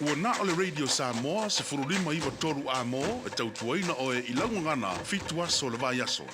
Ua na o le Radio Samoa se furulima iwa toru a mo e tautuaina o e ilaungangana fitu aso le vai aso.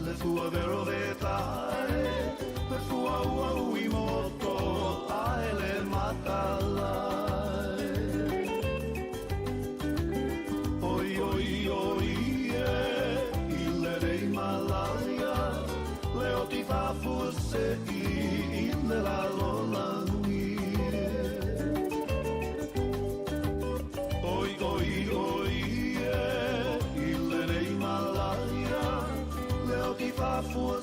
Le fua vero vetai, le fua ua ui moto, ai le matalai. Oi, oi, oi, il rei Malaia, le o ti fa forse il la lolangi. Oi, oi, oi, il rei Malaia, ti fa fuori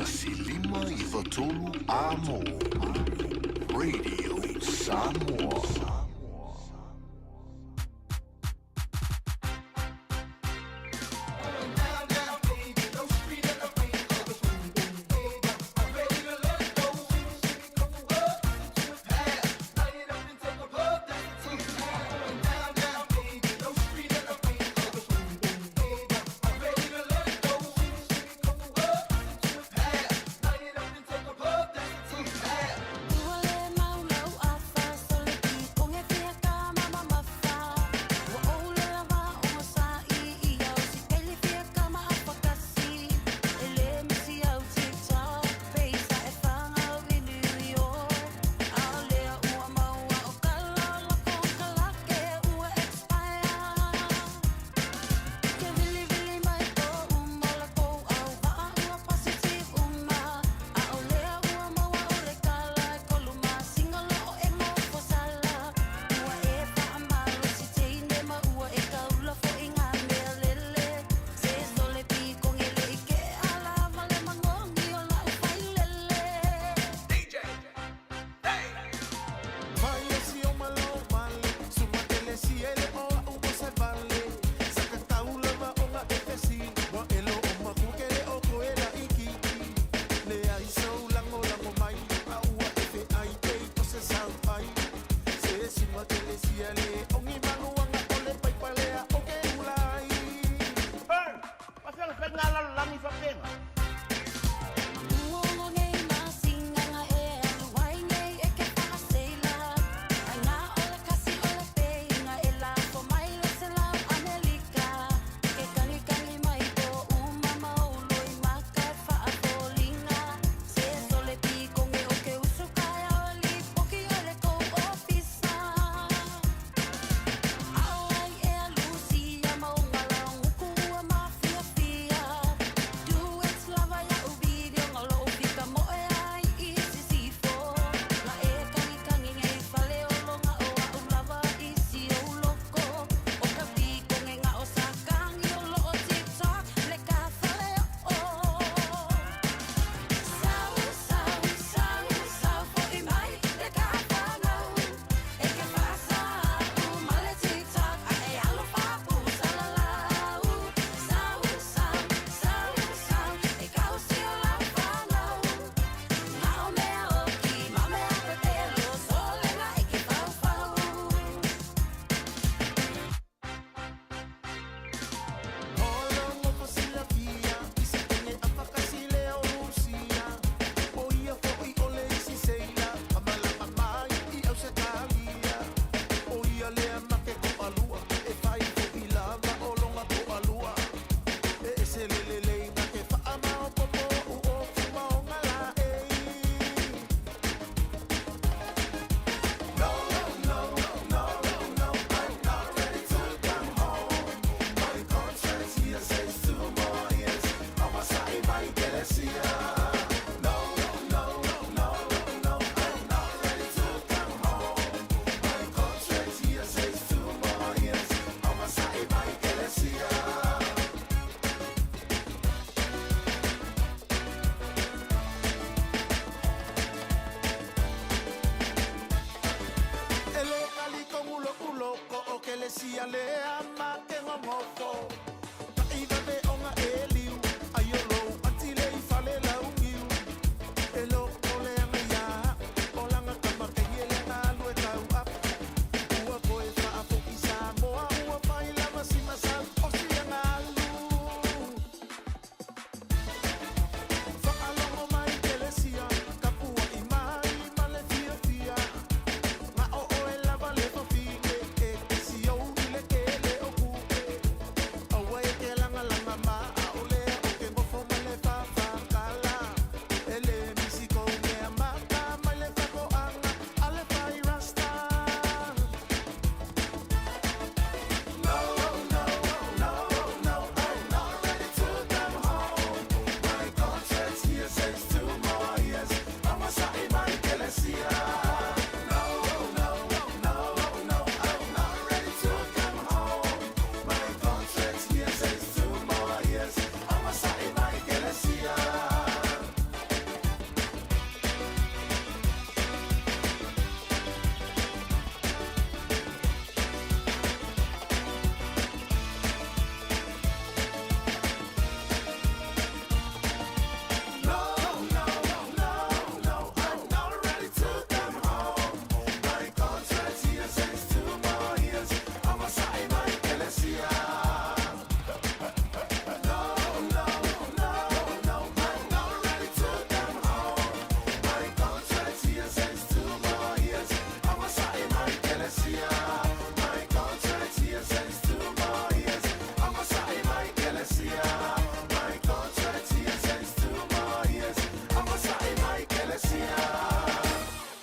Tasilima I Tanoa Ava Radio Samoa.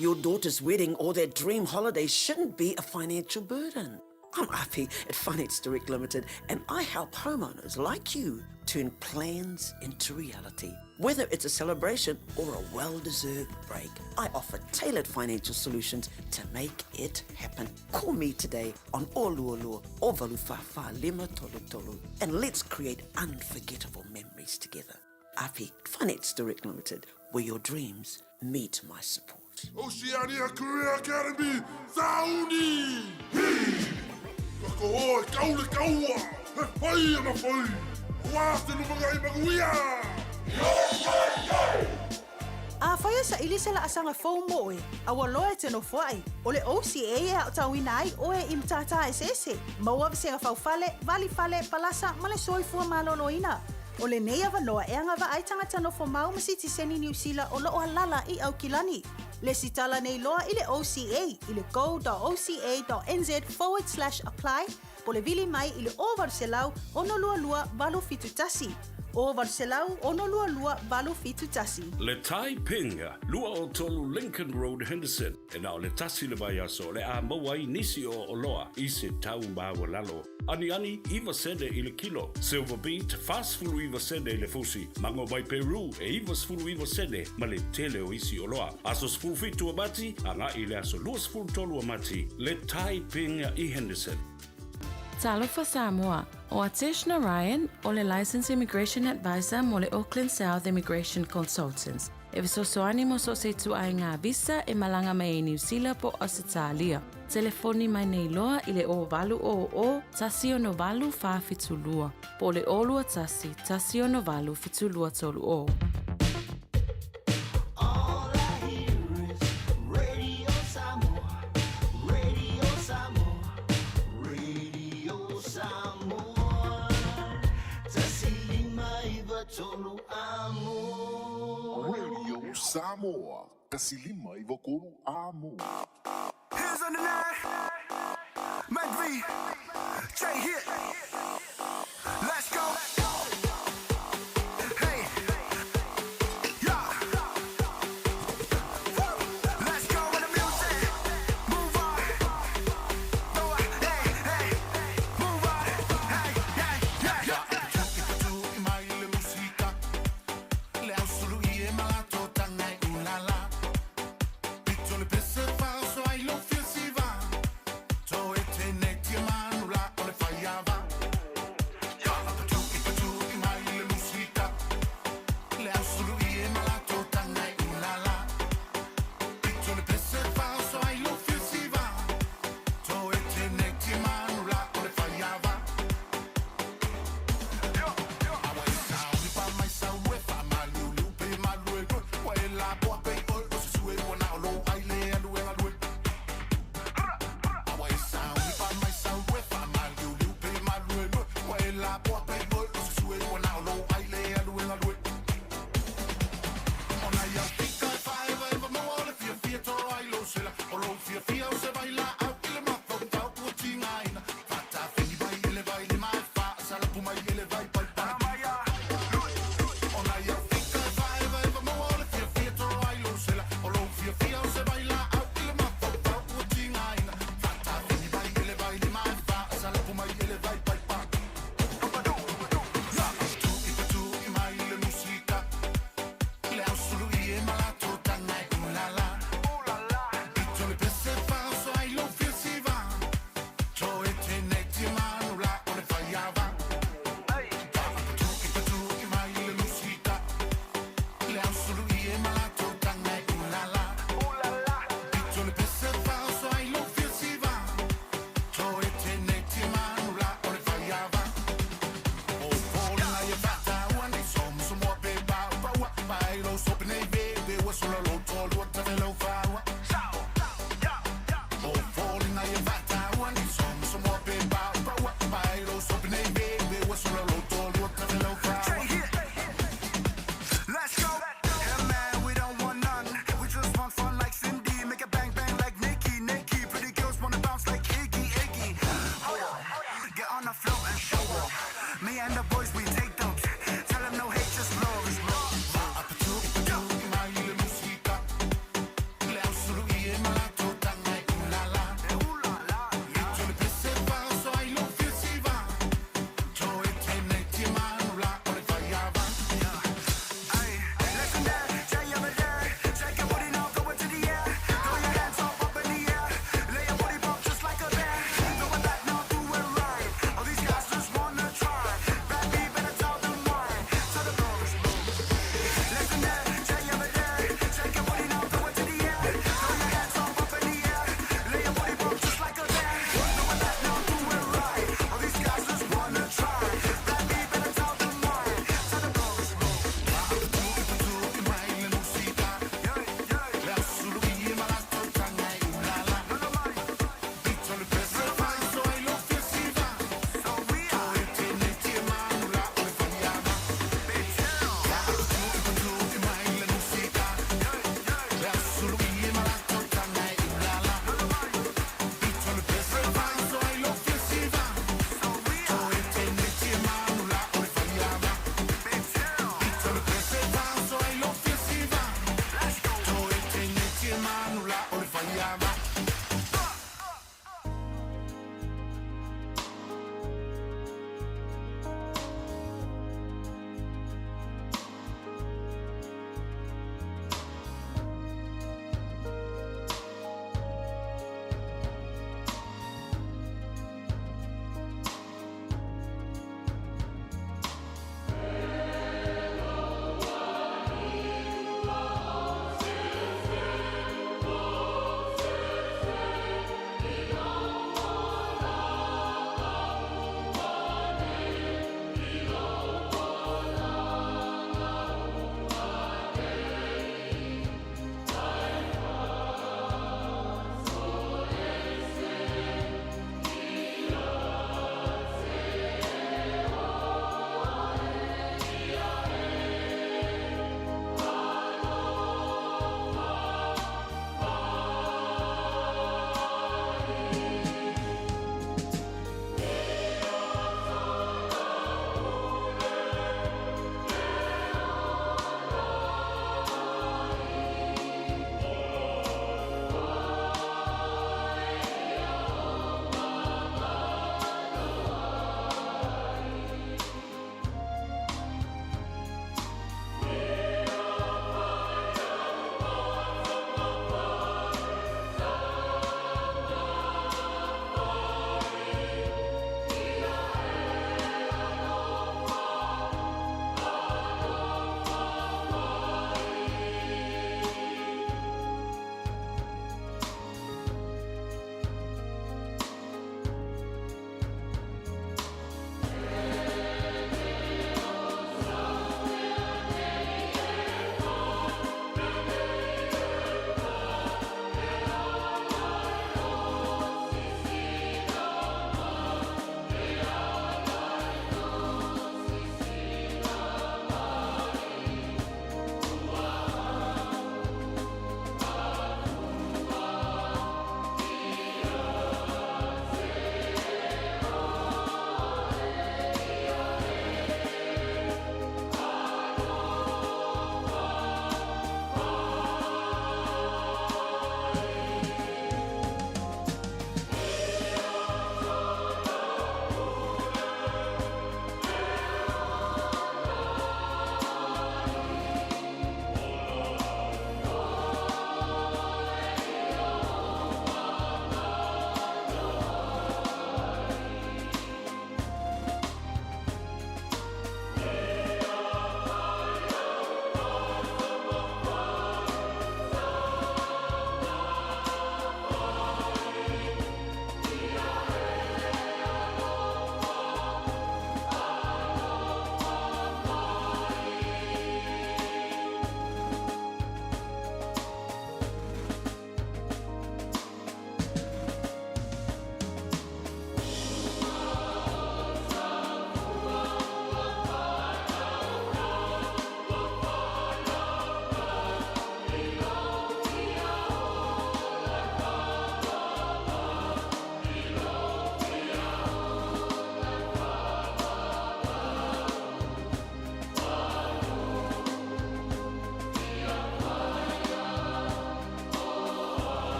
Your daughter's wedding or their dream holiday shouldn't be a financial burden. I'm Api at Finance Direct Limited, and I help homeowners like you turn plans into reality. Whether it's a celebration or a well-deserved break, I offer tailored financial solutions to make it happen. Call me today on Oluolu or Valufafa Lima Tolu Tolu, and let's create unforgettable memories together. Api, Finance Direct Limited, where your dreams meet my support. Oceania Career Academy, Saudi! Kakohoi, kaule kaua! He whai ama whai! Wāste lumagai maguia! A whaia sa ili se la asanga whau moe, a waloe te no whai. O le OCA e au tauina ai oe im tata e sese. Maua se ngā whau fale, vali fale, palasa, male soifua maloloina. O le nei awa noa e anga wa ai tangata no whamau masiti seni New Zealand o loo halala I au kilani. Le sitala nei loa I le OCA, I le go.oca.nz/apply, po le vili mai I le o varselau ono lua lua balu fitu tasi. O varselau ono lua lua balu fitu tasi. Le Tai Pinga, lua o tolu Lincoln Road, Henderson. E nao le tasi le vai aso, le a mawai nisi o oloa, I se tau mawa lalo. Ani iwa sede I le kilo. Silver Beat, fast fulu iwa sede I le fusi. Mango mai Peru, e iwa sfulu iwa sede, ma le tele o isi oloa. Aso sfulu fitu amati, anga I le aso lua sfulu tolu amati. Le Tai Pinga I Henderson. Talo for Samoa, o Atish Narayan, o le Licensed Immigration Advisor mo le Auckland South Immigration Consultants. E viso soani mo so se tu ai ngā visa e malanga mai e New Zealand po Australia. Telefoni mai nei loa I le o valu o tasi o no valu wha fitulua. Po le olua tasi o no valu fitulua tolu o. Radio Samoa. Kasilima I Vokuru Amo. Hands on the nine. Mac V. J hit. Let's go. Hey. Yeah. Let's go with the music. Move on. Go on. Hey. Move on. Hey. Yeah.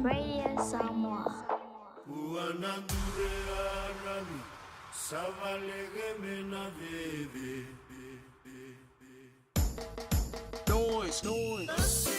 Radio Samoa. Uanandure arami, savalege mena veve. Noise, noise.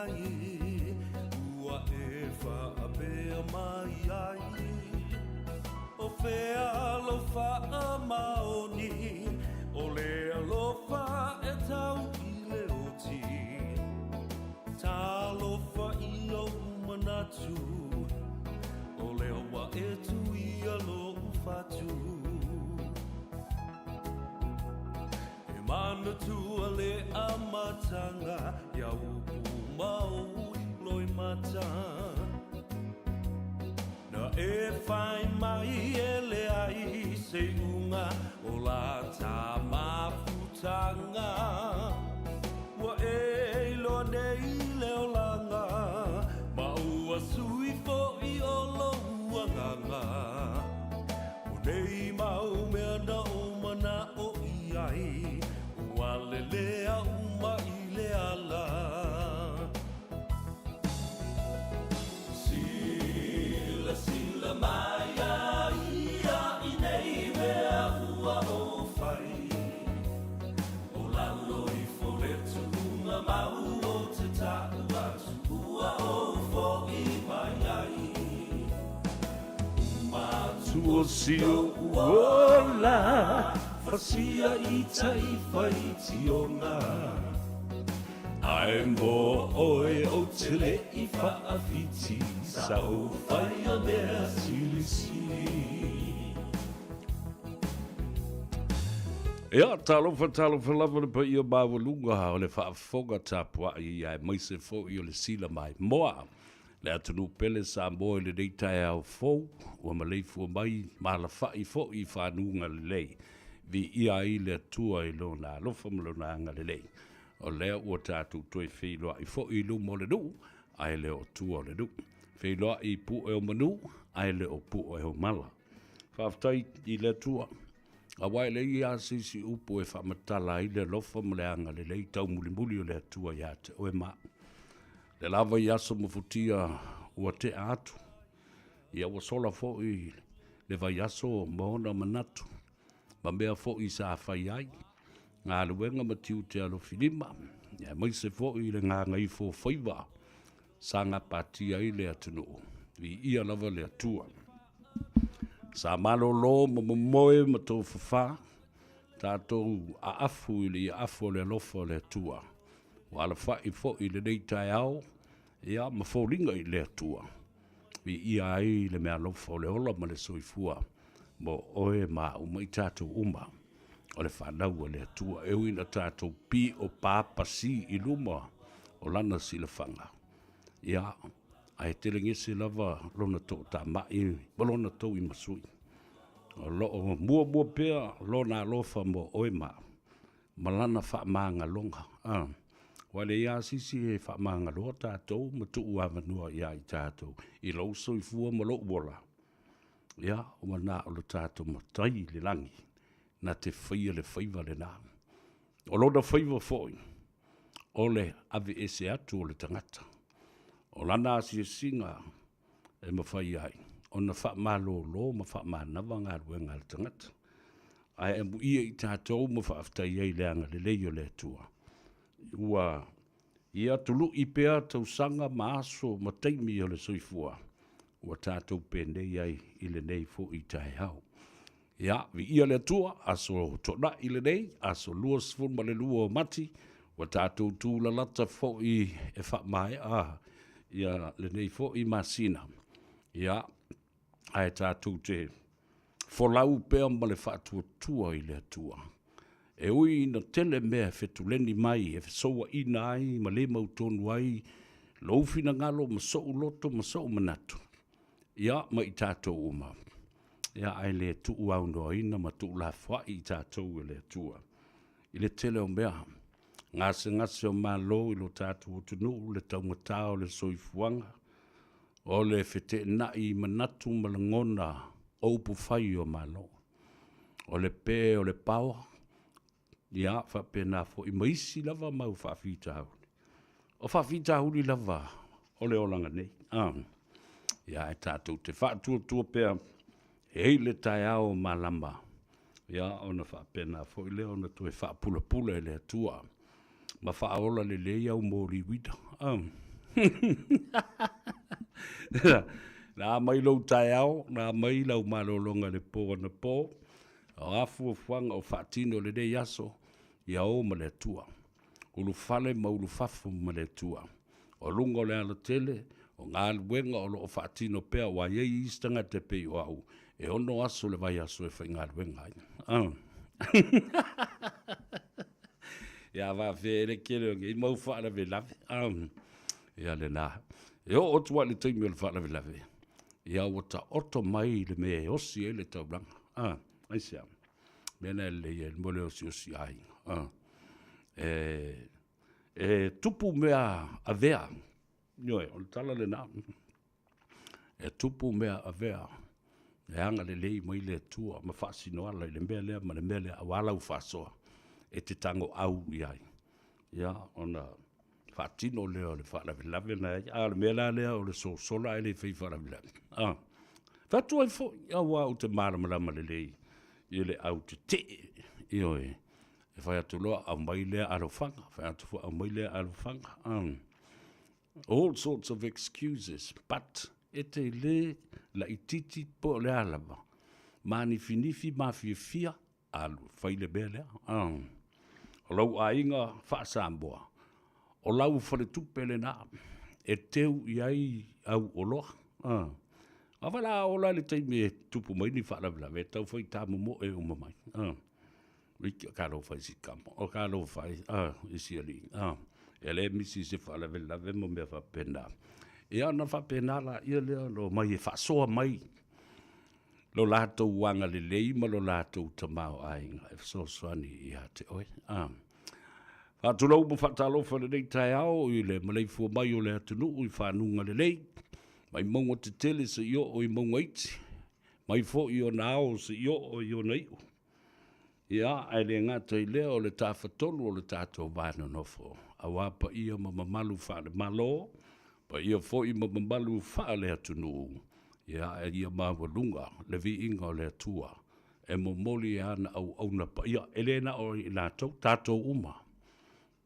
ai ua e whaapea mai ai o whea alofa maoni o le alofa e tau i le oti ta alofa i o manatu o le oa e tu i alo ufatu e mana tua le amatanga ia upu mau loi mata na e whai mai e le ai se unga o la tā mawhutanga ua e ilo nei leo langa ma ua sui fo i o lo ua nganga o nei mau mea na o mana o i ai ua le lea uma i le ala Sila mai ia i nei mea ua o whai o lalo i foretu unga mau o te tāu atu ua o fo i mai ai Matua sio uola fasia i tai whai tionga Ai mo oe o te le i whaafiti sa o whai a mea sili. Ea, talofa lava le pa ia mawalunga o le whaafonga tapua i ai maise fo i o le sila mai moa. Le atunu pele sa moe le deitai au fou, ua maleifu mai ma la whai fo i whanunga le lei. Vi ia i le atua i lona alofa malona anga le lei. O lea ua tātou toi wheiloa i fo i lumo le nu, ai le o tua le nu. Wheiloa i pu e o manu, ai le o pu e o mala. Whaftai i le tua. A wai le i a sisi upu e whamatala i le lofa mleanga le lei tau muli muli o le atua i ate o e maa. Le lava i aso mafutia ua te atu. Ia ua sola fo i le vai aso mohona manatu. Ma mea fo i sa whai ai. Ngā luenga matiu te alo filima. Ia mai se fo i le ngā ngai fo whaiva. Sa ngā patia i le atunu. Vi ia lava le atua. Sa malo lo mo moe ma tō whawha. Tātou a afu i le afu le lofa le atua. Wala whai fo i le neitai au. Ia ma fōringa i le atua. Vi ia ai le mea lofa le ola ma le soifua. Mo oe ma umai tātou uma. O le whanau o le atua e uina tātou pi o pāpasi i luma o lana sila whanga. Ia, ai telengese lava lona tō tā mai, malona tō i masui. O mua pēr lona alofa mo oema, malana whaamanga longa. Wale ia sisi e whaamanga loa tātou, matu ua manua ia i tātou, i lauso i fua malo uola. Ia, o mana o le tātou matai le langi. Na te whaia le whaiva le nā. O lona whaiva fōi, o le ave ese atu o le tangata. O lana asia singa e mawhai ai. O na wha malo lo, ma wha manawa ngā ruenga le tangata. Ai e mu ia i tātou ma wha aftai ei leanga le leio le atua. Ua ia tulu i pēr tau sanga ma aso ma teimi o le soifua. Ua tātou pēnei ai i le nei fo i tai hau. Ia, vi ia le atua, aso tona i le nei, aso lua sifun ma le lua o mati, wa tātou tū la lata fo i e wha mai, ia le nei fo i masina. Ia, ai tātou te folau pēr ma le whaatua tua i le atua. E ui na tele mea whetuleni mai, e whesoa ina ai, ma le mautonu ai, loufina ngalo, ma sou loto, ma sou manatu. Ia, ma i tātou uma. Ia ai le tuu au noa ina ma tuu la wha i tātou e le tua. I le tele o mea, ngase o malo i lo tātou o tunu, le taumatao le soifuanga, o le whete na i manatu malangona o upu whai o malo. O le pē o le pao, ia whapena fo i maisi lava mau whawhita hauri. O whawhita hauri lava, o le olanga nei. Ia e tātou te whaatua pēr, hei le tai au malama. Ia, ona whapena fo i leo na tue whaapula-pula e le atua. Ma whaaola le le au mōri wida. Nā mai lau tai au, nā mai lau malolonga le pō na pō. O afu fuanga o whaatino le dei aso, ia o ma le tua. Ulu fale ma ulu fafu ma le tua. O lungo le ala tele, o ngā luenga o lo o whaatino pea wa iei istanga te pei o au. E ono aso le vai aso e whai ngā luenga ai. Ia wā where kere o i mau whaara ve lave. Ia le nā. E o otua le teimi o le whaara ve lave. Ia o ta oto mai le me e osi e le tauranga. Ai sea. Mena le e mole osi ai. Tupu mea a vea. Nioe, o le tala le nā. E tupu mea a vea. E anga le lei mai le tua. Ma whaasi no ala i le mea lea, ma le mea lea a wala u whasoa. E te tango au i ai. Ia, ona whaatino leo le whaalawe lawe na ai. A le mea lea o le sola e le whai whaalawe lawe. Whatua i fo, ia wā u te māramarama le lei. I le au te te. Ioe. E whai atu loa au mai lea arofanga. Whai atu fo au mai lea arofanga. All sorts of excuses. But, e te le la ititi po le alava. Mani finifi ma fia alu. Whai le bea lea. O lau a inga whaasamboa. O lau whare tupe le nā. E teu i ai au oloa. A wala o la le teimi e tupu mai ni whaalawe e tau whai tāmu mo e uma mai. Riki o kāro whai si kamo. O kāro whai isi ali. E le misi se whaalawe lawe mo mea whapena. E ana whapena la ia lea lo mai e whasoa mai. Lo lātou wanga le lei ma lo lātou tamau ainga. E whasoani i a te oi. Whātulau mo whatalofa le nei tai ao i le malei fua mai o le atunu i whanunga le lei. Mai maunga te tele se io o i maunga iti. Mai fo i o nao se io o i o neiu. Ia, ai le ngata i lea o le tāwhatolu o le tātou vāna nofo. A wāpa ia mamalu whaale malo, pa ia fo i mamalu whaale atunu. Ia, e ia mawalunga, le vi inga o le atua. E momoli e ana au na pa ia, elena o i nātou, tātou uma.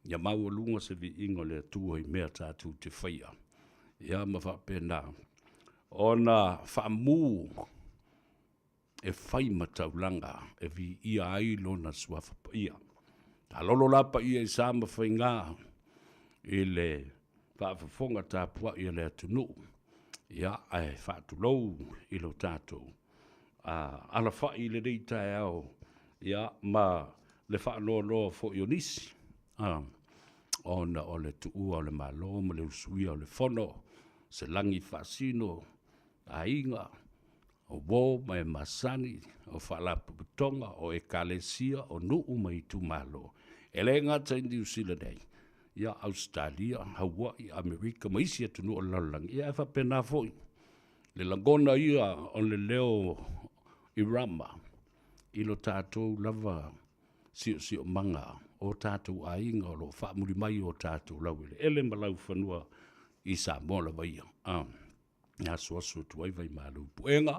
Ia mawalunga se vi inga o le atua i mea tātou te whaia. Ia ma whapena. Ona whamu e whai mataulanga e vi ia ai lona suafa pa ia. Ta lolo lapa ia i sama whai ngā i le whaafafonga tāpua i le atunu. Ia ai whaatulou i lo tātou. Ala whai le rei tae au. Ia ma le whaaloa fo i o nisi. Ona o le tuua o le malo, ma le usuia o le fono. Se langi whaasino, a inga, o wō mai masani, o whalapu putonga, o e kalesia, o nuu mai tu malo. E le ngata i New Zealand ei. Ia Australia, Hawaii, Amerika, ma isi atu nu o lalangi. Ia e whapena foi. Le langona ia o le leo i Rama. Ilo tātou lava sio manga o tātou a inga o lo whaamuri mai o tātou lauele. Ele malau whanua i Samoa la vaia. Ngā suasu tuai vai malu puenga.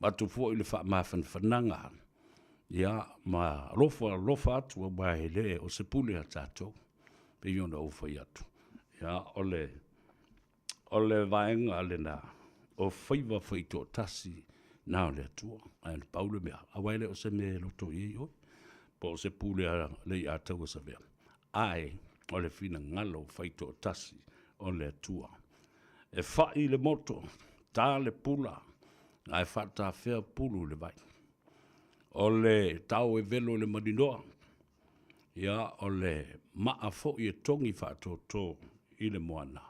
Matu fo i le whananga. Ia, ma lofa atu a mai le o se pule a tātou. Pe iona o whai atu. Ia, ole vaenga le nā. O whaiva whai tō tasi nā o le atua. Ai le paule mea. Awaile o se me loto i oi. Po o se pule a le i atau a sa vea. Ai, o le whina ngalo whai tō tasi. O le atua. E whai le moto, tā le pula, ai whata whea pulu le vai. O le tau e velo le madinoa, ia o le maa fo i e tongi whatoto i le moana,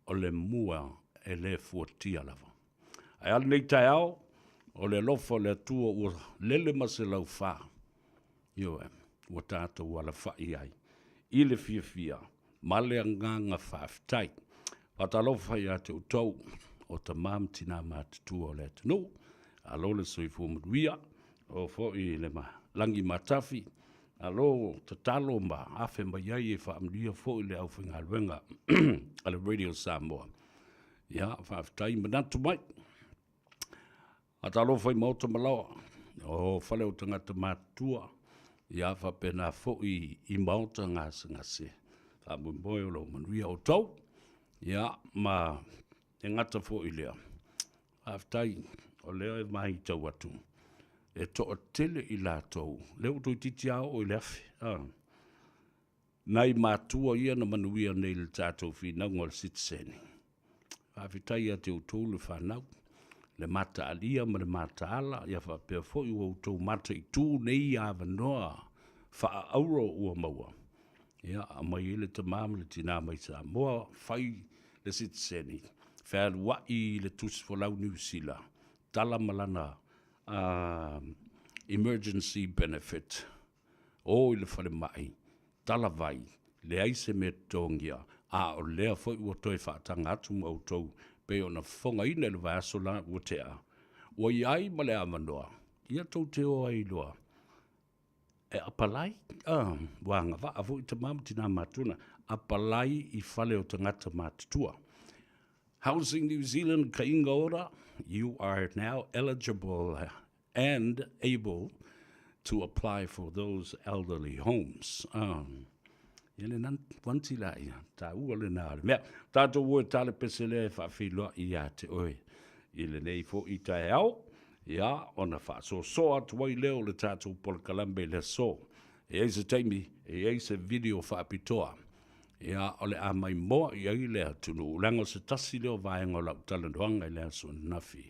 o le mua e le fuatia lava. Ai ale nei tai au, o le lofa le atua ua lele mase lau wha, io ua tātou wala whai ai, i le fia. Male nganga whaafitai. Patalofa ia te utau o ta mamtina mātutua o le atunu. Alo le soifu muduia o fo i le langi matafi. Alo ta talo ma afe mai ai e whaamudia fo i le au whinga luenga a le Radio Samoa. Ia, whaafitai manatu mai. Atalofa i mauta malawa o whale o tangata mātua. Ia, whapena fo i mauta ngase. Mboe o lo manuia o tau, Ia, ma e ngata fo i lea. Aftai, o lea e mai tau atu. E to o tele i lātou. Leo tui titi ao o i leafi. Nai mātua ia na manuia nei le tātou whina ngol sitseni. Awhitai a te utolu whanau. Le mata alia ma le mata ala. Ia whapea fo i wautou mata i tū nei a wanoa. Wha auro ua maua. Ia, a mai ele te māma le tina mai Samoa. Whai le sitseni. Whea lua i le tusi whalau New Zealand. Tala malana emergency benefit. O i le whare mai. Tala vai. Le aise me tongia. A o lea fo i ua toi whaatanga atu mautou. Pe o na whonga ina le vaso la ua te a. Ua i ai ma le amanoa. Ia tau te o ai loa. E apalai? Wanga wa a vo i te mamtina matuna. Apalai i whale o tangata matutua. Housing New Zealand ka inga ora. You are now eligible and able to apply for those elderly homes. Ele nan wanti la ia, ta ua le nāre. Mea, tātou ua tale pesele e whawhiloa i a te oe. Ile nei fo i tae au, ia, ona wha so atuai leo le tātou polkalambe le so. E eise teimi, e eise video whapitoa. Ia, ole a mai moa i ai lea tunu. Ulango se tasi leo vaenga lau talandoanga i lea so nafi.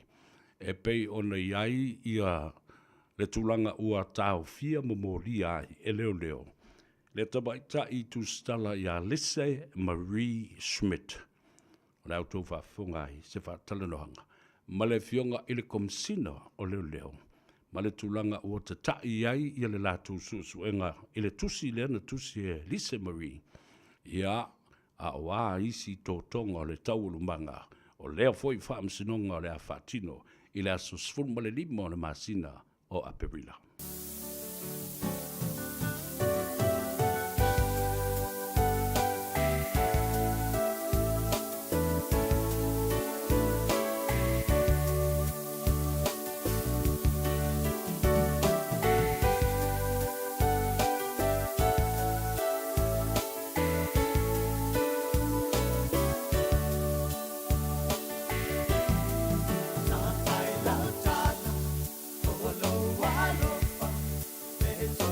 E pei ona i ai ia le tulanga ua tau fia momori ai e leo leo. Le tabaita i tu stala ia Lise Marie Schmidt. O le autou whafunga ai se whatalanohanga. Ma le fionga i le komsina o leo leo. Ma le tulanga ua te tai ai i le lātou susuenga i le tusi le na tusi e Lise Marie. Ia a oa isi tōtonga o le taulumanga. O lea foi whaamsinonga o le a whatino i le aso sfulma le lima o le masina o Aperila. It's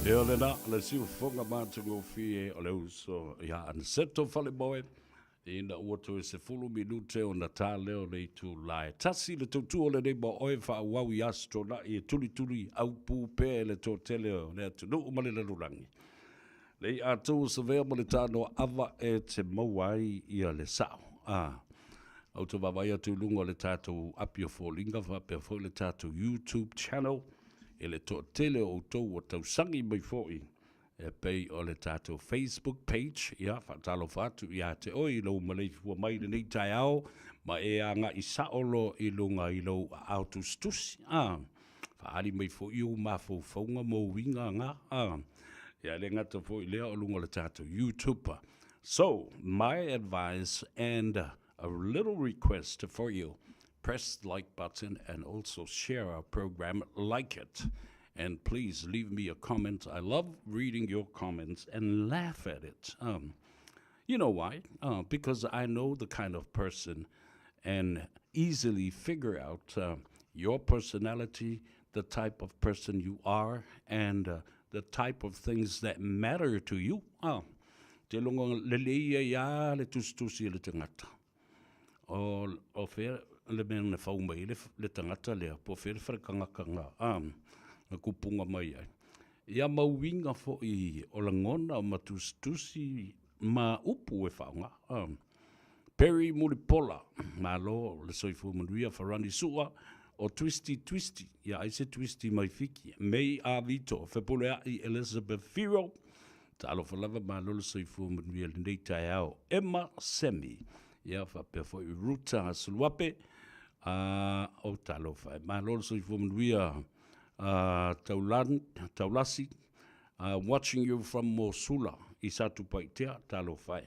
E o le na, le siu fonga mātungo fie o le uso ia an seto fale boe. E na uato e se fulu minute o na tā leo le tu lai. Tasi le tautu o le nebo oe wha wau i astro na i tuli tuli au pū pē le tō tele o le atu no umale le lurangi. Le i atu sa vea mo le Tanoa Ava e te mauai ia le sao. Au te wawai atu lunga le tātou apio fōlinga wha pia fōi le tātou YouTube channel. E le tō tele o tau o tau sangi mai fōi. E pei o le tātou Facebook page. Ia, whatalo whatu ia te oi lau malei fua mai le nei tai ao. Ma e anga i saolo i lunga i lau autu stusi. Whaari mai fōi o mafo whaunga mō winga ngā. Ia le ngata fōi lea o lunga le tātou YouTube. So, my advice and a little request for you. Press the like button and also share our program, like it. And please leave me a comment. I love reading your comments and laugh at it. You know why? Because I know the kind of person and easily figure out your personality, the type of person you are, and the type of things that matter to you. Te longa le leia ia le tustusi le tangata. O fer le mena fau mai le tangata lea po fer wharakangakanga na kupunga mai ai. Ia mauinga fo i o la ngona o matustusi ma upu e whaunga. Perry Mulipola, ma lo le soifu manuia wharani sua o Twisty. Ia aise Twisty mai fiki. Mei a Vito, whepulea i Elizabeth Firo. Ta alo whalava ma lo le soifu manuia le nei tai au. Emma Semi. Ia whapea fo i Ruta Suluape. O talo whai. Ma lo le soifu manuia Taulasi, watching you from Mosula, i satu paitea, talo whai.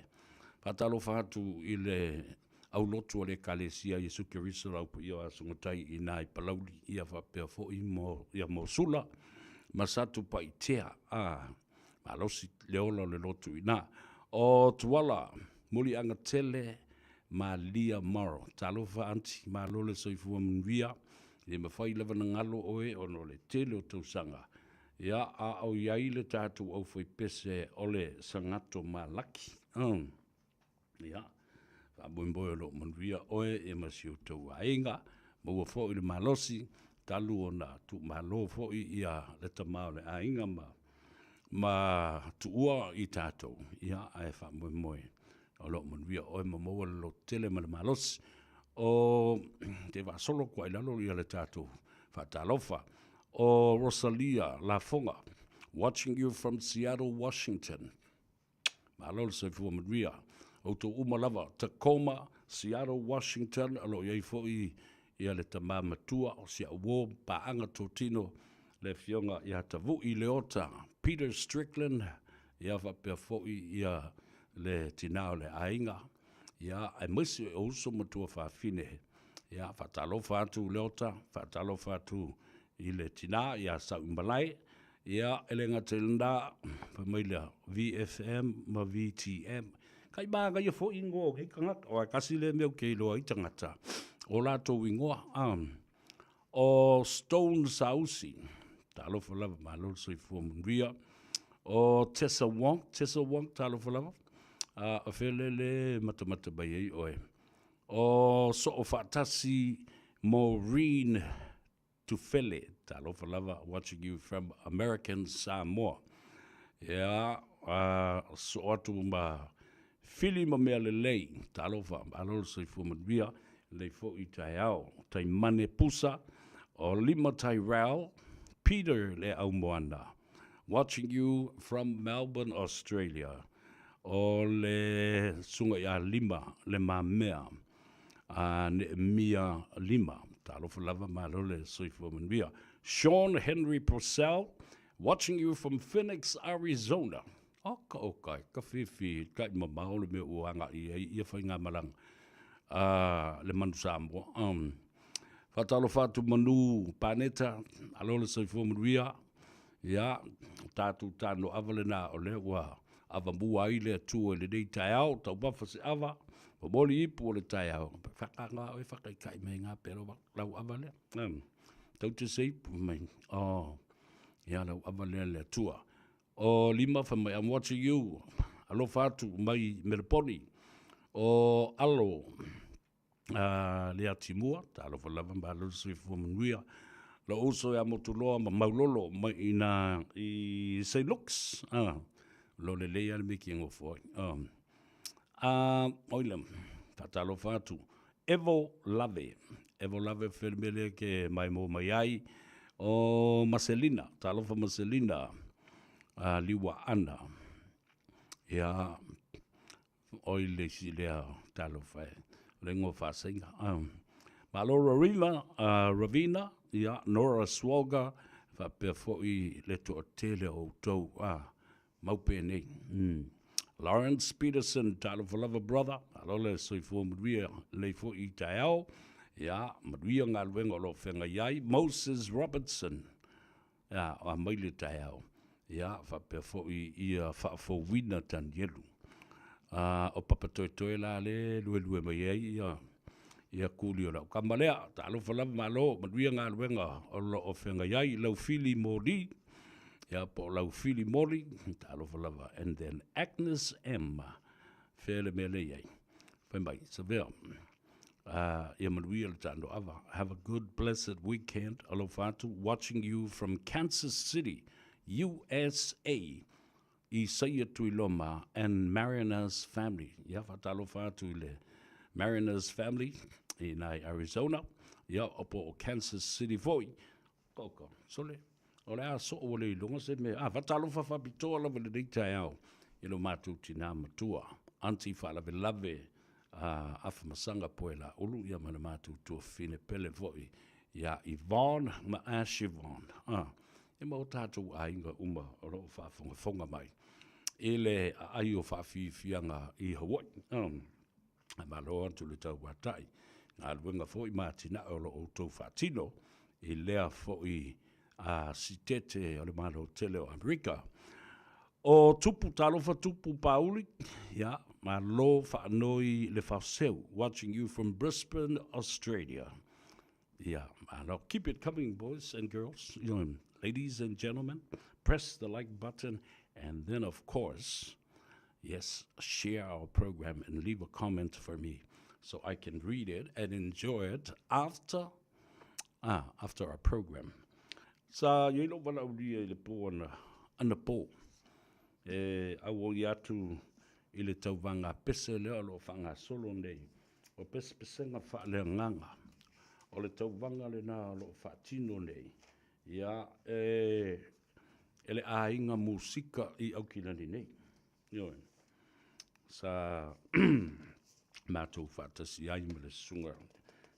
Patalo whatu i le au lotu o le kalesia i sukirisa raupu i o asungatai i nai palauri i a whapea fo i Mosula, ma satu paitea, ma losi leola le lotu i nā. O tuala, muli anga tele, ma lia maro, talo wha anti, ma lole soifua munvia, e mawhai lewa na ngalo oe o no le tele o tau sanga. Ia a au iai le tātou au whai pese o le sangato ma laki. Ia, ka mwimboe lo manuia oe e masio tau ainga. Maua fo i le malosi, talu o na tu malo fo i ia le tamao le ainga ma tu ua i tātou. Ia a e wha mwimboe o lo manuia oe maua le lo tele ma le malosi. O te wa solo kwa ilalo i ale tātou whatalofa. O Rosalia Lafonga, watching you from Seattle, Washington. Malol se fua maria. O to umalava, Tacoma, Seattle, Washington. Alo iei fo i ale tama matua o sia uo paanga totino le fionga i hatavu i leota. Peter Strickland, ia whapea fo i le tinao le ainga. Ia, ai misi e uso matua whawhine. Ia, whatalo whatu leota, whatalo whatu i le tina, ia sau malai. Ia, elenga te lenda, whamaila VFM, ma VTM. Kai māga ia fo ingoa, hei kangata, o kasi le meo kei loa i tangata. O lātou ingoa, o Stone Sausi, talo whalava, malo soi fua munria. O Tessa Wong, talo whalava. A whelele matamata bai ei oe. O so o whaatasi Maureen Tufele, talo whalava, watching you from American Samoa. Ia, so atu ma whili ma mea le lei, talo wha, alolo sai fumanuia, lei fo i tai au, tai mane pusa, o lima tai rau, Peter le au moana. Watching you from Melbourne, Australia. O le sunga ia lima, le mamea, ne mia lima, talo lava malo le soifua manuia. Sean Henry Purcell, watching you from Phoenix, Arizona. Okai, ka whiwhi, kai mamao le mea uanga ia whai ngā malang, le manu Samoa. Whatalo whatu manu paneta, alo le soifua manuia, ia, tātou Tanoa Ava le nā o le ua, ava mua i le atua le nei tai au, tau bafa se ava, o moli ipu o le tai au. Whakanga o e whakaikai mei ngā pero lau ava le. Tau te se ipu mei, ia lau ava le atua. O lima fa mai, I'm watching you. Alo fatu mai Melponi. O alo lea timua, ta alo fa lava mba alo sui fu manuia. Lo uso ya motuloa ma maulolo mai i St. Luke's. Lo le lea le miki ngofoi. Oilem, fatalo fatu. Evo lave fermele ke mai mo mai ai. O Marcelina, talofa Marcelina, liwa ana. Ia, oile si lea talofa. Rengo fa singa. Malo Ravina, ia, Nora Swoga, fa perfoi le to tele o tau. Maupe nei. Lawrence Peterson, talofa lava brother. Alole soifo mria leifo i taiao. Ja, maria ngā luenga lo whenga iai. Moses Robertson. Ja, a maile taiao. Ja, whapefo i whafo wina tan yelu. O papatoe la le lue mai ei. Ia kuli o lau. Kamalea, ta alofa lava malo. Maria ngā luenga o whenga iai. Lau fili mori. Ja, po lau fili mori. Ta alofa lava. And then Agnes M. Whele mele iai. Whemai, Seville. Tanoa Ava. Have a good, blessed weekend. Alofatu, watching you from Kansas City, USA. Isaiah Tuiloma and Marina's family. Alofatu le Marina's family in Arizona. Opo Kansas City foi. Koko. Sole. Ole so ole longa se me. Vatalofa fa pitoa la vele deitai. Matu tina matua. Auntie fa la lave. Afa masanga poela ulu ia mana matu tu fine pele voi ia Yvonne ma Ashivon e mo tatu ainga uma ro fa fonga mai ele ai o fa fianga I Hawaii ma lo tu le tau watai na luenga foi matina o lo to fatino e lea foi sitete o le malo tele o Amerika o tupu talofa tupu pauli ia ma lo fa noi le faseu, watching you from Brisbane, Australia. Yeah, now keep it coming, boys and girls, ladies and gentlemen. Press the like button, and then, of course, yes, share our program and leave a comment for me so I can read it and enjoy it after our program. Sa wala uli le po ana po. Awo yatu I le tauvanga pese leo lo whanga solo nei. O pese nga wha le nganga. O le tauvanga le nā lo whatino nei. Ia, ele ainga musika I aukilani nei. Ioe. Sa mātou whatasi ai me le sunga.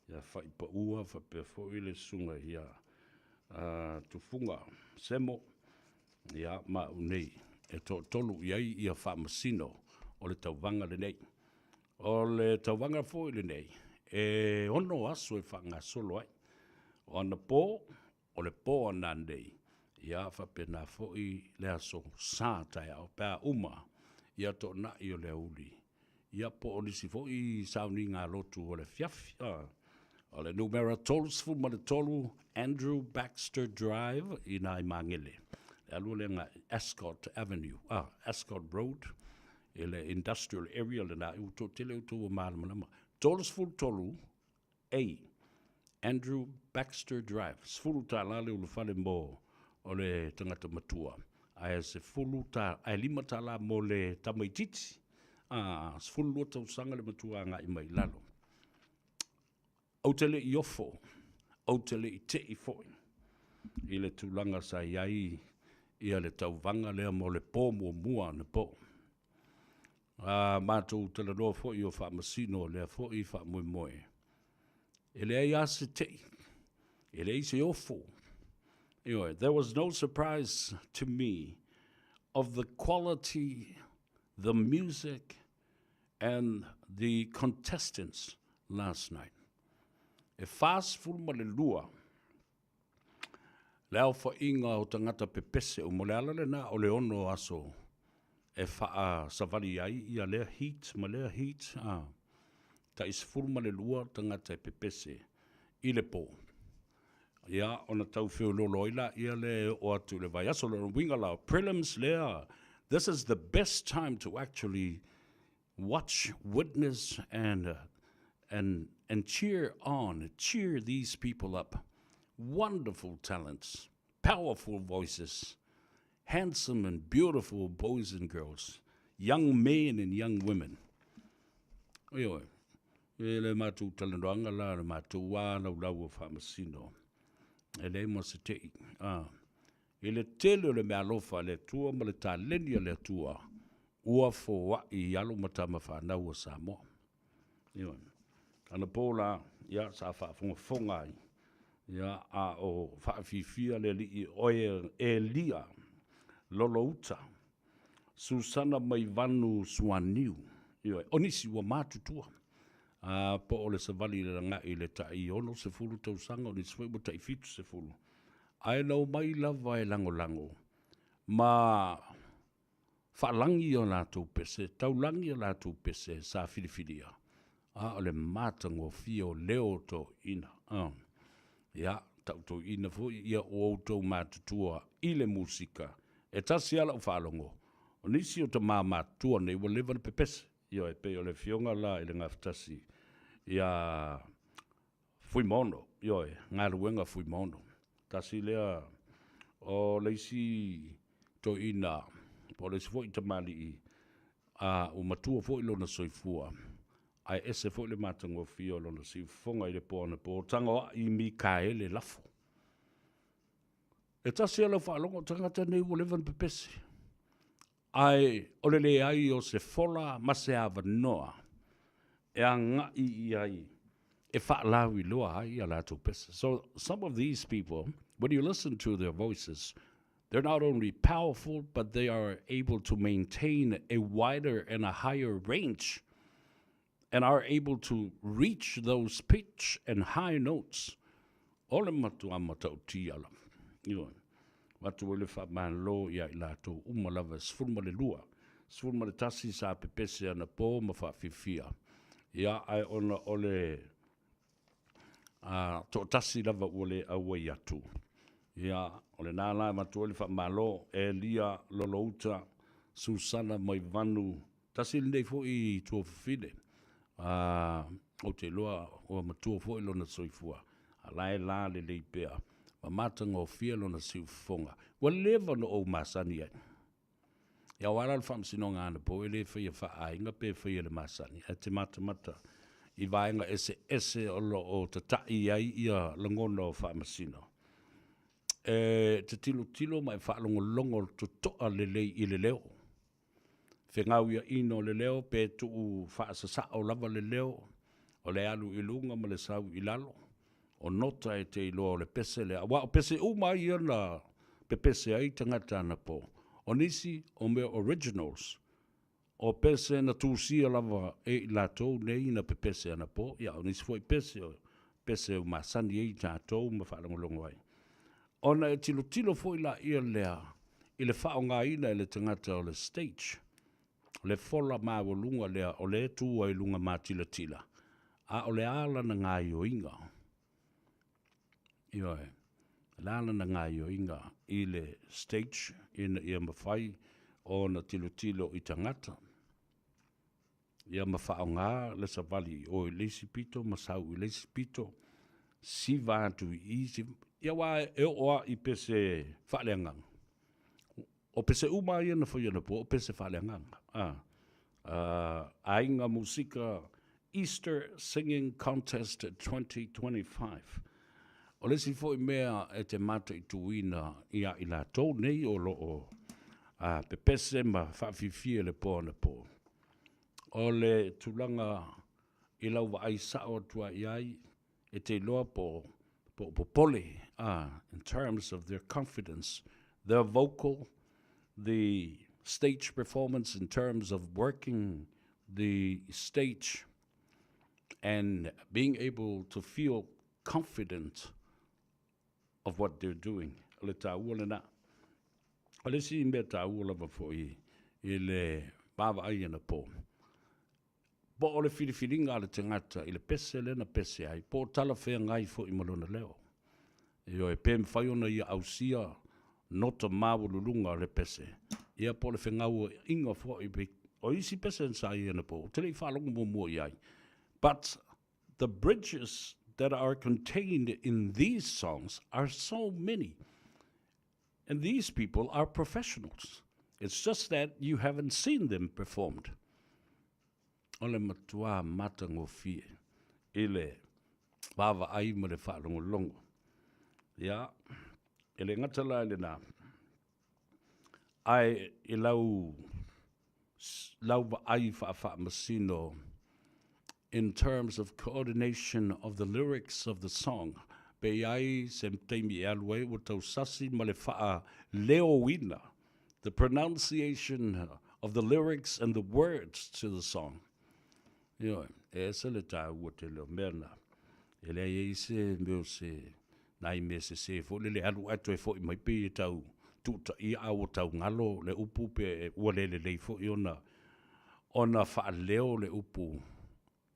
Ia whaipa ua, whapefo I le sunga. Ia, tufunga, semo. Ia, mau nei. E tolu iai ia whamasino. O le tauvanga le nei. O le tauvanga fo le nei. E ono aso whanga solo ai. O ana po, o le po ana nei. Ia whapena fo le aso sātai au pēr uma. Ia to na I o le uli. Ia po o nisi fo sauni ngā lotu o le fiafi. O le numera tolus fu ma le tolu Andrew Baxter Drive I nai mangele. Le alu le ngā Ascot Avenue. Ascot Road. Ele industrial area le na uto tele uto o malama. Tolus full tolu A. Andrew Baxter Drive. Sfulu ta la le ulu fale mo o le tangata matua. Ai se fulu ta ai lima ta la mo le tamaititi. Sfulu lota usanga le matua nga I mai lalo. Autele I ofo. Autele I te I foi. I le tulanga sa iai ia le tauvanga lea mo le po mua na po. Mātou tala noa fo I o wha masino lea fo I wha moe. Ele ai ase te. Ele ai se ofo. Anyway, there was no surprise to me of the quality, the music, and the contestants last night. E fast fulma le lua. Leo fa inga o tangata pepese o mo le ala le na o le ono aso. E faa savali ai ia lea heat, ma lea heat, ta is fulma le lua tangata pepese, I le po. Ia, ona tau whio lolo ila, ia le o atu le vai aso le winga la prelims lea. This is the best time to actually watch, witness, and cheer on, cheer these people up. Wonderful talents, powerful voices, handsome and beautiful boys and girls, young men and young women. Oioi, e le mātou talandoanga la, le mātou wā lau whamasino. E le mo se tei. E le tele o le mea lofa le tua, ma le tā lenia le tua, ua fo wa I alo matama whanau o Samoa. Ioi. Ana pōla, ia sa whaafonga ai. Ia a o whaafifia le li I oe e lia, lolo uta, Susana mai vanu suaniu. Ioi. Onisi ua mātutua. Po o le savali le nga I le tai ono se fulu tau sanga, o ni swai mo tai fitu se fulu. Ai nau mai lava e lango lango. Ma whalangi o lātou pese, taulangi o lātou pese sa whiriwhiria. O le mātango fio leo to ina. Ia, tau to ina fo ia o autou mātutua I le musika. E tasi ala o whalongo. O nisi o ta mā mātua nei wa lewa le pepese. Ia e pe o le fionga la I le ngaftasi. Ia fui mono. Ia e ngā ruenga fui mono. Tasi lea o leisi to ina. Po leisi fo I tamali I. O matua fo I lona soifua. Ai ese fo le matango fio lona si fonga I le pōna po. Tango I mi kaele lafo. E tasi ala whaalongo tangata nei wo levan pepese. Ai olele ai o se fola ma se ava noa. E a ngai ai. E whaalawi loa ai a lātou pese. So some of these people, when you listen to their voices, they're not only powerful, but they are able to maintain a wider and a higher range and are able to reach those pitch and high notes. Ole matu amatau tiala. Matu ole whamalo ia I lātou umalava sfurma le lua. Sfurma le tasi sa pepese ana po ma whawhifia. Ia ai ona ole to tasi lava ole awai atu. Ia ole nāla matu ole whamalo e lia lolouta Susana mai vanu. Tasi lindei fo I tua whiwhine. O te loa o matua fo I lona soifua. A lai la le leipea. Ma matanga o fia lona siufonga. Wa lewa no o masani ai. Ia wala le whamsinonga ana po ele whaia whaainga pe whaia le masani. E te mata. I vaenga ese o te tai ai ia langona o whamasino. Te tilo mai whaalongo to toa le lei I le leo. Whengau ia ino le leo pe tuu whaasasa o lava le leo. O le alu I lunga ma le sau I lalo. O nota e te iloa o le pese le. Wa o pese umai ia na pe pese ai tangata ana po. O nisi o mea originals. O pese na tūsia lava e lātou nei na pe pese ana po. Ia o nisi foi pese o masani e tātou ma whaalongolongo ai. Ona e tilo foi la ia lea. I le whaonga ina e le tangata o le stage. Le fola mawalunga lea o le tua I lunga mātila. A o le ala na ngā ioinga. Ioe. Le ala na ngā ioinga I le stage ina ia mawhai o na tilo I tangata. Ia mawhaonga le savali o I leisi pito, masau I leisi pito. Si vātu I si. Ia wā e oa I pese whaaleangang. O pese uma ia na whaiana po, o pese whaaleangang. Ainga musika Easter Singing Contest 2025. O lesi foi mea e te mata I tuina ia I la tau nei o loo pe pese ma whawhiwhia le po na po. O le tulanga I lau wa ai sao tua iai e te loa po pole in terms of their confidence, their vocal, the stage performance in terms of working the stage and being able to feel confident of what they're doing. Le tāua na. Ale si mea tāua lava fo I le bava ai ana po. Po o le whiriwhiringa le tangata I le pese le na pese ai. Po tala whea ngai fo I malona leo. Io e pēm whai ona ia ausia, nota māwululunga le pese. Ia po le whengau inga fo i pe, o isi pese nsa i ana po, te rei whalonga mo mua iai. But the bridges that are contained in these songs are so many. And these people are professionals. It's just that you haven't seen them performed. Ole matua matango fie. Ile bava ai mo le whalonga longo. Ia, ele ngatala ele nā. Ai I lau wa ai wha masino in terms of coordination of the lyrics of the song. Pe ai sem teimi alwe o tau sasi ma le wha leo wina. The pronunciation of the lyrics and the words to the song. Yo, e se le tā ua te leo merna. Ele ai se meo se nai me se fo le alu atu e fo I mai pe tau tuta I au tau ngalo le upu pe ua le fo I ona wha leo le upu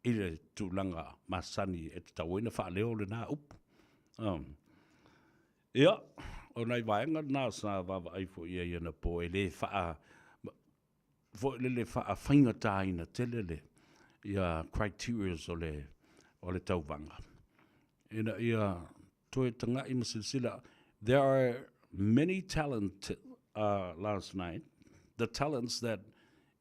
I le tūlanga masani e te tau ina wha leo le nā upu. Ia, o nei vaenga nā sa wawa ai fo ia ina po e le wha fo le wha whainga tāina tele le ia criterias o le tauvanga. Ina ia toi tanga I masilsila. There are many talent last night. The talents that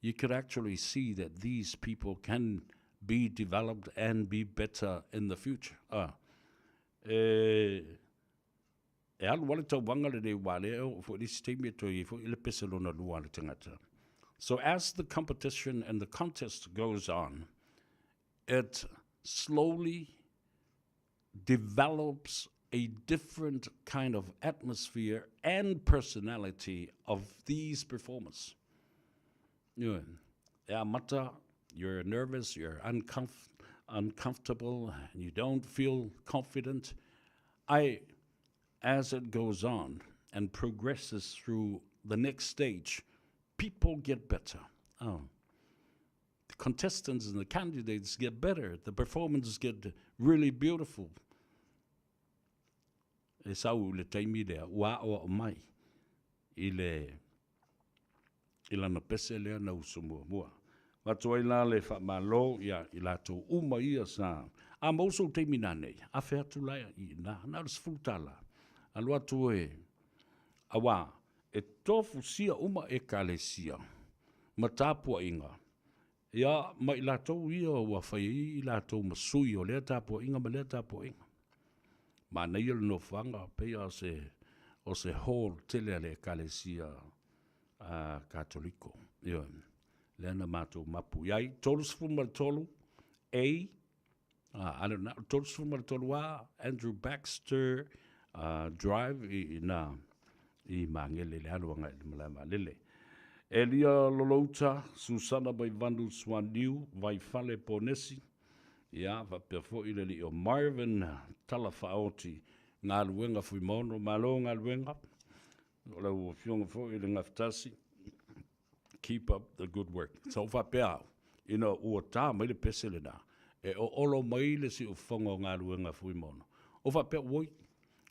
you could actually see that these people can be developed and be better in the future. E alu wale tau wanga le wale o fo lisi teimi toi fo ile peselo na lua le tangata. So as the competition and the contest goes on, it slowly develops a different kind of atmosphere and personality of these performers. Yeah, mata, you're nervous, you're uncomfortable, and you don't feel confident. As it goes on and progresses through the next stage, people get better. The contestants and the candidates get better. The performances get really beautiful. E sau le taimi lea, ua o mai, I lana pese lea na usumua mua. Matua I la le wha malo, ia I la tō uma ia sa. A mauso taimi nā nei, a whea tu laia I nā, nā ras fultala. A lua tu awa, e tofu sia uma e kale sia, ma tāpua inga. Ia, ma I la tō ia ua whai I la tō masui o lea tāpua inga, ma lea tāpua inga. Ma nei le no whanga pea o se hall tele le kalesia katoliko. Ia, lena mātou mapu. Iai, tolus fumar tolu, I don't know, tolus fumar tolu Andrew Baxter Drive I mangele le aluanga I malama lele. Elia Lolota, Susana by Vandu Swaniu, vai fale ponesi. Ia, va perfo I le o Marvin Talafaoti, ngā luenga fui mono, malo ngā luenga. O la ua fionga fo I le ngaftasi. Keep up the good work. So va peao, ina ua tā mai le pesele nā. E o olo mai le si o whonga ngā luenga fui mono. O va pea woi,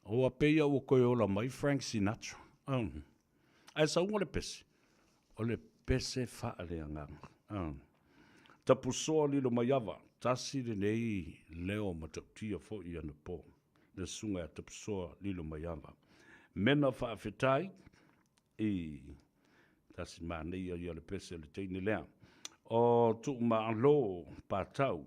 o a pea o koe ola mai Frank Sinatra. Ai sa unga le pese. O le pese whaare anganga. Tapusoa lilo mai ava. Tasi le nei leo matautia fo I ana po. Le sunga e tapusoa lilo mai ava. Mena whaafetai I tasi maa nei a le pese le teine lea. O tu maa lo pātau.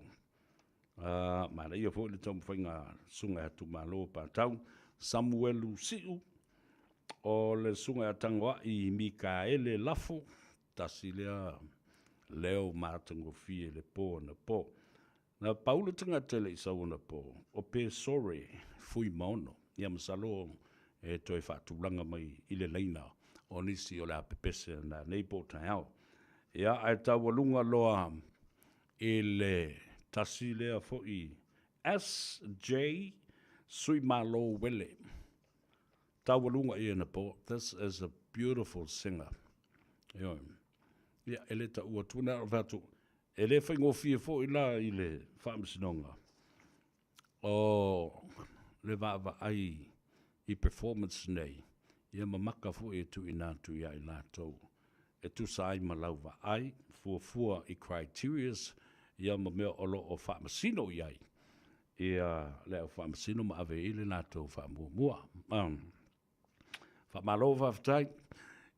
Maa nei a fo le tamu whainga sunga e tu maa lo pātau. Samuelu Siu. O le sunga e tangoa I Mikaele Lafo. Tasi lea leo mātango fie le po na po. Na paula tanga tele I sauna po. O pe sore fui maono. Ia masalo e toi whaatulanga mai I le leina. O nisi o le apepese na neipo taiao. Ia ai tawalunga loa I le tasi lea fo I S.J. Sui malo wele. Tawalunga I na po. This is a beautiful singer. Ia ele ta ua tuna vatu. Ele whaingo fie fo I la I le whaamsinonga. O le vava ai I performance nei. Ia mamaka fu e tu inatu ia I lātou. E tu sai malauwa ai, fua I criterias, ia ma mea olo o whaamasino iai. Ia leo whaamasino ma ave ile lātou whaamua. Whaamalowa whaftai,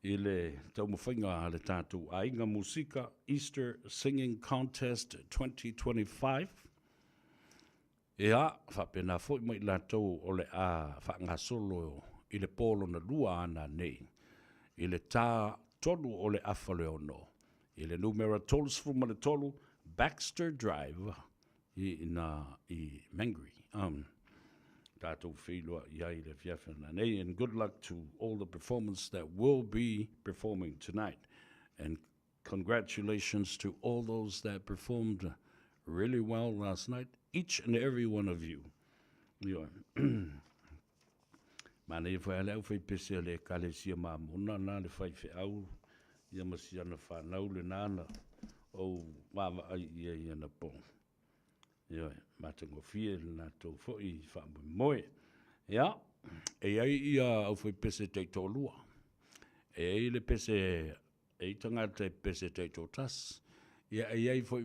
I le taumawhainga le tātou ainga musika, Easter Singing Contest 2025. Ea, whapena fwoi mai lātou o le a whaangasolo I le polo na lua ana nei. I le tā tolu o le awhale ono. I le numera tolus fuma le tolu, Baxter Drive, I Mangere. Tātou whīlua iai le fiawhana nei, and good luck to all the performers that will be performing tonight. And congratulations to all those that performed really well last night, each and every one of you. Mana I whai leo whai pese le kalesia mā muna nā le whai whi au, ia masiana whanau le nāna o wawa ai ia na pō. Ia, mātango fie le nā tō whoi whaamui moe. Ia, e ai ia au whai pese tei tō lua. E ai le pese, e tangata pese tei tō tas. Ia, e ai whai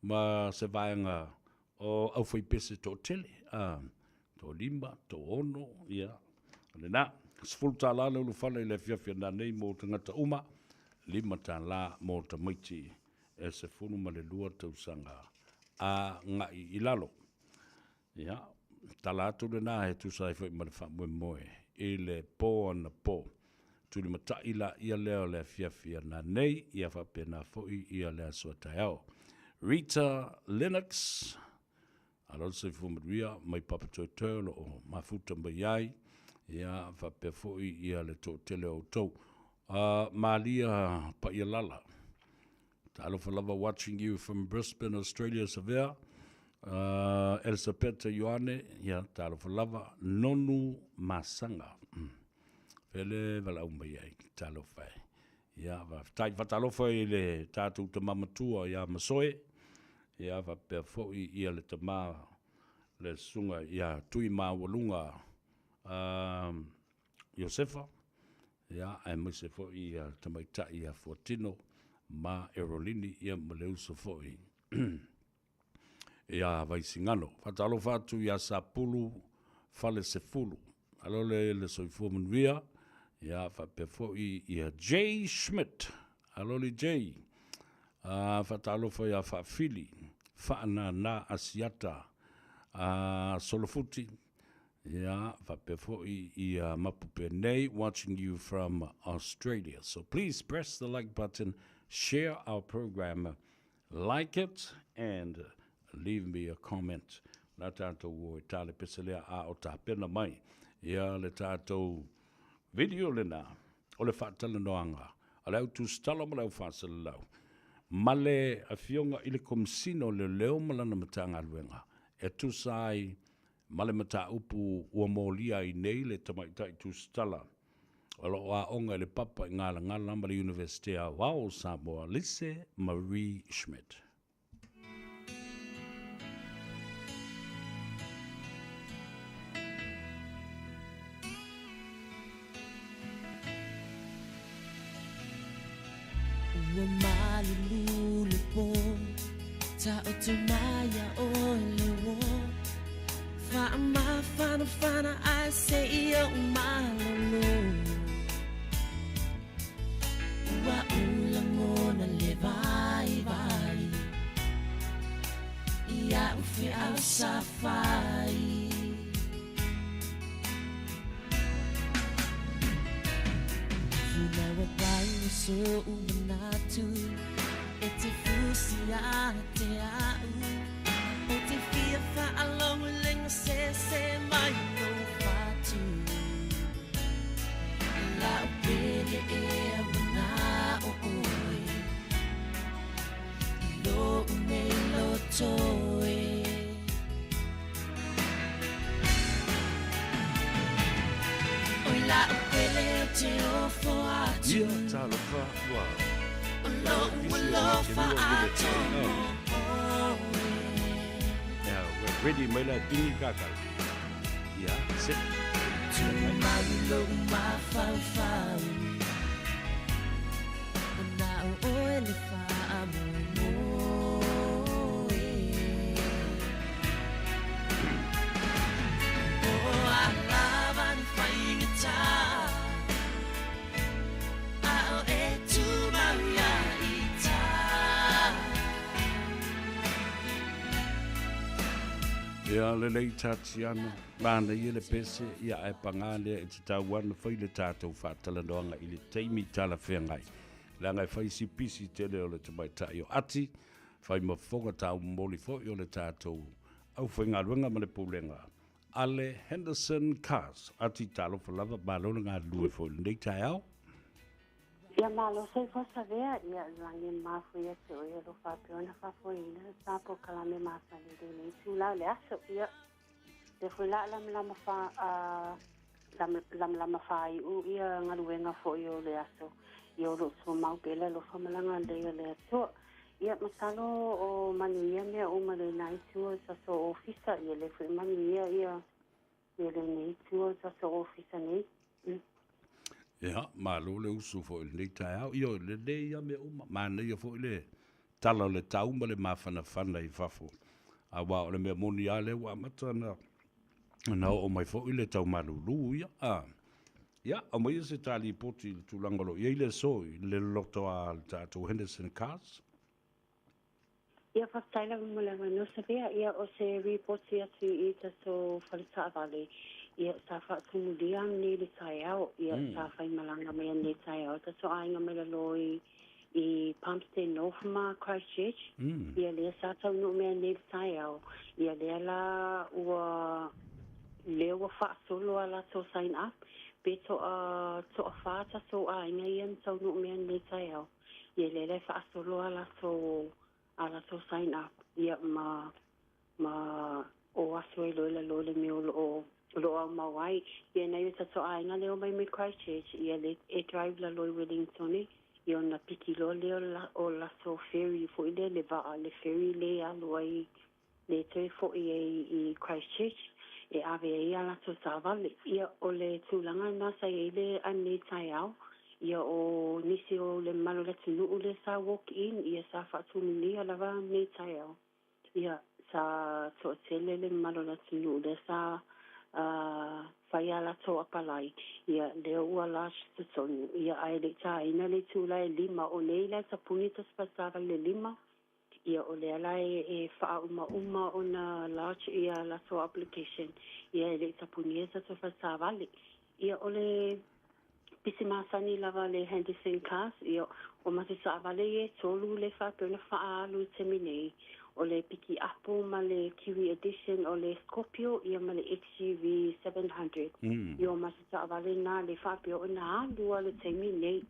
ma se vāanga o au whai pese tō tele. Tō lima, tō ono, ia. Ane nā, sfulta la le ulufala I le fiafia nā nei mō tangata uma, lima tā la mō ta maiti e se funu ma le lua tausanga a ngai I lalo. Ia, tala atu le nā he tu sai whai ma le whamue moe, I le pō ana pō. Tuli mata ila ia leo le fiafia nā nei, ia whapena fōi ia lea suatai au. Rita Lennox, Alon se fumaria mai papa tōtōlo o mafuta mai ai, ia whape fōi ia le tō tele o tau. Malia pa ia lala. Talofa lava watching you from Brisbane, Australia, Sevilla. Elisabetta Ioane, ia talofa lava nonu masanga. Pele walau mai ai, talofa. Ia whatalofa I le tātou te mamatua ia masoe. Ia whapea fōi ia le tamā le sunga ia tui mā walunga Iosefa. Ia ai maise fōi ia tamaita ia Fortino mā Erolini ia maleusa fōi. Ia vaisingano. Whatalo whātu ia sapulu fale se fulu. Alole le soifua manuia. Ia whapea fōi ia J. Schmidt. Alole J. Whatalo fōi ia whafili. Whaana nā asiata Solofuti. Ia, whapefoi ia mapupe nei, watching you from Australia. So please press the like button, share our program, like it, and leave me a comment. La tātou o tale peselea a o tā pena mai. Ia le tātou video le nā, o le whaatala noanga. A leo tu stala ma leo whaasala lau. Male a fionga I le komisino le leo malana matanga luenga. E tu sai male mata upu ua molia I nei le tamaitai tu stala. Alo a onga le papa I ngala ngala le University a Wao Samoa, Lise Marie Schmidt. Malulu po ta utumaya ole wo fana I say yo malulu wa ulango na levai vai ya ufi al safai so umanatu ete fusia te au ete fia fa along ling se mai no fatu la pele e na oi lo me lo toe oi la pele te ofo atu Now we're ready, my lad. Dini kakal. Yeah, sit. Tumalo mafau-fau Na o ele whaamoe O alawa ni whaingata Ao e tumauia i tā Ia le nei tatiana, mana ia le pese, ia e pangale e te tauana whai le tātou whātalanoanga i le teimi tala whengai. La ngai whai si pisi tele o le tamai tai o ati, whai mawhonga tau moli fo i o le tātou au whainga ruenga ma le pūlenga. Ale Henderson Cars, ati talo whalava, malona ngā lue fo le nei tai au. Ia malo sei fosa vea ia langi mafu ia te oia lo whapeona whapoina sapo kalame masani de nei tūlau le aso ia te whula lama wha i u ia ngaruenga fo i o le aso i o lo so mau pela lo whamalanga le o le aso ia matalo o manuia mea o male nai tua sa so ofisa ia le whi manuia ia le nei tua sa so ofisa nei Ia, malo le usu fo i nei tai au, io le ia me uma, mana ia fo i le tala le tauma le mawhana whana i whafo. A wā o le mea moni a le wā matana, na o mai fo i le tau malulu ia. Ia, o mai se tali poti le tūlangalo, ia i le so i le loto a le tātou Henderson Cars. Ia whakataila mulawa no se vea, ia o se reporti atu i ta so whalita vale. Ia sa whaatumulia ni le tai au, ia sa whai malanga mea ni tai au. Ta so ainga mea loi i Palmston Northma Christchurch. Ia lea sa tau no mea ni le tai au. Ia lea la ua lea whaasolo a la so sign up. Pe to a whaata so ainga ian tau no mea ni tai au. Ia lea whaasolo a la so sign up. Ia ma o aso e loe la lole me o Loa mawai, ia nei ta so ainga leo mai me Christchurch, ia le e drive la loi Wellington, ia na piki lo leo o la so ferry, fo i le vaa le ferry le a loi le te fo i Christchurch, e ave e ala so savale, ia o le tūlanga nasa e le ane tai au, ia o nisi o le malo le tunu o le sa walk in, ia sa whaatuni lava ne tai au, ia sa so tele le malo le tunu o le sa whai ala tō apalai. Ia leo ua lash te sonu. Ia ai le tā ina le tūla e lima. O nei lai sa puni ta spasara le lima. Ia o le ala e wha uma o na lash ia la tō application. Ia le sa puni e sa tō whasawale. Ia o le pisi masani lava le Henderson Cars. Ia o mati sa avale e tōlu le whapena wha alu te minei. O le piki Apple ma le Kiwi Edition o le Scorpio ia ma le XUV 700. Ia o masita avale na le whapio o na alua le teimi nei.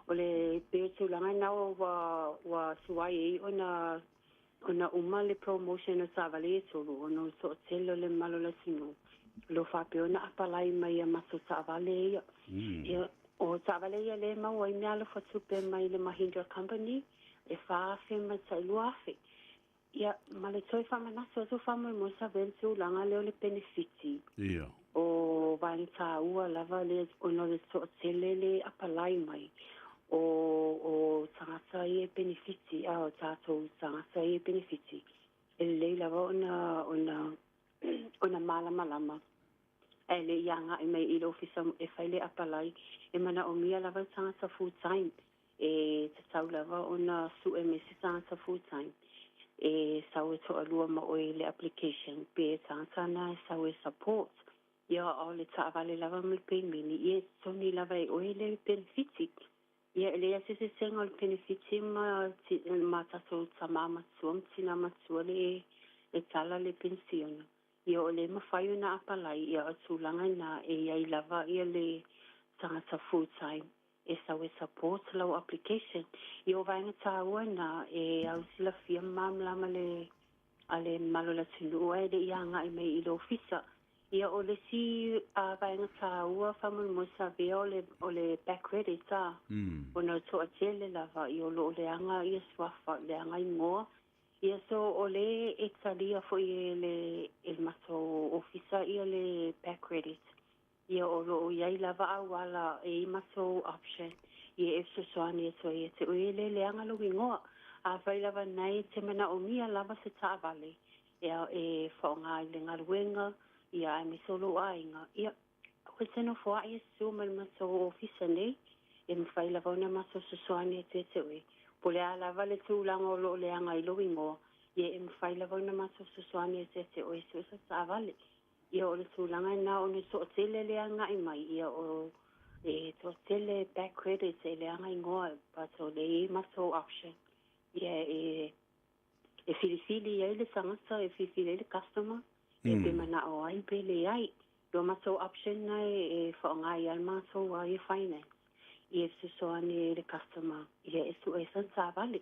O le peotulanga na o wa suai e o na uma le promotion o sa avale e tolu. O no so telo le malo le sinu. Lo whapio na apalai mai a maso sa avale ia. Ia o sa avale ia le maua i mea le whatupe mai le Mahindra Company. E whaafe ma sa iluafe. Ia, ma le toi whamanaso atu whamai mo sa ventu langa leo le benefiti. Ia. O vani tā ua lava le ono le so tele le apalai mai. O tangata i e benefiti, o tātou tangata i e benefiti. E le lava ona malama. E le ianga e mai i le ofisa e whaile apalai. E mana o mia lava tangata full time. E te tau lava ona su e mesi tangata full time. E sau e toa lua ma oe le application pe tātana e sau e support ia o le taavale lava me pe mini ia toni lava e oe le benefiti ia le asese senga le benefiti ma tato tamama tuam tina matua le tala le pensiona ia o le mawhaio na apalai ia o tūlanga na e iai lava ia le tangata full time e sau e support lau application. I o vaenga tāua na e au sila fia mamlama ale malo la tunu e le ianga i mei i lo ofisa. Ia o le si vaenga tāua whamul mo sa vea o le back credit tā. O na toa tele lava i o lo le anga i swafa, le anga i ngoa. Ia so o le e talia fo i le mato ofisa i o le back credit. Ia o lo iai lava au ala e maso option. Ia e so soani e so ia te ui le leanga lo ingoa. A vai lava nei te mana o mia lava se ta vale. Ia e whaonga i le ngaruenga. Ia e me solo ainga. Ia ko teno fua ia su mal maso ofisa nei. E mwhai lava ona maso so soani e te ui. Pole a lava le tūlanga o lo leanga i lo ingoa. Ia e mwhai lava ona maso so soani e te ui. So sa ta vale. Ia o le tūlanga na o ne so tele leanga i mai. Ia o e to tele back credits e leanga i ngoa. Pato le maso option. Ia e filifili ia le sangasa e filifili le customer. E pe mana o ai pe le ai. Yo maso option na e whaonga i al maso i finance. Ia e susoani le customer. Ia e su e san sa vale.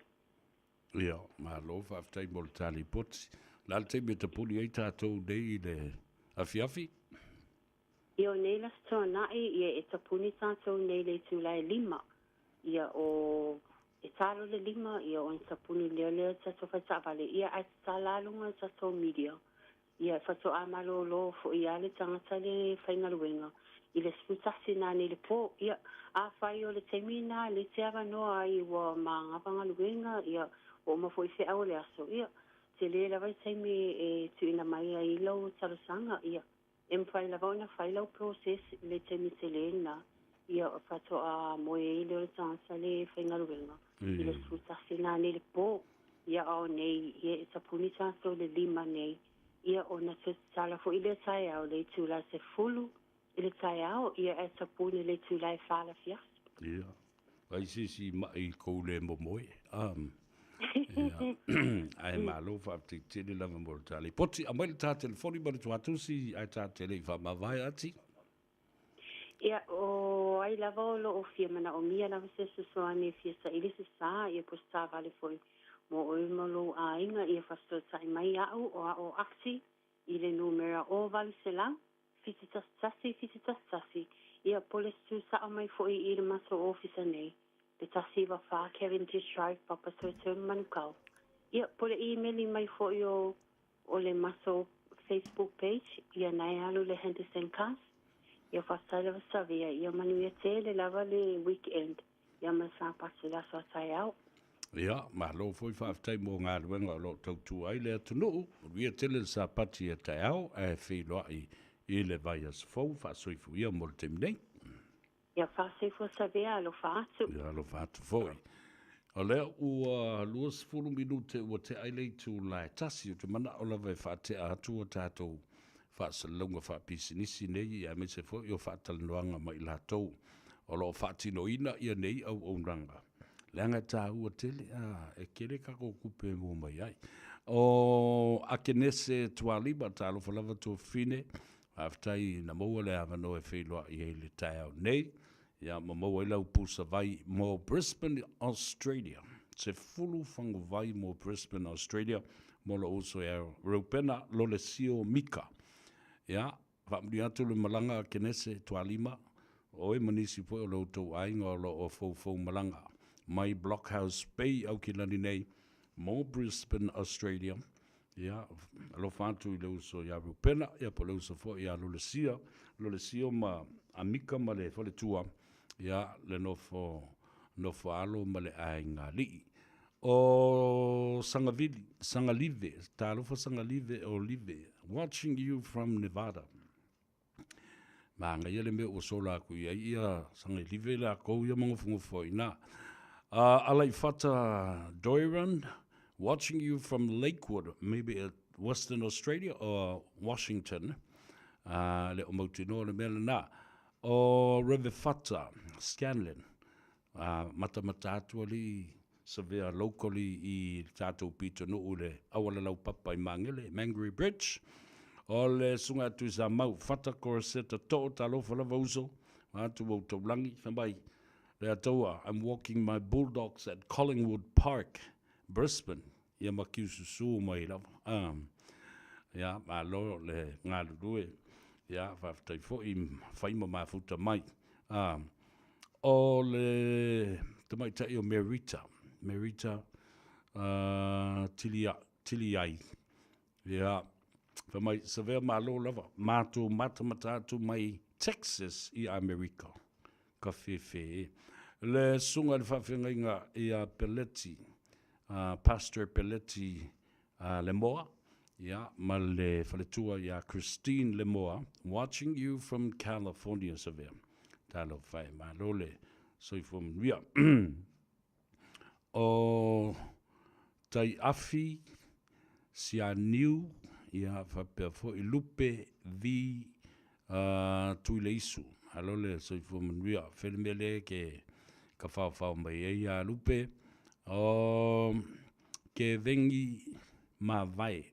Ia, ma lo whaftai mo le tali poti. Lal te me te puli ei tātou nei le afiafi. Ia o nei las toa nai, ia e tapuni tātou nei le tūlai 5. Ia o e talo le 5, ia o tapuni leo leo tātou whaita vale. Ia ai tālalunga tātou media. Ia whato amalo lo fo ia le tangata le whaingaruenga. I le sputasi nā nei le pō. Ia a whai o le temina, le te awa noa i wa maangapanga luenga. Ia o mafo i whea o le aso. Ia te le lawai teimi e tuina mai a i lau tarusanga. Ia e mwhai lava ona whai lau process le temi te le na. Ia o whato a moe i leo le tangata le whaingaruenga. I le sputasi nā nei le pō. Ia o nei, ia e tapuni tātou le 5 nei. Ia o na tala fo i le tai au le tūla se fulu. I le tai au, ia e tapuni le tūla e whala fias. Ia. Ai si mai kou le momoe. Ai malo whafti tini lava mo le tali. Poti, a mai le tā telefoni ma le tuatusi, ai tā tele i whamawai ati. Ia o ai lava o lo o fia mana o mia lava se susoani fia sa ili se sa, ia posta vale foi. Mo o imalo a inga ia fasto sa mai au o aksi i le numera o vale se lang. Fisitas-tasi. Ia pole su sa o mai foi i le maso ofisa nei. Le tasi wa wha Kevin Drive papa so te manukau. Ia pole email i mai foi o le maso Facebook page. Ia nai alu le Henderson Cast. Ia whasai lewa savia. Ia manu ia te le lava le weekend. Ia masa pasi la so tai au. Ia, ma lo foi whaftai mo ngā ruenga lo tautu ai le atunu. Ia tele sa pati e tai au, e whiloa i le vai as fau, whasoifu ia mo le teminei. Ia whaseifu savia alo whaatu. Ia lo whaatu foi. O lea ua 20 minute ua te ailei tu lai tasi o te mana o lawa e whaate atu o tātou whaasalunga whaapisinisi nei ia me se foi o whaatalanoanga mai lātou. O lo whaatino ina ia nei au ounranga. Leanga tā ua tele, e kere kako kupe mo mai ai. O akenese tualima tā lo whalawa tō whine, aftai na maua le avano e wheloa i e le tai au nei. Ia ma maua i lau pusa vai mo Brisbane, Australia. Se fulu whangu vai mo Brisbane, Australia. Mo la oso e Raupena lo le sio mika. Ia, whamri atu le malanga akenese tualima. O e manisi po o lo tau ainga o lo o fau malanga. Mai Blockhouse Bay au ki lani nei, mo Brisbane, Australia. Ia, alo whantu i leo so ia Rupena, ia po leo so fo ia Lolesio ma amika ma le fole tua, ia le nofo alo ma le ainga li. O Sangalive, talofa Sangalive o Live, watching you from Nevada. Manga ia le mea o sola ku ia Sangalive la kou ia mangofungo fo ina. Alai fata Doiran, watching you from Lakewood, maybe at Western Australia or Washington. Le o mautino le mele na. O River Fata, Scanlon. Mata atu ali, severe locally i tātou pito no ule awala lau papa i mangele, Mangere Bridge. O le sunga atu sa mau, Fata Coroseta to talofa lava uso. Atu o taulangi, whambai. Le atoa, I'm walking my bulldogs at Collingwood Park, Brisbane. Ia makiusu su mai lava. Ia, ma lo le ngā lurue. Ia, whaftai fo i whaima mafuta mai. O le tamai tai o Merita. Tiliai. Ia, whamai savea ma lo lava. Mātu mata atu mai Texas i Amerika. Ka whewhe. Le sunga le whawhenga i a Pelletti, Pastor Pelletti Lemoa, ma le whaletua i a Christine Lemoa, watching you from California, Savia. Talo whai ma lole, so from ria. O tai afi, si a niu, i a whapea fo i lupe vi tui le isu. Alole, so from ria, whelemele ke ka whao mai e a lupe, ke vengi ma vai.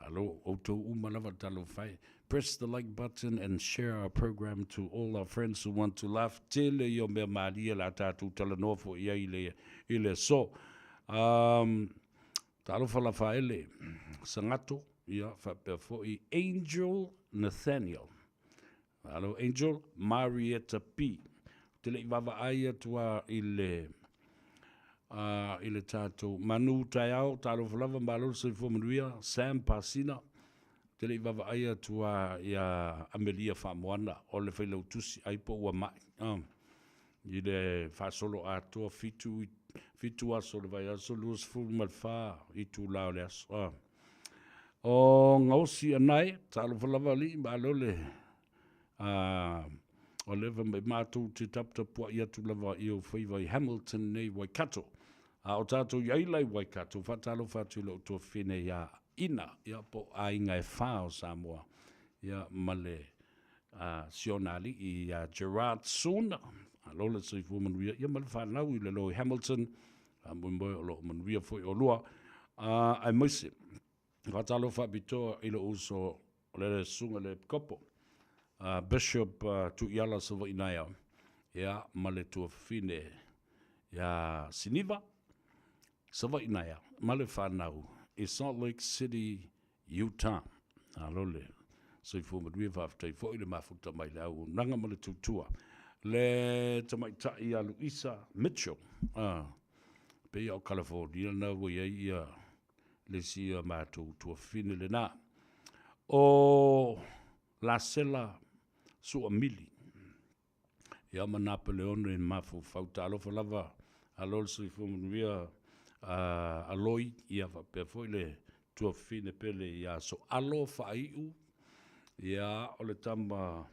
Alo, auto umalawa talo whai. Press the like button and share our program to all our friends who want to laugh. Tele yo me maria la tatu tala nofo ia ile so. Talo whala whaele. Sangato, ia whapea fo i Angel Nathaniel. Hello, Angel, Marietta P. Tele i wawa aia tua ile tātou manu tai au, tātou whalawa malo se whomanuia, Sam Pasina. Tele i wawa aia tua ia Amelia Whamoana, o le whailau tusi aipo ua mai. I le whasolo atua fitu aso le vai aso luas fulu malwha i tū lao le aso. O ngausi anai, tātou whalawa li, malo le o lewa mai mātou te taputapua i atu lava i o whaiva i Hamilton nei Waikato. O tātou iailai Waikato, whatalo whatu ilo tō whene ia ina, ia po a inga e whao Samoa. Ia male sionali i Gerard Sona. Lola sei fumanuia, ia male whanau i le lo i Hamilton, mui o lo manuia fwoi o lua. Ai maise, whatalo whabitoa ilo uso le sunga le kopo. Bishop tu iala sa wainaya, ia male tua fine, ia Siniva, sa wainaya, male whanau, i Salt Lake City, Utah. Alole, so i fumadui whaftai, fo i le mafuta mai le au, nanga male tutua. Le tamaitai a Luisa Mitchell, pe ia o California, na wai ia le sia mātou tua fine le nā. O La Sela, Sua mili. Ia ma Napoleon e mafu fauta alofa lava alol sui fumanuia aloi ia whapea foile tua fine pele ia so alofa aiu ia o le tama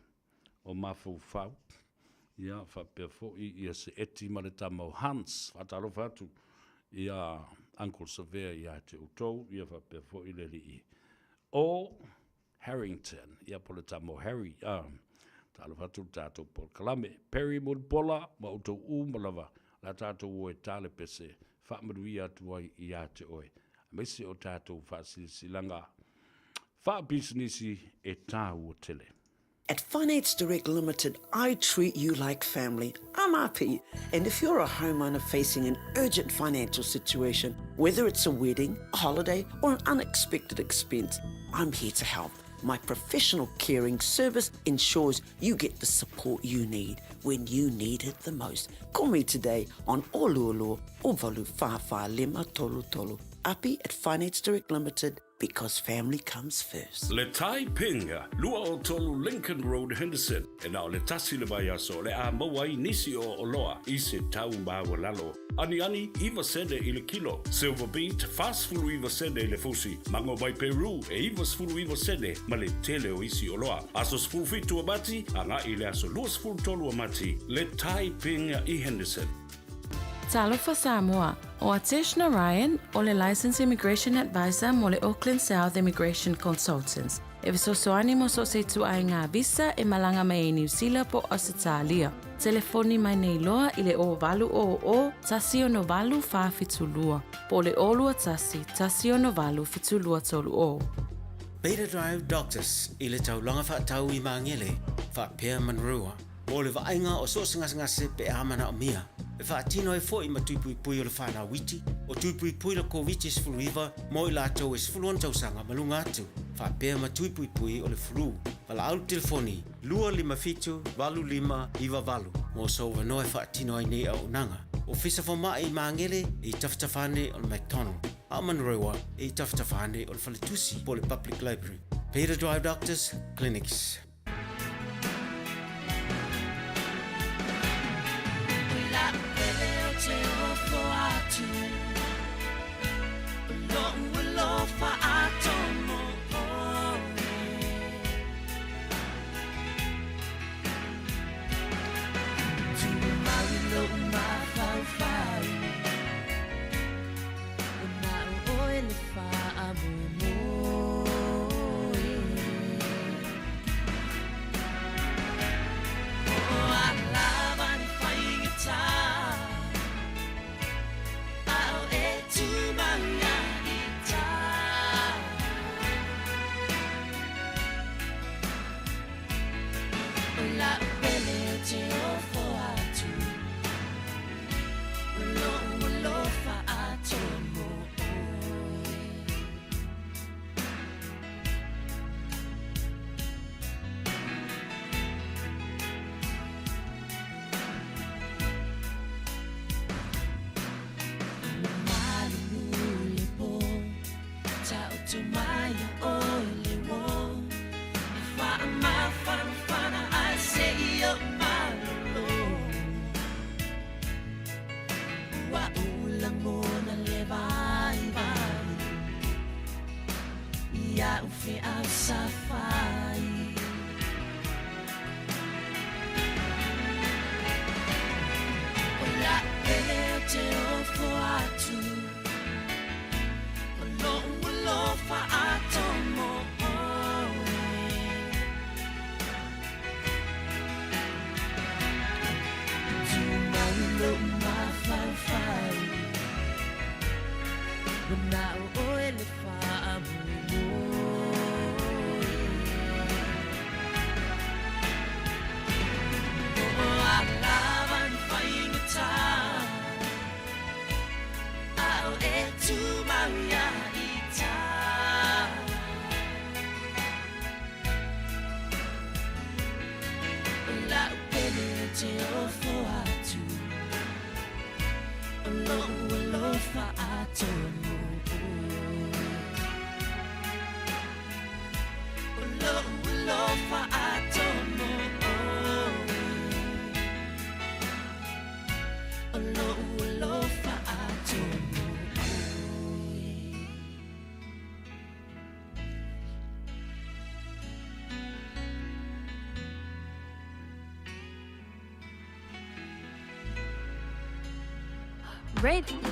o mafu fau ia whapea foi ia se eti ma le tama o Hans whata alofa atu ia Uncle Severe ia te utou ia whapea foile li o Harrington ia po le tama o Harry talo fatu tātou por kalame. Perry Mudpola, ma utou umalawa, la tātou oe tāle pese, whaamaru i atu ai i ate oe. Mese o tātou whasilanga, whaapisinisi e tāu o tele. At Finance Direct Limited, I treat you like family. I'm happy. And if you're a homeowner facing an urgent financial situation, whether it's a wedding, a holiday, or an unexpected expense, I'm here to help. My professional caring service ensures you get the support you need when you need it the most. Call me today on Oluolu Ovalu Whawha Lima Tolu Tolu. Api at Finance Direct Limited, because family comes first. Le Tai Pinga, lua o tolu Lincoln Road, Henderson. E nao le tasi le vai aso, le a mawai nisi o Oloa, i se tau mawa lalo. Ani iwa sede i le kilo. Silver Beat, fast fulu iwa sede i le fusi. Mango vai Peru, e iwa sfulu iwa sede, ma le tele o isi Oloa. Aso sfulu fitu amati, anga i le aso lua sfulu tolu amati. Le Tai Pinga i Henderson. Talofa Samoa, o Ateshna Ryan, o le Licensed Immigration Advisor mo le Auckland South Immigration Consultants. E visosoani mo so se tu ai ngā visa e malanga mai New Zealand po Australia. Telefoni mai nei loa i le o valu o tasi o no valu wha fitulua. Po le olua tasi o no valu fitulua tolu o. Beta Drive Doctors i le taulanga wha tau i mangele, wha pēr manrua. O le vainga o so ngase pe amana o mia. E wha tino e fo i matupui pui o le whana witi, o tupui pui le COVID sfuluiva, mo i lato e sfuluan tausanga malunga atu. Wha pēr matupui pui o le flu. Wala au telefoni, 255-25 mo so wanoe wha tino ai nei au nanga. O fisa wha i mangele i taftafane o le McDonald. Aman rewa i taftafane o le Faletusi po le Public Library. Peter Drive Doctors Clinics.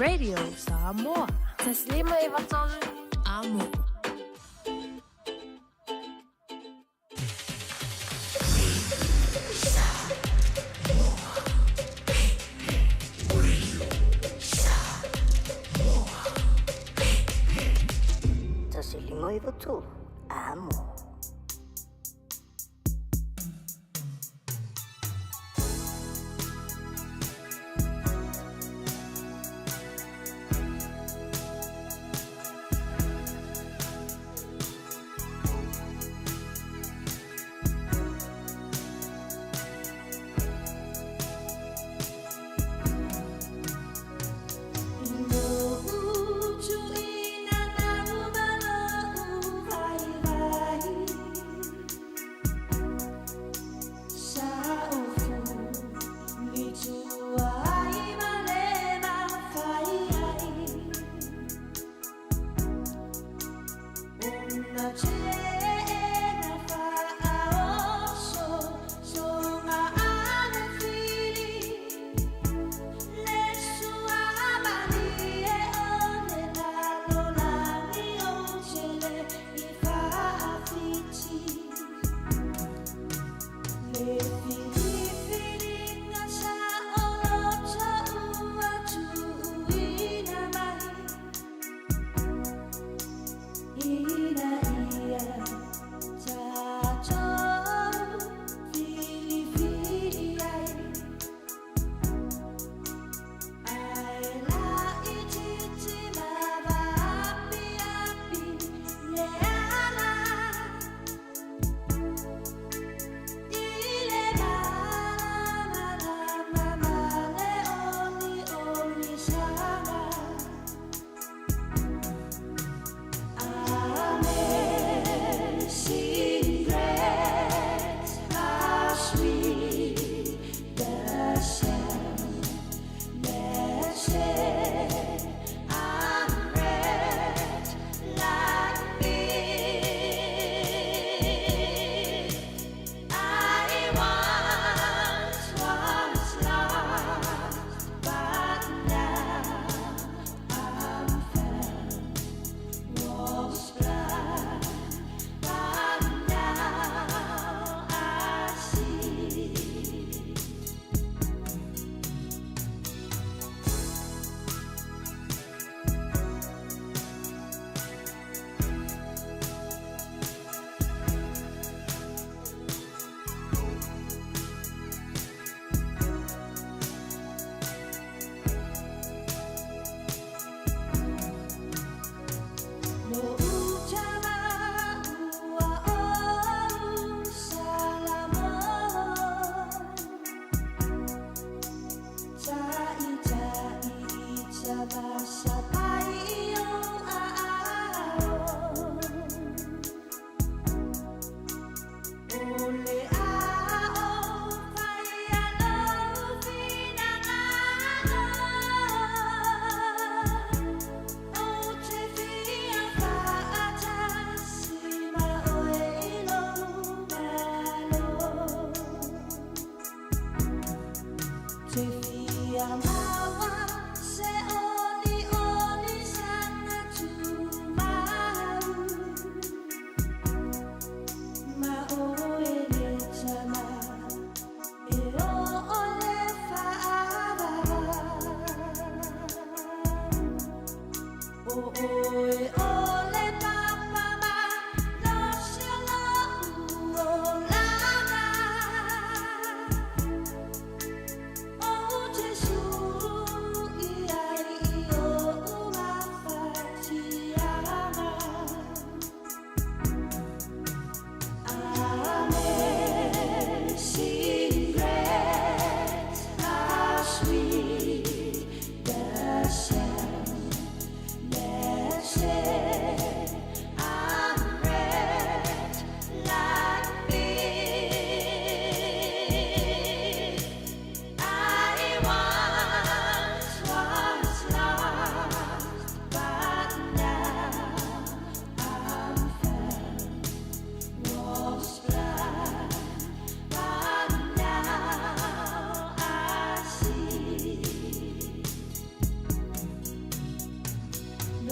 Radio Samoa. Taslima Ivatol Amo. Taslima Ivatol Amo.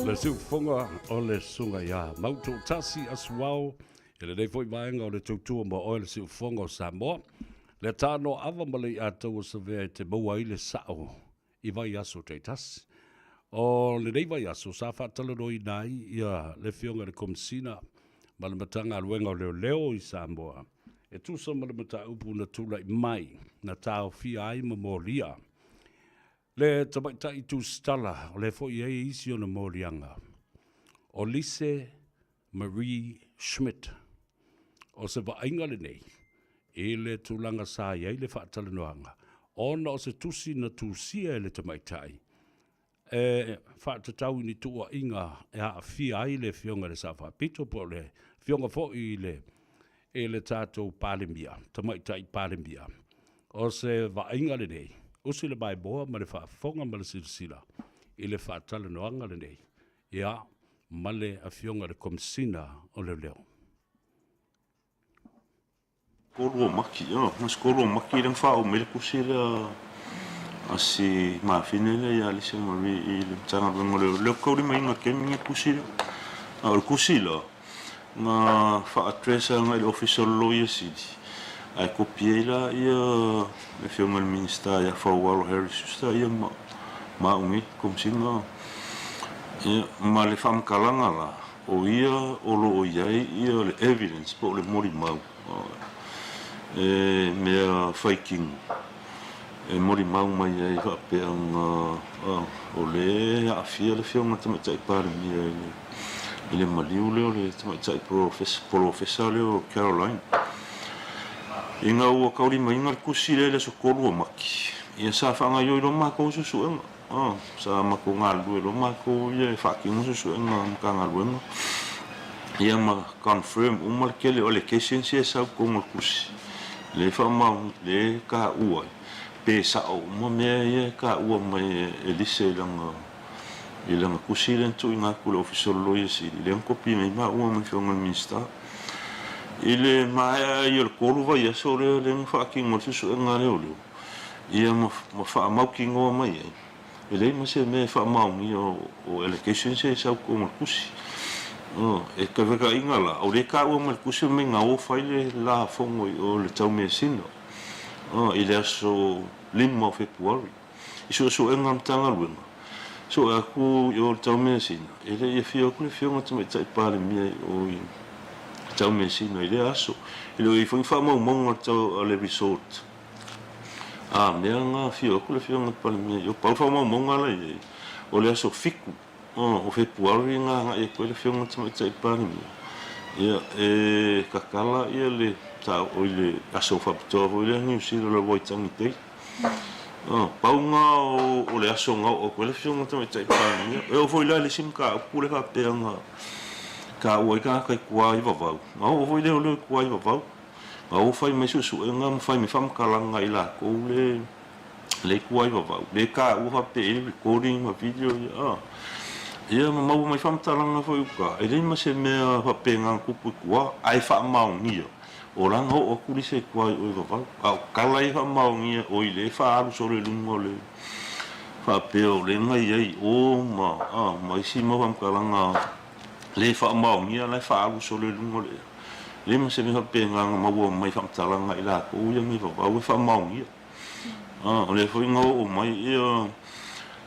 Le siu fonga o le sunga ia mautu tasi asuau e le nei foi vaenga o le tautua mo o le siu fonga o Samoa le Tanoa Ava ma le atou o savea te maua i le sao i vai aso te tasi o le nei vai aso sa whatalano i nai ia le fionga le komsina ma le matanga aluenga o leo leo i Samoa e tusa ma le mata upu na tula i mai na tau fia ai ma moria le tamaita i tu stala o le fo i isi o na morianga. O Lise Marie Schmidt. O se vainga le nei. E le tulanga sa iei le whaatala noanga. Ona o se tusi na tusia e le tamaitai. E whaatatau ni tua inga e a fia ai le fionga le sa whaapito po le fionga fo i le e le tātou palemia. Tamaitai palemia. O se vainga le nei. Usi le bai boa ma le whaafonga ma le silasila i le whaatala noanga le nei. Ia, ma le awhionga le komsina o le leo. Koro maki, mas koro maki le whao me le kusira asi maafine le ia le semari i le tanga rungo leo kauri mai nga kemi kusira. O le kusila, nga whaatresa nga le official lawyer sidi. Ai kopie la ia le fionga le minista ia Whauaro Harris sta ia maungi komsinga ia ma le whamkalanga la o ia o lo o iai ia le evidence po le mori mau e mea whaiking e mori mau mai ai whapeanga o le awhia le fionga tamatai pare mia i le maliu leo le tamatai professor leo Caroline Inga ua kauri mai inga kusi le so koru maki. Ia sa whanga yo ilo mako susu enga. Sa mako ngalu ilo mako ia whakingu susu enga mka ngalu enga. Ia ma confirm umal kele o le kesen se sa kongo kusi. Le whamau le ka ua. Pe sa o ma mea ia ka ua mai elise ilanga kusi le ntu inga kule official lawyer si. Le ankopi mai ma ua mai whionga minista. Ile mai il koru vai aso le fucking mo su nga le olio ia mo fa mau kingo mai ele mo se me fa mau mi o education se sa ko mo kusi e ka vega ingala o le ka o mo kusi me nga o faile la fongo o le tau me sino ile aso limo february iso so engam tanga luenga so aku yo tau me sino ele ia fio ku le fio mo te tai pare mi o tau me sino ile aso ile foi fa mo mo tau le resort me nga fio ku le fio pa me yo pa fa mo nga le o le aso fiku o february nga e ko le fio mo tai pa me ia e kakala ia le tau o le aso fa to o le ni si le voi tangi te paunga o le asonga o ko le fiona tama tai pani e o foi la le sim ka pule ka peanga ka o ka kai kwa I vavau ma o foi le kwa I vavau ma o fai mai su e ngam fai mi fam kalanga ila ko le kwa I vavau le ka o ha pe recording ma video ia ma mau mai fam talanga foi ka e le ma se me ha penga kupu kwa ai fa maungia o langa o kuri se kwa o vavau au kala I fa maungia o I le fa alu sore lungo le fa peo le ngai ai o ma mai si ma fam kalanga le fa maungia le fa alu sore lungo le ma se me fa penga ma wo mai fam talanga ila ko ia mi vavau fa maungia o le foi ngo o mai ia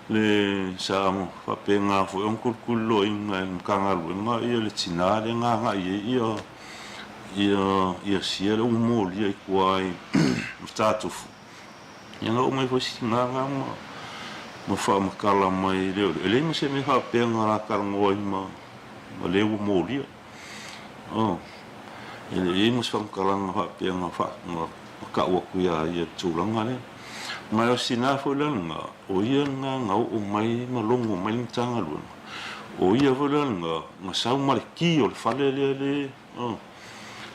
le sa fa penga foi un kulkulo inga kangaru ma ia le tinare nga ia sia le mo li kwai statu ia nga mai foi singa ma fa ma kala mai le me se me fa penga la kalngoi ma le mo li ele mo fa kala nga penga fa ka wa ku ia tulanga le mai o sina fulanga o ia nga o mai malongo mai tanga lu o ia fulanga ma sa marki o fale le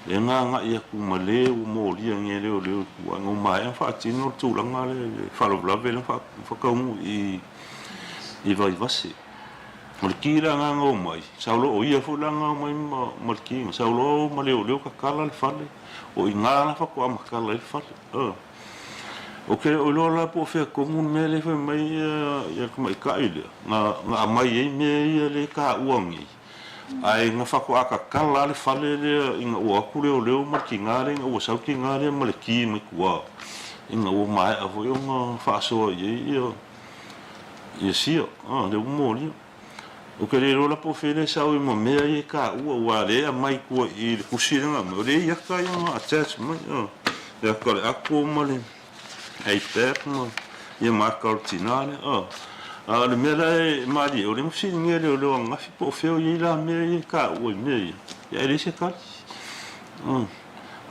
e nga ia ku male o mo lia ngere o le ku ngo mai fa tino tulanga le fa lo blave le fa ka mu I vai vasi o kira nga ngo mai sa lo o ia fulanga mai marki sa lo male o le ka kala le fale o inga fa ku ma kala le fale okay o lo la po fe komun mele fe mai ia mai ka ile nga mai e me le ka uangi ai nga fa ko aka kala le fale le inga o akure o leo markingare nga o sau kingare male ki me kwa inga o mai a vo nga fa so ia sia le mo li okay lo la po fe le sau mo me ai ka o le mai ko I kusira nga mo le ia ka ia attachment ya ka ako male ai perno ia marca tinale le mele mali o le msi ngere o le nga fi po feo I la me ka o me ia ele se ka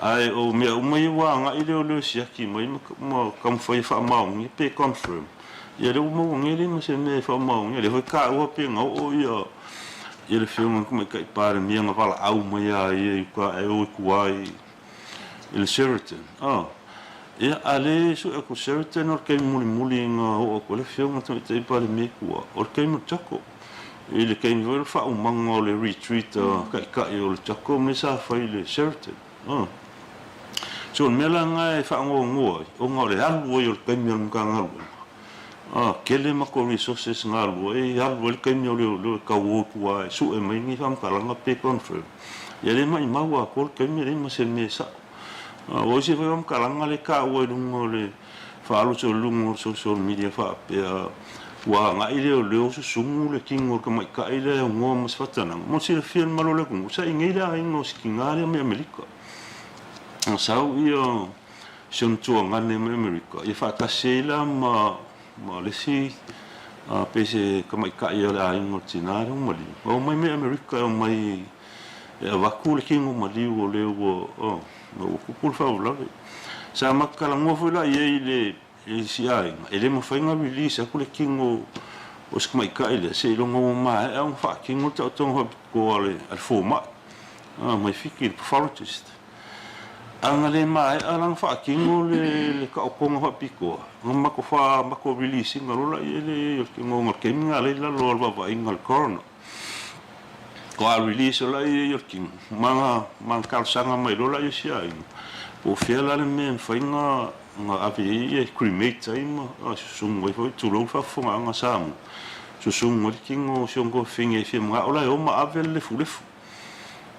ai o me o mai wa nga ile o le sia ki mai mo kam foi fa mau ni pe confirm ia le mo ngere mo se me fa mau ni le foi ka o pe nga o ia le feo mo me ka pare mi nga vala au mai ai ka e o kuai il Sheraton ia ale su e ko Sheraton or kai muli nga o ko le fio nga te pa le me ku or kai mo chako ile kai mo fa o mango le retreat ka o le chako me sa fa ile Sheraton so me la nga fa ngo o ngo le alu o kai mo nga nga kele ma ko resources nga alu le kai mo le ka wo ku su e mai ni fam ka nga pe confirm ia le mai ma wa ko kai mo se me sa o se foi kalanga le ka o lungo le fa alu so lungo social media fa pe wa nga ile o le so sumu le kingo ka mai ka ile ngo mo fatana mo se film malo le ku sa ingila ingo skingale me amerika sa io son tu ngane me amerika e fa ka sela ma le si pese ka mai ka ile ingo tinaro mo li o mai me amerika o mai va ku le kingo mo li o le o kupul fa ula sa makala ngofo la ile si ai ele mo fa nga release ku le kingo o skmai ka ile se lo ngo ma e un fa kingo to ko ale al format mai fikir performance anga le mai alang fa kingo le ka ko ngo piko ngma ko fa ma ko release ngalo la ile kingo ngol keminga le la lo va ingal corner ko a release la yo king manga kalsanga mai lo la yo sia o fiela le men fainga nga avi cremate time sung we foi tu lo fa funga nga sam sung mo king o songo finge finga ola o ma avel le fulefu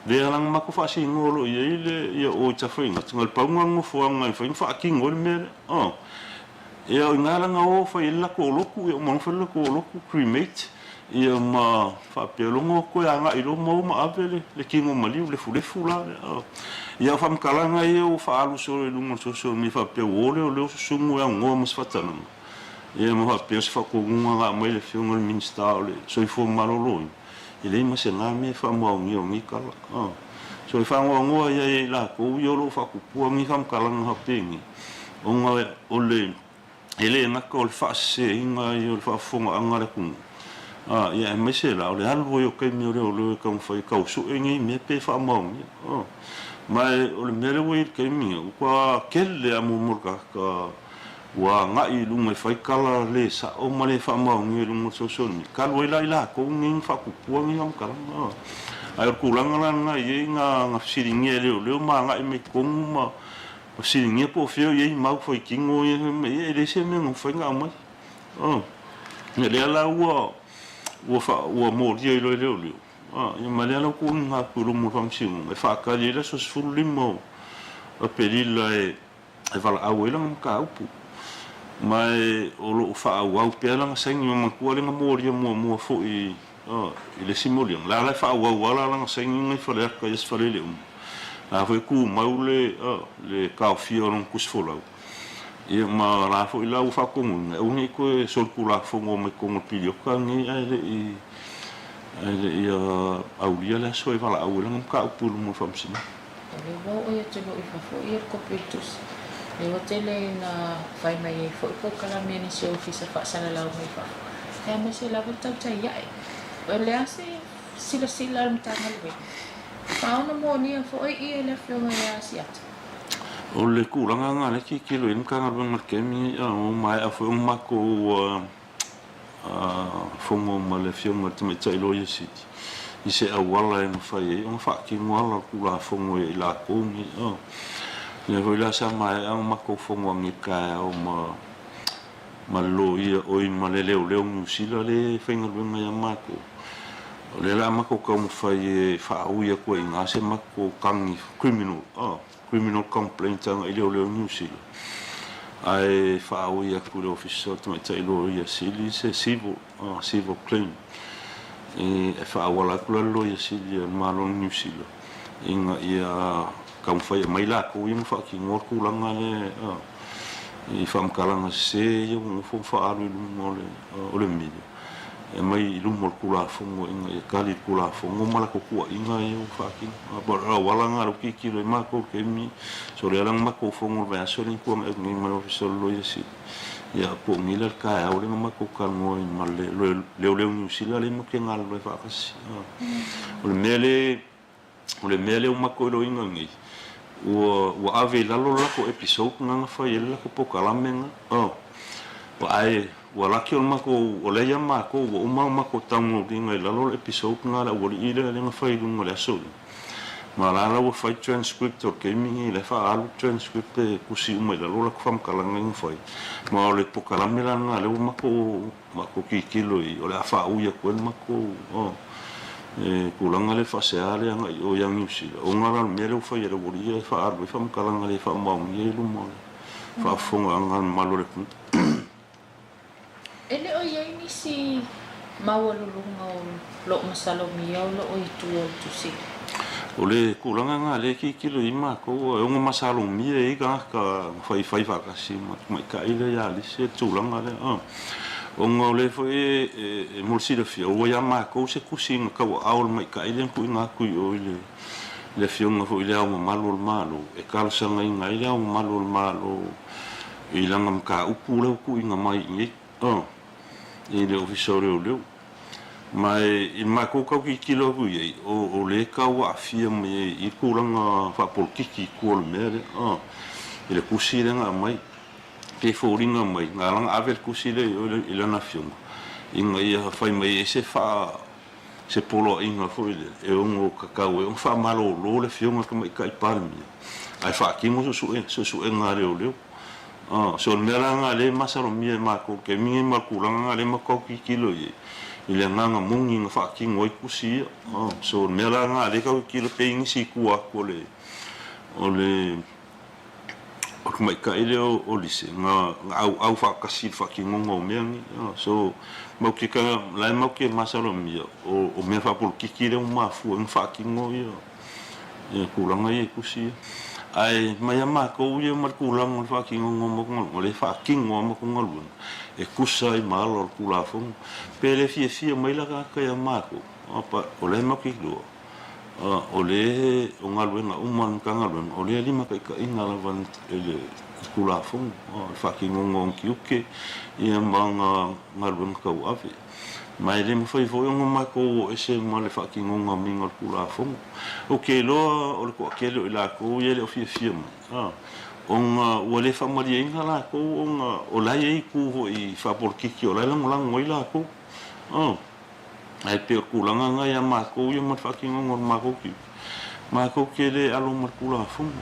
le lang ma ko fa singo lo ile yo o ta finga ngal paunga ngo fuanga fa fa king o me ia ngala nga o fa illa ko lo ku mo fa lo ko lo cremate ia ma fa pelongo ko anga ilo mo ma avele le kingo mali le fula ia fa mkalanga ia o fa alu so le lungo so mi fa pe ole o le sungu ya ngo mo fatana ia mo fa pe fa ko nga mai le fiungo minsta le so i fo malolo ile ma se nga me fa mo ngi kala so i fa ngo ia la ko yo lo fa ku pu ngi fa mkalanga ha pengi o nga o le ele ngaka o le fa'aseinga i o le fa'afogaʻaga le kugu ia e maise la o le alu o kai mi o le o le kaumafai kausuʻegi mea pe fa'amaogia ma o le mea le ua i le kaimiga ua kele a mumulukaka ua gaʻi luga i faikala le sa'o ma le fa'amaogia i luga sosoni kalu ai la i lakou gei fa'akupuagi famakalaga ai o le kulaga lana i ai ga fesiligia e leoleo magaʻi mai kogu ma fesiligia po o feo i ai mau faikigo ia ma ia e lese mea gaufaiga mai ia lea la ua molia i loe leoleo ia ma lea lau kuʻi gapulumu le fa'amasiuga e fa'akali ai le 35 o pelila e valaau ai laga makaupu ma o lo'o fa'auau pea laga saigi mamakua lega molia muamua fo'i i le simolianga la fa'auau ala laga saigi gai faleaka ia se faleleuma la foi kumau le kaofia o loga kusifolau ia ma la fo'i la ua fa'akoguiga e uga i koe solukulafogo mai kogo pilioka agei ae le'i aulia le aso e valaau e laga makaupulu mo le fa'amasina le wau o ia te lo'i fafo'i ia le kopitus le wa tele na fai mai e fo'i po kalamia ni se ofisa fa'asalalau mai fa e me se lava tautai ai o le ase sila le matagaluega faona monia fo'i ia le afioga ia asiata o le kulaga aga le kikilo i le makagaluega le kemi o mae a foi o makou fogo ma le afioga le tamaitaʻi lo ia siti i se auala e mafai ai o fa'akigo ala o kulafogo i lakou ni le foi la sa mai a makou fogo agi kaeao ma le lo ia oi ma le leoleo niusila le faigaluega ia makou o le la makou kaumafai e fa'aui akuaiga se makou kagi criminal complaint anga i leoleo niusila ae fa'aui aku le ofisa o tamaitaʻi lo ia sili se civil claim e fa'auala aku le lo ia sili le malo niusila inga ia kaumafai mai lakou ia ma fa'akigo o le kulaga le i fa'amakalaga se ia ua fo fa'alu i luga o le media e mai i luma o le kulafogo inga ia kali le kulafogo ma la kokuaʻiga ia ua fa'akigo auala ga lau kikilo i makou le kemi so lea laga makou fogo le vaeaso le kuaga egegei ma le ofisa o le lo ia sili ia poʻogila le kaeao lega makou kalugoa ma le leoleo niusila le makegalo e fa'akasi o le mea le makou i loiga agei ua ave i lalo lako episode gaga fai ele lako pokalamega ua ae ua laki o le makou o le ia makou ua uma makou taunoliga i lalo le episode ga le auali'i le alega fai luga le asoli ma la ua fai transcript o le keimigi i le fa'aalu transcript e kusi uma i lalo lako fa'amakalaga iga fai ma o le pokalame lana le ua makou kikilo i o le a fa'aui aku le makou e kulaga le fa'aseā le aga'i o ia niusila o gala le mea le ufai e le auali'i e fa'aalu ai fa'amakalaga le fa'amaogia i luma o le fa'afogaaga le malo le kupu ele o iai nisi maualuluga o lo'o masalomia o lo'o itu o le tusili o le kulaga ga le kikilo i makou e oga masalomia ai gagaka faifai fa'akasi maika'i le ia alisi e tulaga le oga o le foi e molesilafia ua ia makou se kusiga kaua'ao le maika'i le ku'iga aku i o i le afioga fo'i le ao mamalu o le malo e kalosagaiga ai le ao mamalu o le malo i laga makaupu le ku'iga mai i ai i le ofisa o leoleo ma i makou kaukikilo aku i ai o lē kaua'afia mai ai i kulaga fa'apolokiki kua o le mea le i le kusi le ga'amai pe foliga mai galaga ave le kusi le i lana afioga iga ia fai mai ai se poloaʻiga fo'i le e oga o kakau e oga fa'amalōlō le afioga kamaika'i palemia ae fa'akigo sosu'ega leoleo so le mea laga le masalomia e makou kemigi ma le kulaga le makau kikilo i i le agaga mogi ga fa'akigo ai kusi ia so le mea laga le kaukikilo peigisi kua aku o le maika'i le o lise ga auau fa'akasi le fa'akigoga o mea gi so maukeka lae mauke masalomia o mea fa'apolokiki le umafua ga fa'akigo ia kulaga ia i kusi ia ae mai a makou ia ma le kulaga le fa'akigoga makugaluga le fa'akigo a makugaluega e kusa ai maala o le kulafogo pe le fiafia mai la kaka ia makou o le maukikilua o le o galuega uma le makagaluega o lea lima kaʻikaʻiga lava kula fong fa ki ngong ki uke ia manga ngalung kau ave mai le mo fai fo ngo ma ko ese ma le fa ki ngong minga kula fong uke lo o ko ke lo la ko ye le ofi firma onga o le fa mari inga la ko onga o la ye ku ho I fa por ki o la lang ngoi la ko ai pe kulanga nga ya ma ko ye ma fa ki ngong ma ko ki ma ko ke le alo ma kula fong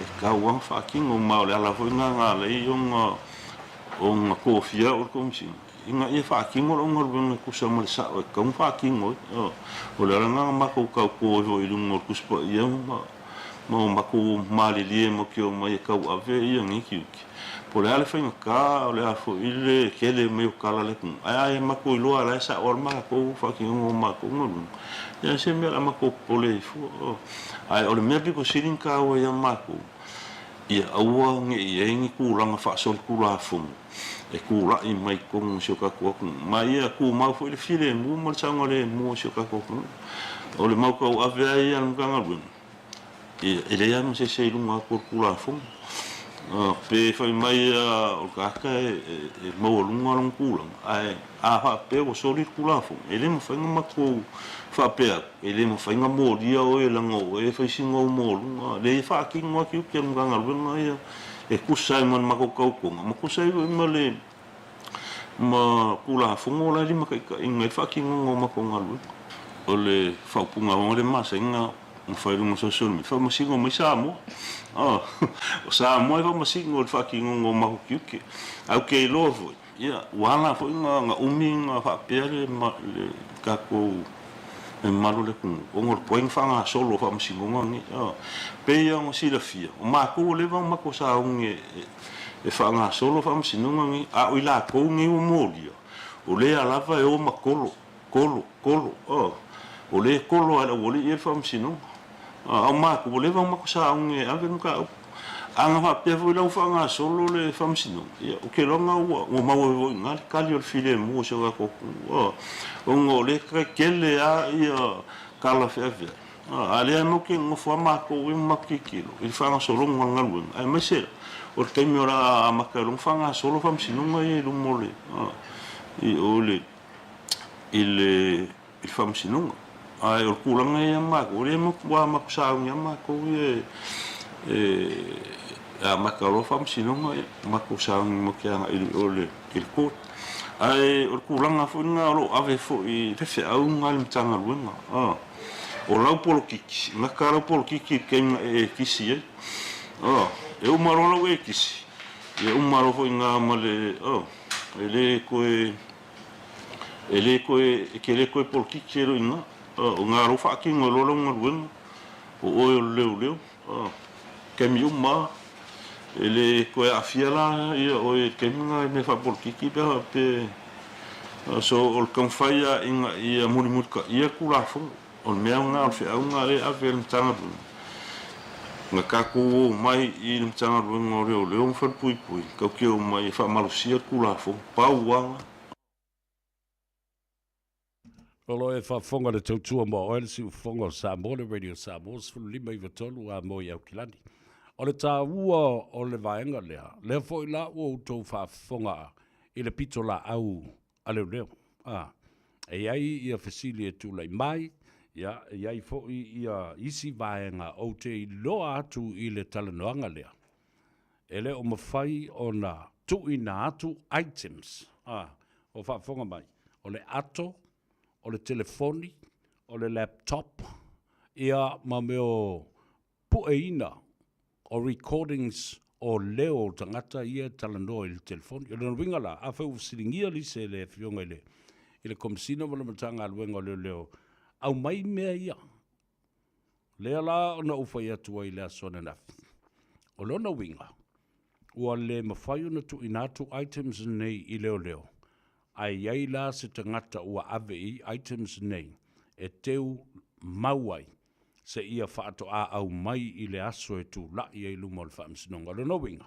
e ka wang fa ki ngong ma le ala fo nga le onga ko fia o ko msi inga e fa ki ngol ngol ku sa ma sa o ka fa ki ngol o le nga ma ko ka ko ho I ngol ku spa ye ma ko mali li mo ki o mai ka ave ia ngi ki po le ale fainga ka o le afo ile ke le me o kala le kun ai ma ko lo ala sa or ma ko fa ki ngo ma ko ngol ya se me ma ko pole fu ai o le me bi ko sirin ka o ya ma ko ia aua ngi ngi ku langa fa sol ku la fu e ku la I mai ko so ka ko mai ia ku ma fo le file mu mo sanga le mu so ka ko o le ma ko ave ai an ka ngal ele ia mo se lunga ko ku la fu pe fai mai o kaka e mo lunga long kula ai fa pe o soli kula fu ele mo fai ma ko fa pe ele mo fai mo dia o ele ngo e fai singo mo lunga le fa ki ngo ki ke mo nga lunga ia e ku sai man ma ko ko ma ku sai ma le ma kula fu ngo la di ma kai ngai fa ki ngo ma ko nga lunga o le fa punga o le ma senga un fai lunga so mi fa mo singo mo Samoa o Samoa fa mo singo fa ki ngo ma ku ki au ke lo vo ia wala fo nga uminga fa pere ma le ka ko e malu le kun o ngor poing fa nga solo fa mo singo ngi pe ia mo si la fia o ma ko le va ma ko sa unge e fa nga solo fa mo singo ngi a o ila ko ngi o molia o le ala fa e o ma kolo o le kolo ala o le e fa mo singo o ma ko le va ma ko sa unge ave nunca anga fa pe vo la fa nga solo le fa mo singo ia o ke longa o ma o nga kali o file mo so ga ko o ngo le ke le a ia kala fe ale mo ke ngo fa ma ko wi ma ki kilo il fa nga solo nga lu ai me se o te mi ora ma ka lu fa nga solo fa mo singo ngai lu mo le I o le il fa mo singo ai o kula ngai ma ko le mo wa ma sa nga ma ko a ma ka lo fa mo singo ngai ma ko sa mo ke nga o le il ko ai o kulanga fu nga lo ave fo I te fe au nga le tanga luenga o lau polo kiki nga ka lau polo kiki ke e kisi e o maro lau e kisi e o maro fo nga ma le ke le koe polo kiki e ro inga o nga ro fa ki ngo lo nga luenga o leo ke mi uma ele koe afiala ia o e keminga me fa polo kiki pe so o kan faia inga ia murimuka ia kula fu o me nga o fe nga le ave le tanga nga ka ku mai I le tanga ngo le o fa pui ka ki o mai fa malusia kula fu pa wa Olo e whafonga le tautua mo oel si ufonga o Samoa le radio Samoa sifuru lima iwa tolu a mo i au kilani. O le tā ua o le vaenga lea, lea fo I la ua utou whafonga I le pito la au a leo leo. E ai ia fasili e tūlai mai, e ai fo ia isi vaenga o te I loa atu I le talanoanga lea. E le o mawhai o na tuina atu items, o whafonga mai, o le ato, o le telefoni, o le laptop, ia ma meo pueina o recordings o leo tangata ia talanoa I le telefoni. O le winga la, a whau siringia li se le fionga I le komisina wala matanga aluenga o leo. Au mai mea ia. Lea la o na uwhai atua I le asona nafi. O lona winga, ua le mawhai o na tu inatu items nei I leo. Ai ai la se tangata ua ave I items nei e teu mauai se ia whaato a au mai I le aso e tu lai e lumo le whaamsinonga lo winga.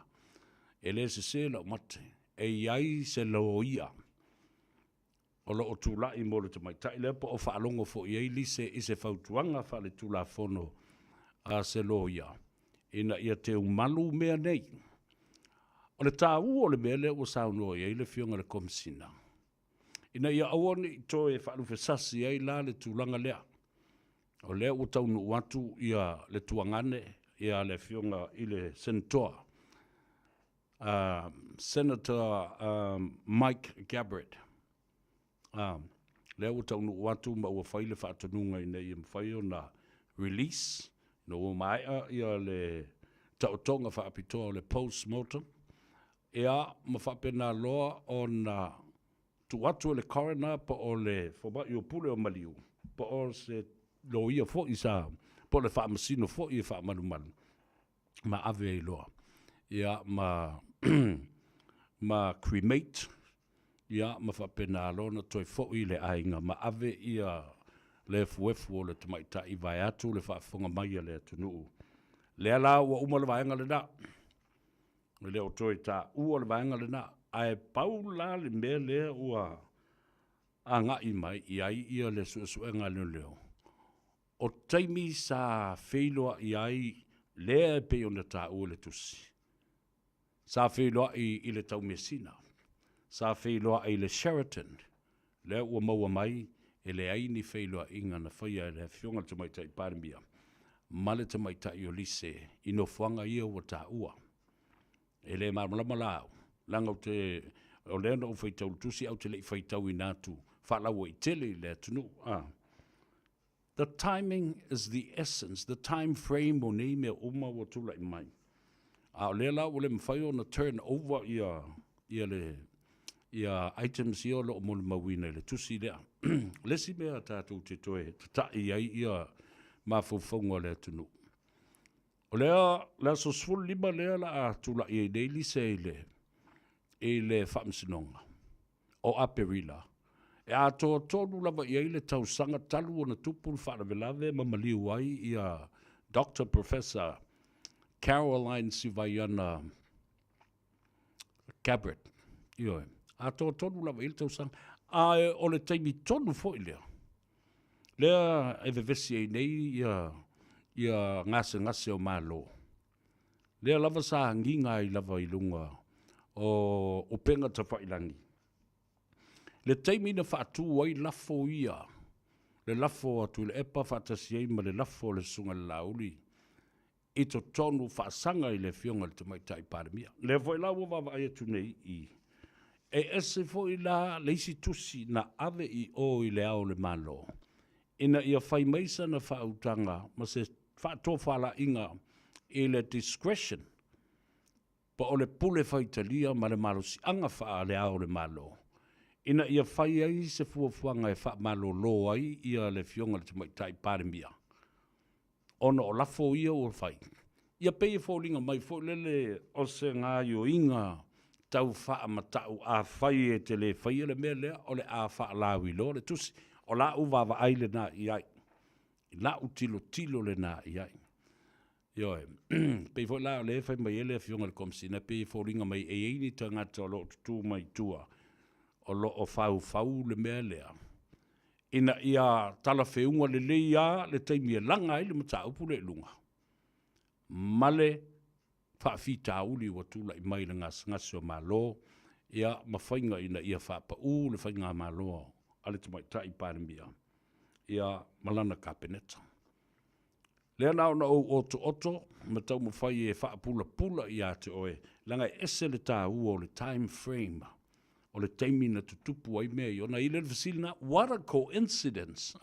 E le se la mate e iai se lo ia o lo o tu lai mo le tamai tai le po o whaalongo fo iai li se I se whautuanga wha le tu la fono a se lo ia. Ina ia teu malu mea nei O le tā o le mele o sauno ia i le fionga le komisina. Ina ia awane i to e whaalufe sasi ai la le tūlanga lea. O lea o taunu watu ia le tuangane ia le fionga i le senator. Senator Mike Gabbard. Lea o taunu watu ma ua whaile whaatanunga i nei mwhaio na release. No o maia ia le tautonga whaapitoa le post-mortem. Ea ma whapena loa o na tuatu le coroner pa o le whaba i o pule o maliu. Pa o se lo ia fo i sa, pa le whaamasino fo i whaamanumalu. Ma ave i loa. Ea ma cremate. Ea ma whapena loa na toi fo i le ainga. Ma ave ia le fuefu o le tamaita i vai atu le whaafonga mai le atunu. Lea la ua umale vaenga le na. Le o toi ta ua le vaenga le na. Ai pau la le mea lea ua a nga i mai i ai ia le suesuenga leo leo. O taimi sa wheiloa i ai lea pe o na ta ua le tusi. Sa wheiloa i le tau mesina. Sa wheiloa i le Sheraton. Lea ua maua mai e le aini wheiloa inga na whaia le fionga tamaita i Parimia. Male tamaita i o lise i no whanga ia ua ta ua. E le marmalama lao. Langa o te o leana o whaitau tusi au te lei whaitau i nātu. Whalaua i tele le tunu. The timing is the essence. The time frame o nei mea uma o tula i mai. A o lea lao o le mwhaio na turn over ia le items ia lo o mole mawina le tusi lea. Lesi mea tātou te toe. Tatai ai ia mawhauwhaunga le tunu. O lea so svul lima lea la a tula i nei lise e le whamsinonga o aperila. E a tōnu lava i le tausanga talu o na tupul whanawelave ma maliu ai i a Dr. Professor Caroline Sivayana Gabbard. Ioe. A tōnu lava i le tausanga. A o le taimi tonu fo i lea. Lea e vevesi e nei ia ngase o malo. Lea lava sa nginga i lava i lunga o penga ta whailangi. Le taimi na whaatu ai lafo ia. Le lafo atu le epa whaatasi ei ma le lafo le sunga le lauli. I to tonu whaasanga i le fionga le tamaita i Parimia. Le foi la ua wawa ai atu nei i. E ese foi la leisi tusi na ave i o i le ao le malo. Ina ia whai meisa na whautanga ma se whaato whala inga i le discretion. Pa o le pule whaitalia ma le malo si anga wha le ao le malo. Ina ia whai ai se fuafuanga e wha malo lo ai ia le fionga le tamaita i Parimia. Ona o lafo ia o whai. Ia pei fōlinga mai fōlele o se ngā yo inga tau wha matau a whai e te le whai le mea lea o le a wha lawi lo le tusi. O la uwawa aile na i ai. La tilo le na i ai. Ioe, pei fo la le fai mai ele fionga le komsina, pei fo ringa mai e eini ta ngata o lo tutu mai tua, o lo o fau le mea lea. Ina ia tala feunga le leia le taimia langa i le mata upu le lunga. Male fa fita uli wa tula i mai le ngas o malo, ia mawhainga ina ia fa pa u le whainga malo, ale te mai tai Parimia. Ia malana kapeneta. Lea nao na o oto, ma tau mo whai e wha pula i a te oe, langa ese le tā o le time frame, o le taimi na tutupu ai mea i ona i le fasilina, what a coincidence.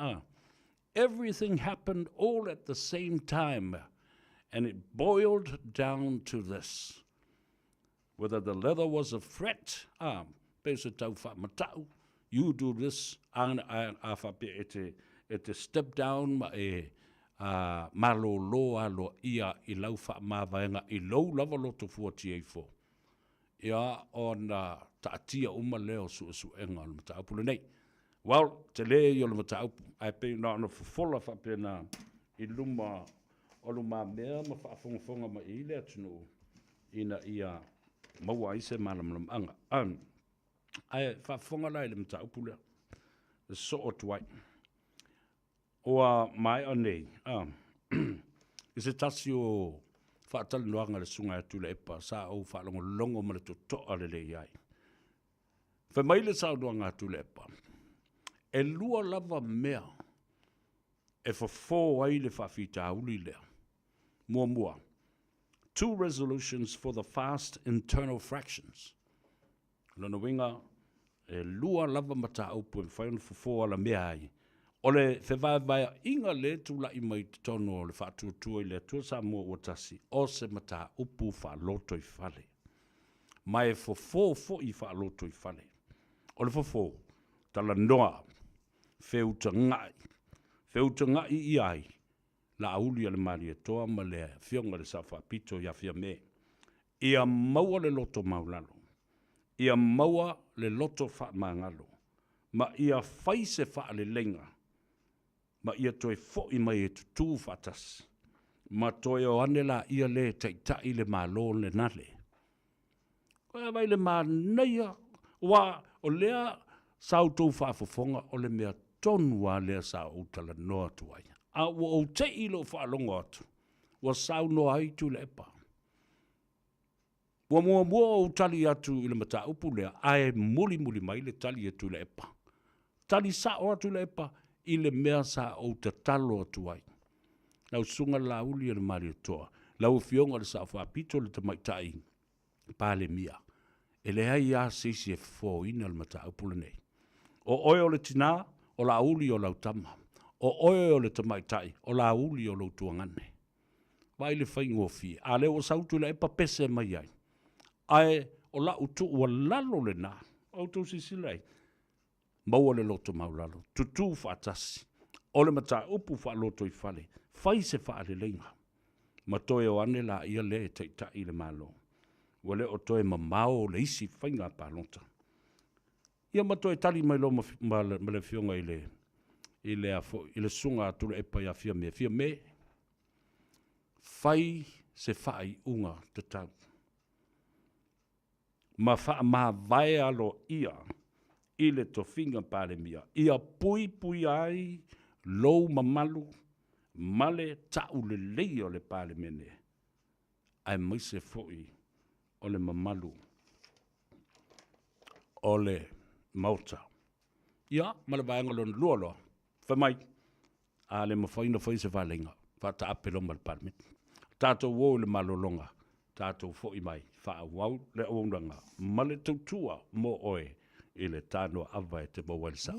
Everything happened all at the same time, and it boiled down to this. Whether the leather was a threat, pesa tau wha matau, you do this, a wha pe e te step down ma e malo loa lo ia i lau wha mawaenga i lau lava loto 48. Ia on taatia uma leo su enga o mata upu le nei. Well, te le i o le mata upu, ai pe na ono fufola wha pe na i luma o luma mea ma wha fonga ma i le atunu ina ia maua i se malam anga. Ai wha fonga lai le mata upu lea. So o tuai. Oa mai o nei. I se tasi o whaatale noanga le sunga e tule epa, sa au whaalongo longo mana to toa le le iai. Wha maile sa noanga tule epa. E lua lava mea, e whafo ai le whawhita uli lea. Mua. 2 resolutions for the fast internal fractions. Lona winga, e lua lava mata aupu e whaiona whafo ala mea ai. Ole whewai inga le tula i mai tono le whaatuatua i le atua Samoa ua tasi o se mata upu whaaloto i whale. Mai fo i whaaloto i whale. Ole fo, tala noa, wheuta ngai i ai, la auli ale mali e toa ma le whionga le sa whapito ia whia me. Ia maua le loto maulalo. Ia maua le loto whaamangalo. Ma ia whaise wha le lenga. Ma ia toi fo i mai e tutu whatas. Ma toi o anela ia le teitai le malo le nale. Koe vai le maa neia, wa o lea sautou whaafofonga o le mea tonua lea sa utala noa tuai. A wa o te ilo whaalongo atu, wa sau noa ai tu le epa. Wa mua o tali atu i le mata upu lea, ae muli mai le tali atu le epa. Tali sa o atu le epa, i le mea sa o te talo atu ai. Lau sunga la uli le mari atoa, lau fionga le sa whaapito le te maitai, pale mia. E le hai a sisi e fo ina le mata upule nei. O oe o le tina, o la uli o lau tama. O oe o le te maitai, o la uli o lau tuangane. Vai le whaingo fi, a le o sautu le epa pese mai ai. Ai, o la utu ua lalo le na, o tau sisi lei. Maua le loto maulalo, tutu whaatasi. O le mata upu whaaloto i whale, whai se whaale lenga. Ma toe o ane la ia le teitai le malo. Wale o toe mamao le isi whainga pālonta. Ia ma toe tali mai lo ma le fionga i le sunga atule epa ia fia me. Whai se whai unga te tau. Ma wha ma vai alo ia i le tofinga pāle mia. Ia pui ai lou mamalu male tau le lei o le pāle mene. Ai mai se foi o le mamalu o le mauta. Ia, ma le vaenga lona lualoa. Whamai, a le mawhaina whai se whalenga. Whata apelo ma le parmet. Tātou wou le malolonga. Tātou foi mai. Wha wau le aunanga. Ma le tautua mo oe i le Tanoa Ava e te mawai sa.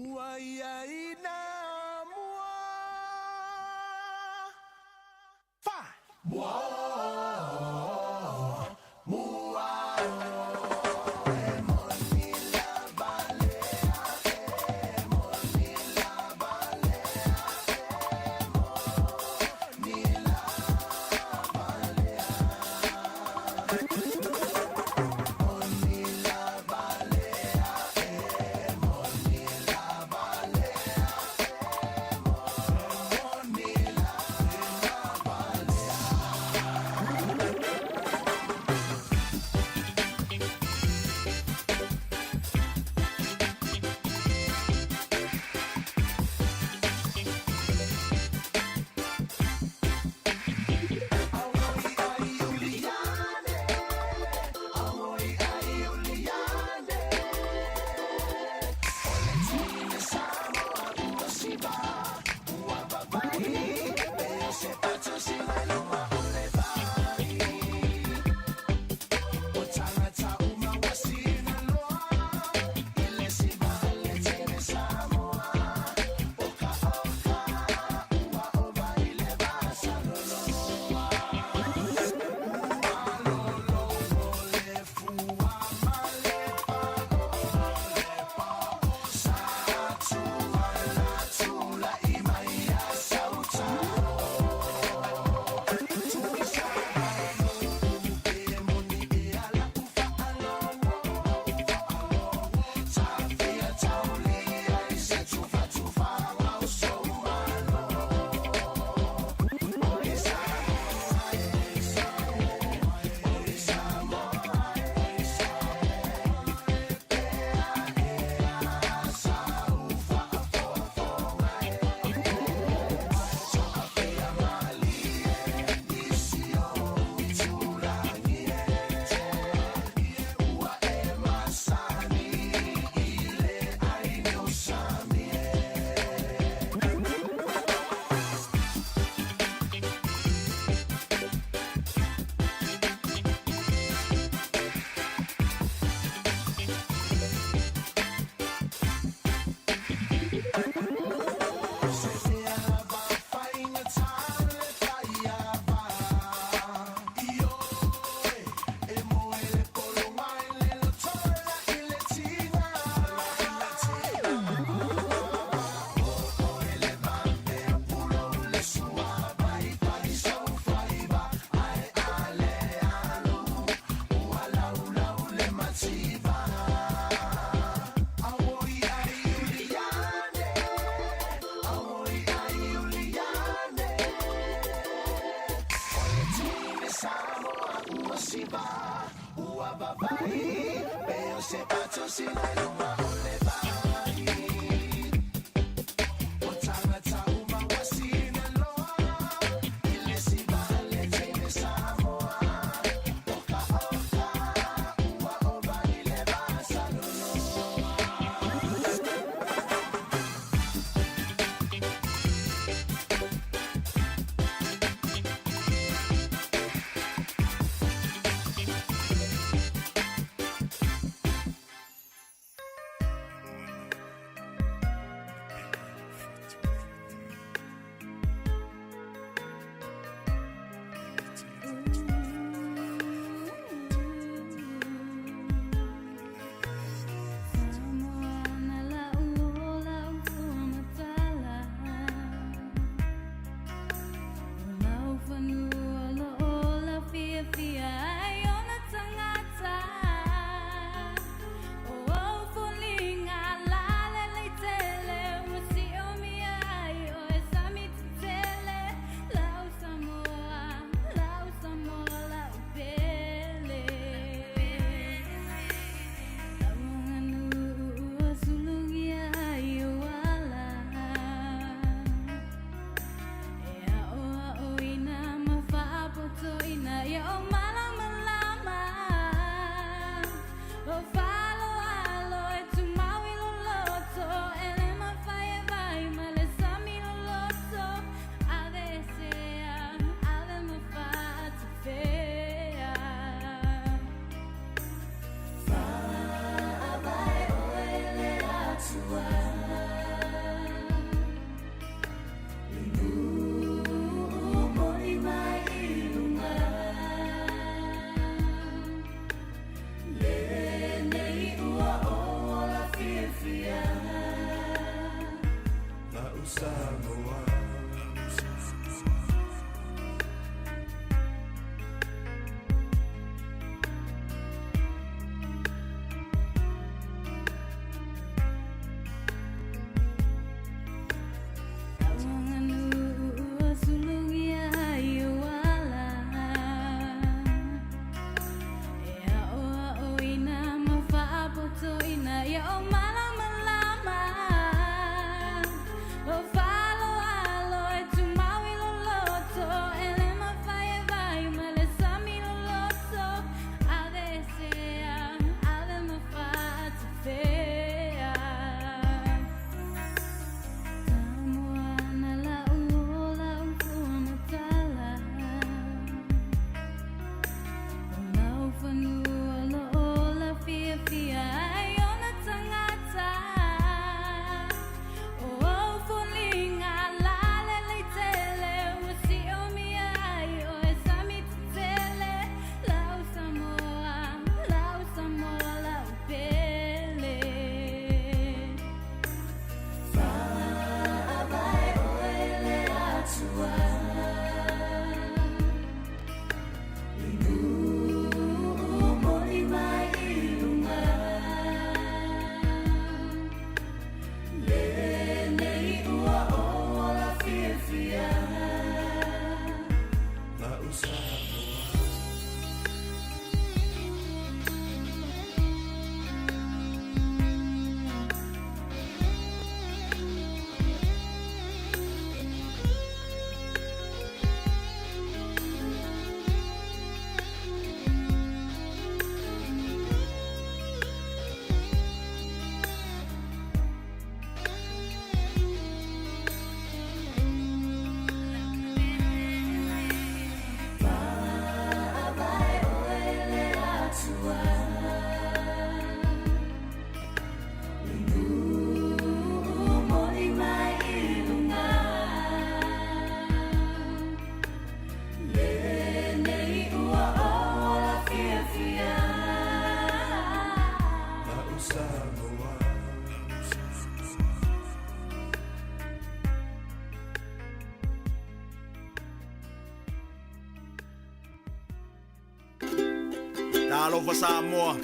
Talofa Samoa.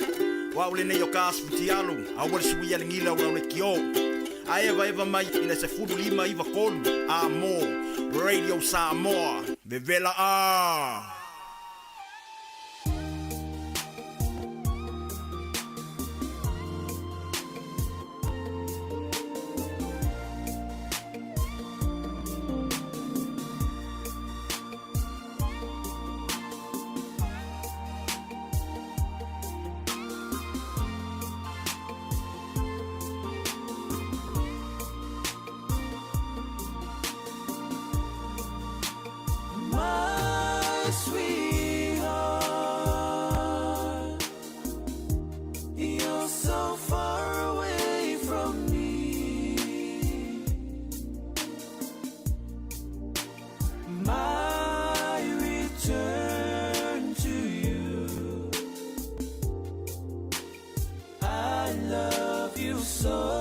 Wa ule nei o kas futialu. A wale sui alingila ura ule kio. A eva mai ina se fudu lima iwa kolu. Amo. Radio Samoa. Vevela a. My sweetheart, you're so far away from me. My return to you, I love you so.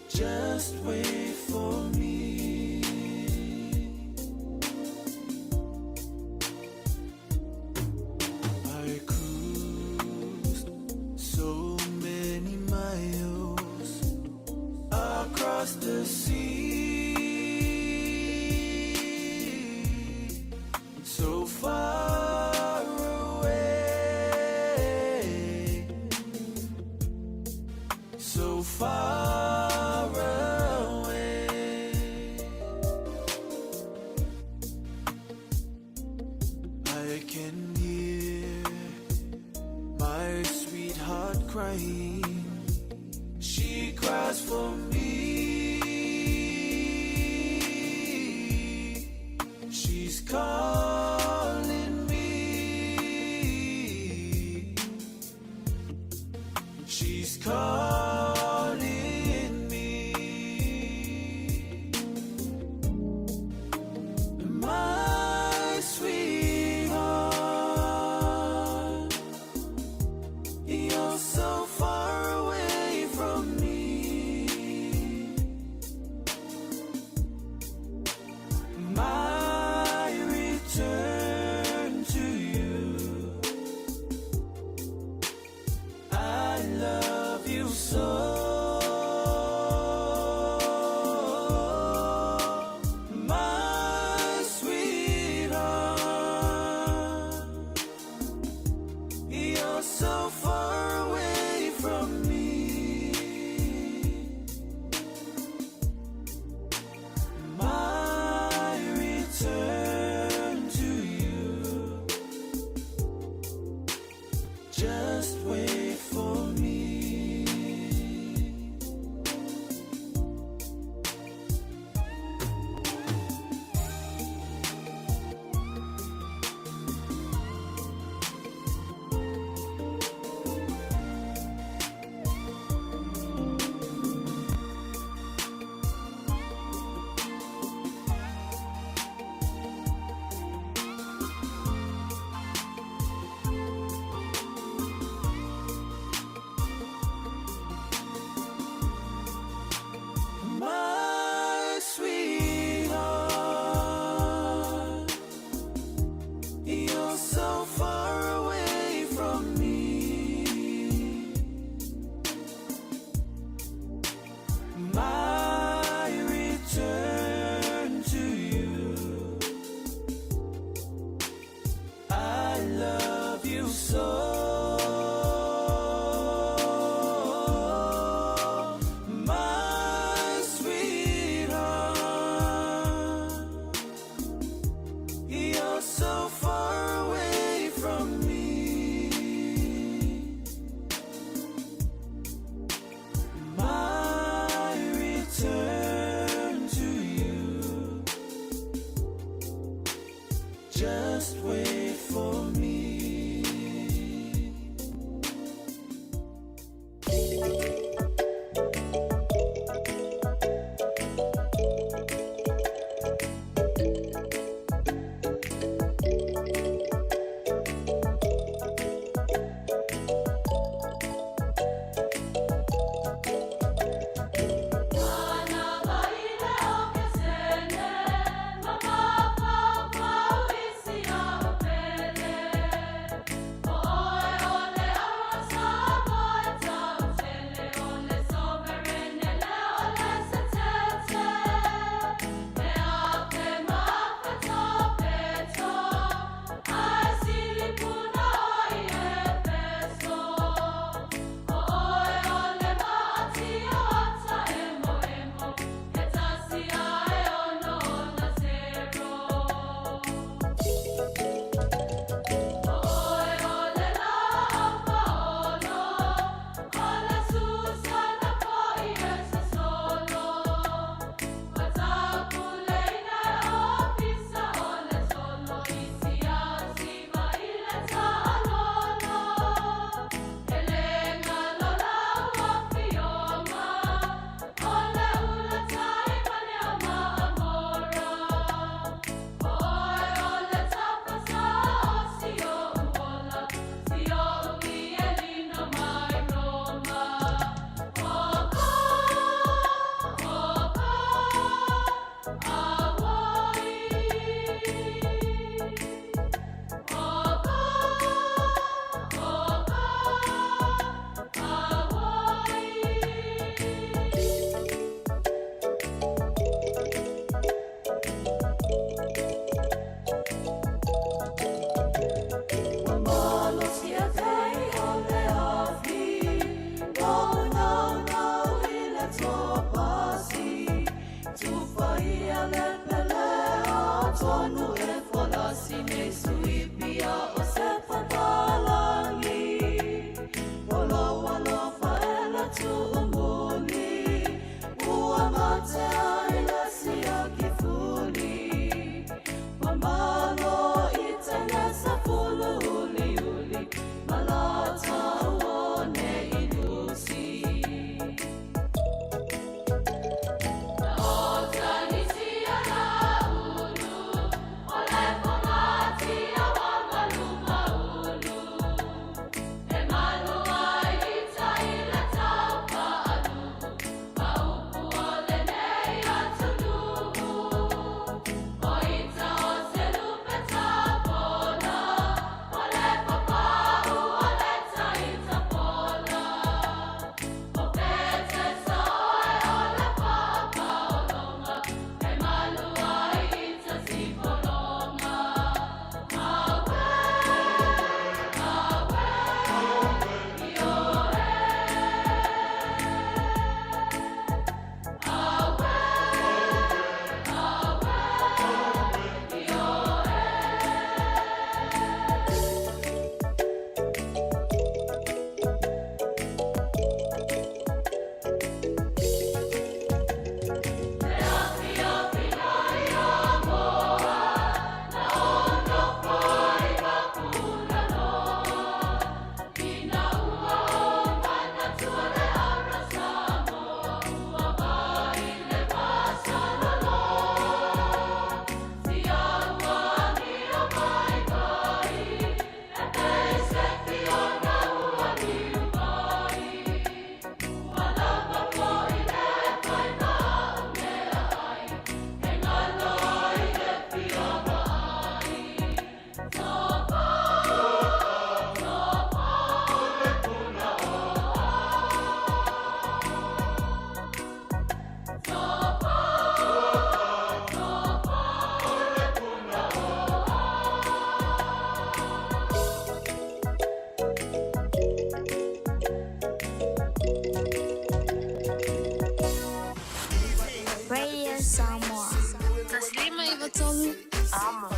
Just wait for me. I cruised so many miles across the sea, so far away, so far. Crying, she cries for me. She's calling me. She's calling me. My sweetheart, you're so far away from me. My return to you, I love you so. My sweetheart, you're so far away from me. My return to you, just wait for me. My sweetheart, you're so far away from me. My return to you, I love you so. My sweetheart, you're so far away from me. My return to you, just wait for me. tonu e folasi nei suipia o se patalangi. Walo walo faela tu umuli. Ua mate aila sia kifuli. Mamalo itene sa fulu uli uli. Malata uone ilusi. Radio Samoa. Taslima Ava Tolu. Amo.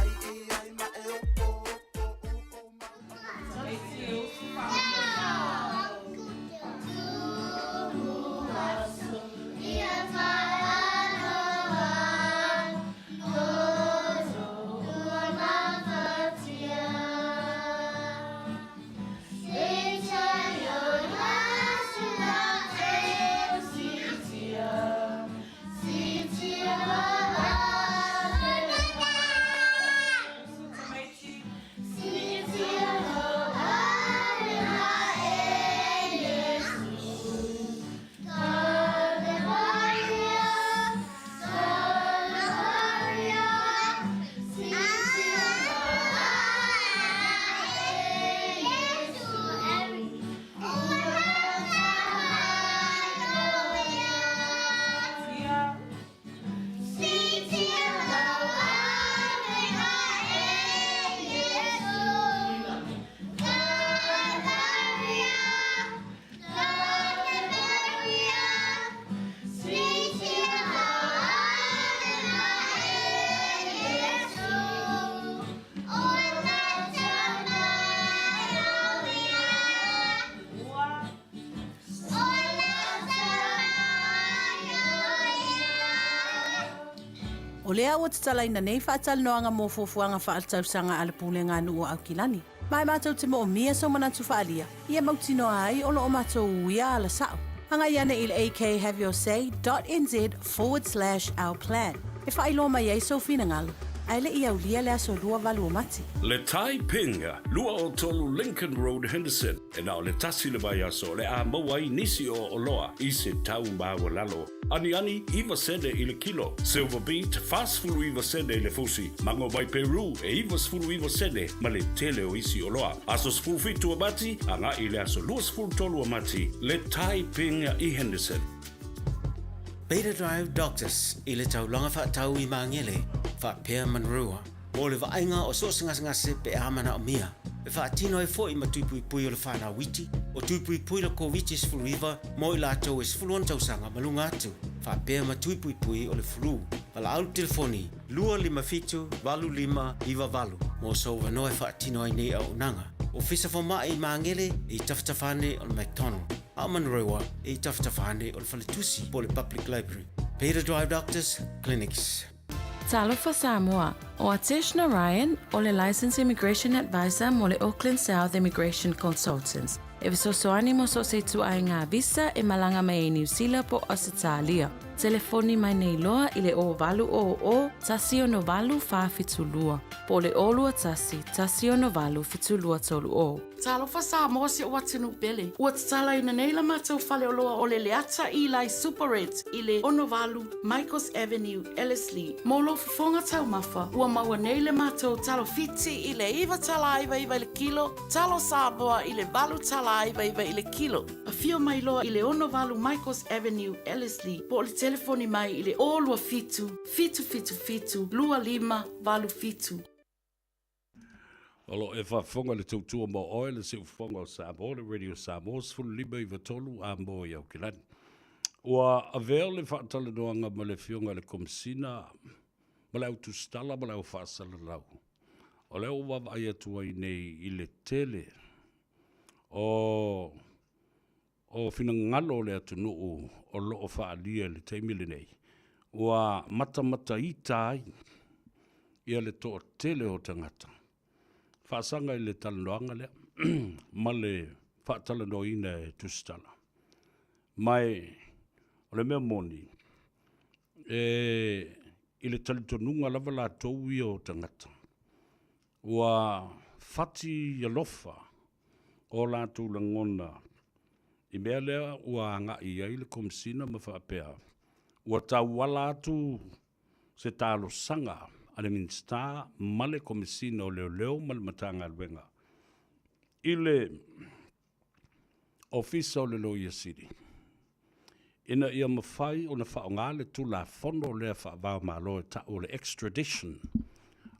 O lea ua tatalaina nei whaatalanoanga mō fofuanga whaatausaga ala pulenga anu o Aukilani. Mai mātou te mo o mia so manatu whaalia. Ia mautinoa ai o lo o mātou uia ala sao. Hanga iana il akhaveyourSay.nz/our plan. E whailo mai ei so fina ngalu. Ai le ia ulia lea so lua walu o mati. Le tai pinga, lua o tolu Lincoln Road Henderson. E nao le tasi le vai aso le a mawai nisi o Oloa i se tau mbawa lalo. Ani iwa sede i le kilo. Silver Beat, fast fulu iwa sede i le fusi. Mango vai Peru e iwa sfulu iwa sede ma le tele o isi Oloa. Aso sfulu fitu amati, anga i le aso lua sfulu tolu amati. Le tai pinga i Henderson. Beta Drive Doctors i le taulanga whaatau i maangele, whaapea manrua, o le vaenga o so sangase pe amana o mia, e whaatino e fo i matui pui o le whana witi, o tui pui le ko witi sfuriva, mo i lātou e sfuluan tausanga malunga atu, whapea matui pui o le furu, wala au telefoni, 255-25 mo so wanoe whaatino ai nei au nanga, o fisa fo mai i maangele i taftafane o le McDonald, a manrewa i taftafane o le Faletusi po le Public Library. Peter Drive Doctors Clinics. Talofa Samoa, o Ateshna Ryan, o le Licensed Immigration Advisor mo le Auckland South Immigration Consultants. E visosoani mo so se tu ai ngā visa e malanga mai e New Zealand po Australia. Telefoni mai nei loa i le o valu o tasi o no valu whawhitulua. Po le olua tasi o no valu whitulua tolu o. Talofa Samoa se o atinu pele. Ua tatala ina nei la matau whale o loa o le leata i lai Super Reds i le Onovalu, Michaels Avenue, Ellerslie. Molo fifonga tau mafa. Ua maua nei le matau talo fiti i le iwa tala iwa i le kilo. Talo Samoa i le valu tala iwa i le kilo. A fio mai loa i le Onovalu, Michaels Avenue, Ellerslie. Po le telefoni mai i le olua fitu, lua lima, valu fitu. Olo e whafonga le tautua mo oe le se ufonga o Samoa, le Radio Samoa, sfulu lima i watolu a mo i au kilani. Ua a veo le whaatale noanga ma le fionga le komisina, ma le autu stala, ma le au whaasala lau. O le o wawa ai atua i nei i le tele, o fina ngalo le atu nuu, o loo whaalia le teimile nei. Ua mata i tai, ia le toa tele o tangata. Whaasanga i le talanoanga lea, ma le whaatalano ina e tustala. Mai, o le mea moni, i le talitonunga lava la tau i o tangata. Ua whati alofa o la tu langona. I mea lea ua anga i ai le komisina ma whaapea. Ua tau wala atu se talo sanga a le Westminster ma le komisina o leo ma le matanga alwenga. I le ofisa o le Loia City. Ina ia mawhai o na whaonga le tula fondo lea whaavao malo o le extradition.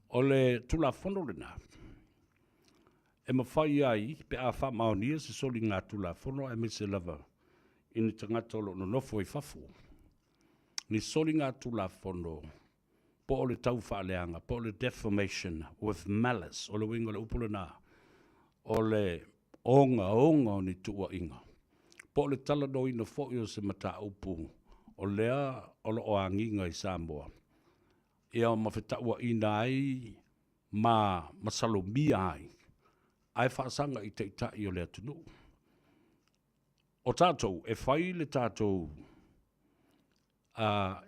O le tula fondo le na. E mawhai ai pe a wha maonia se soli ngā tula fondo e me se lava. Ina tangata o lo nofo i fafu. Ni soli ngā tula fondo po o le tau whaaleanga, po o le defamation with malice, o le winga le upule nā, o le onga o ni tua inga. Po o le talano ina fōi o se mata upu, o lea o lo o anginga i Samoa. Ia o mawhetaua ina ai, ma salomia ai, ai whaasanga i te itai o lea tunu. O tātou, e whai le tātou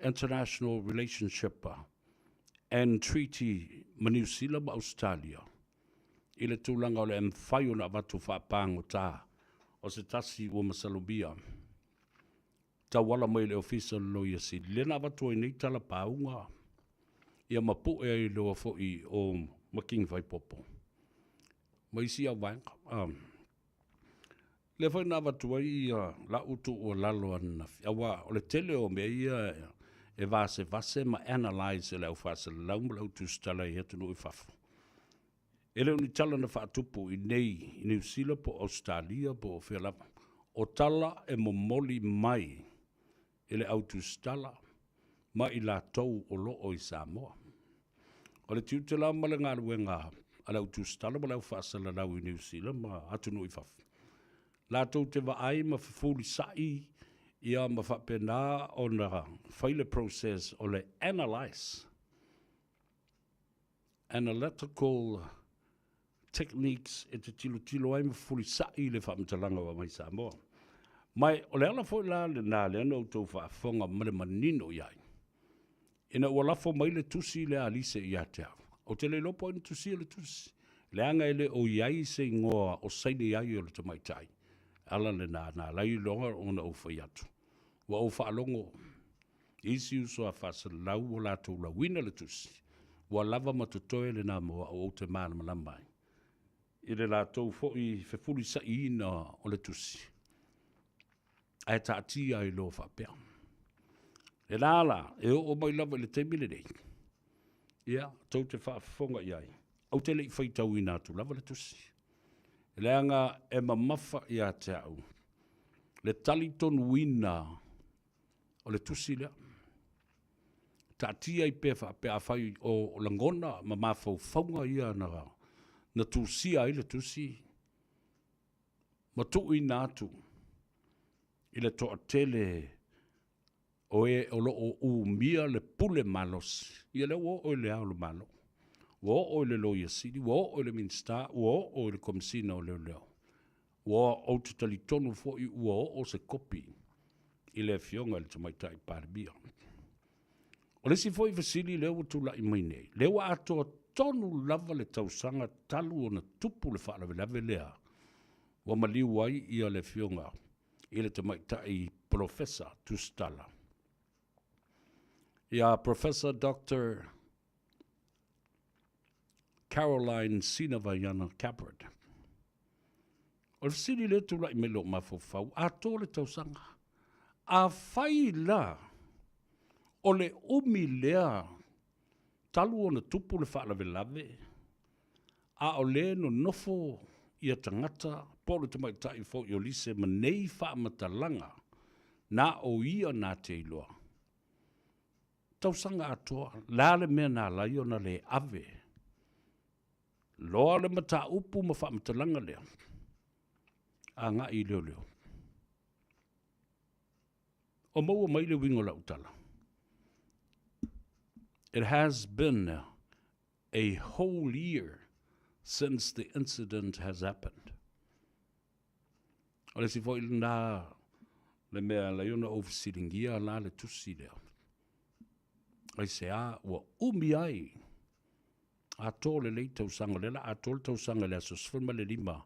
international relationship and treaty ma New Zealand ma Australia. I le tūlanga o le mwhai o na watu whaapango tā, o se tasi o masalubia. Ta wala mai le ofisa Loia City. Le na watu o nei tala paunga, ia mapu e ai loa fo'i o making vai popo. Ma isi a wanga. Le whai na watu ai la utu o lalo ana. Awa, o le tele o mea ia e vase ma analyze le au whasa lau ma lau tūstala i hatunu i whafu. E leo ni tala na whaatupu i nei i New Zealand po Australia po o whelapa. O tala e momoli mai i le au tūstala ma i la tau o loo i Samoa. O le tiu te lau ma le ngā ruenga a lau tūstala ma lau whasa lau i New Zealand ma hatunu i whafu. La tau te wa ai ma whafuri sai ia ma whapena o na whaile process o le analytical techniques e te tilo ai ma whafuri sai le whamtalanga wa mai Samoa. Mai o le ala fo la le nā le anau tau whaafonga ma le manino iai. Ina ua lafo mai le tusi le alise i ate au. O te le lopo ina tusi le tusi. Le anga ele o iai se ingoa o saini iai o le tamaitai. Ala le nā lai longa o na ufa iatu. Wa ufa alongo. Isi uso a fasa lau o la tau la wina le tusi. Wa lava matutoe le nā moa o te mana malamai. I le la tau fo i fefuri sa ina o le tusi. Ai taati ai lo fa pea. E la e o mai lava le te mile nei. Ia, tau te whaafonga iai. Au te lei whaitau i nātu lava le tusi. Leanga e mamafa i a te au. Le tali tonu wina o le tusi lea. Ta tia i pe a whai o langona ma mafau whaunga ia na tusia i le tusi. Ma tu i nātu i le toa tele o e o lo o mia le pule malos. Ia le o le au le malo. O le Lawyer City, o le Minster, o le Komisina o leo. O te tali tonu fo i o se kopi i le fionga le tamaitai pārbia. O le si fo i vasili leo tula i mai nei. Leo ato tonu lava le tausanga talu o na tupu le whaalawelave lea. Wa maliu wai ia le fionga i le tamaitai Professor Tustala. Ia Professor Dr. Caroline Sinavayana Capert. O le siri le tula i melo mafofau, a tō le tausanga. A whai la, o le umi lea, talu o na tupu le whaalawelave, a o le no nofo ia tangata, po le tamaitai fo i o lise manei whaamatalanga, na o ia nā te iloa. Tausanga atoa, la le mea nā lai o na le ave, loa le mata upu ma whaamatalanga lea. A ngā I leo leo. O maua mai le wingo la utala. It has been a whole year since the incident has happened. O le si foi nā le mea la iona overseedingia la le tusi leo. Ai se a ua umi ai a tō le lei tausanga lela, a tō le tausanga le asosfirma le lima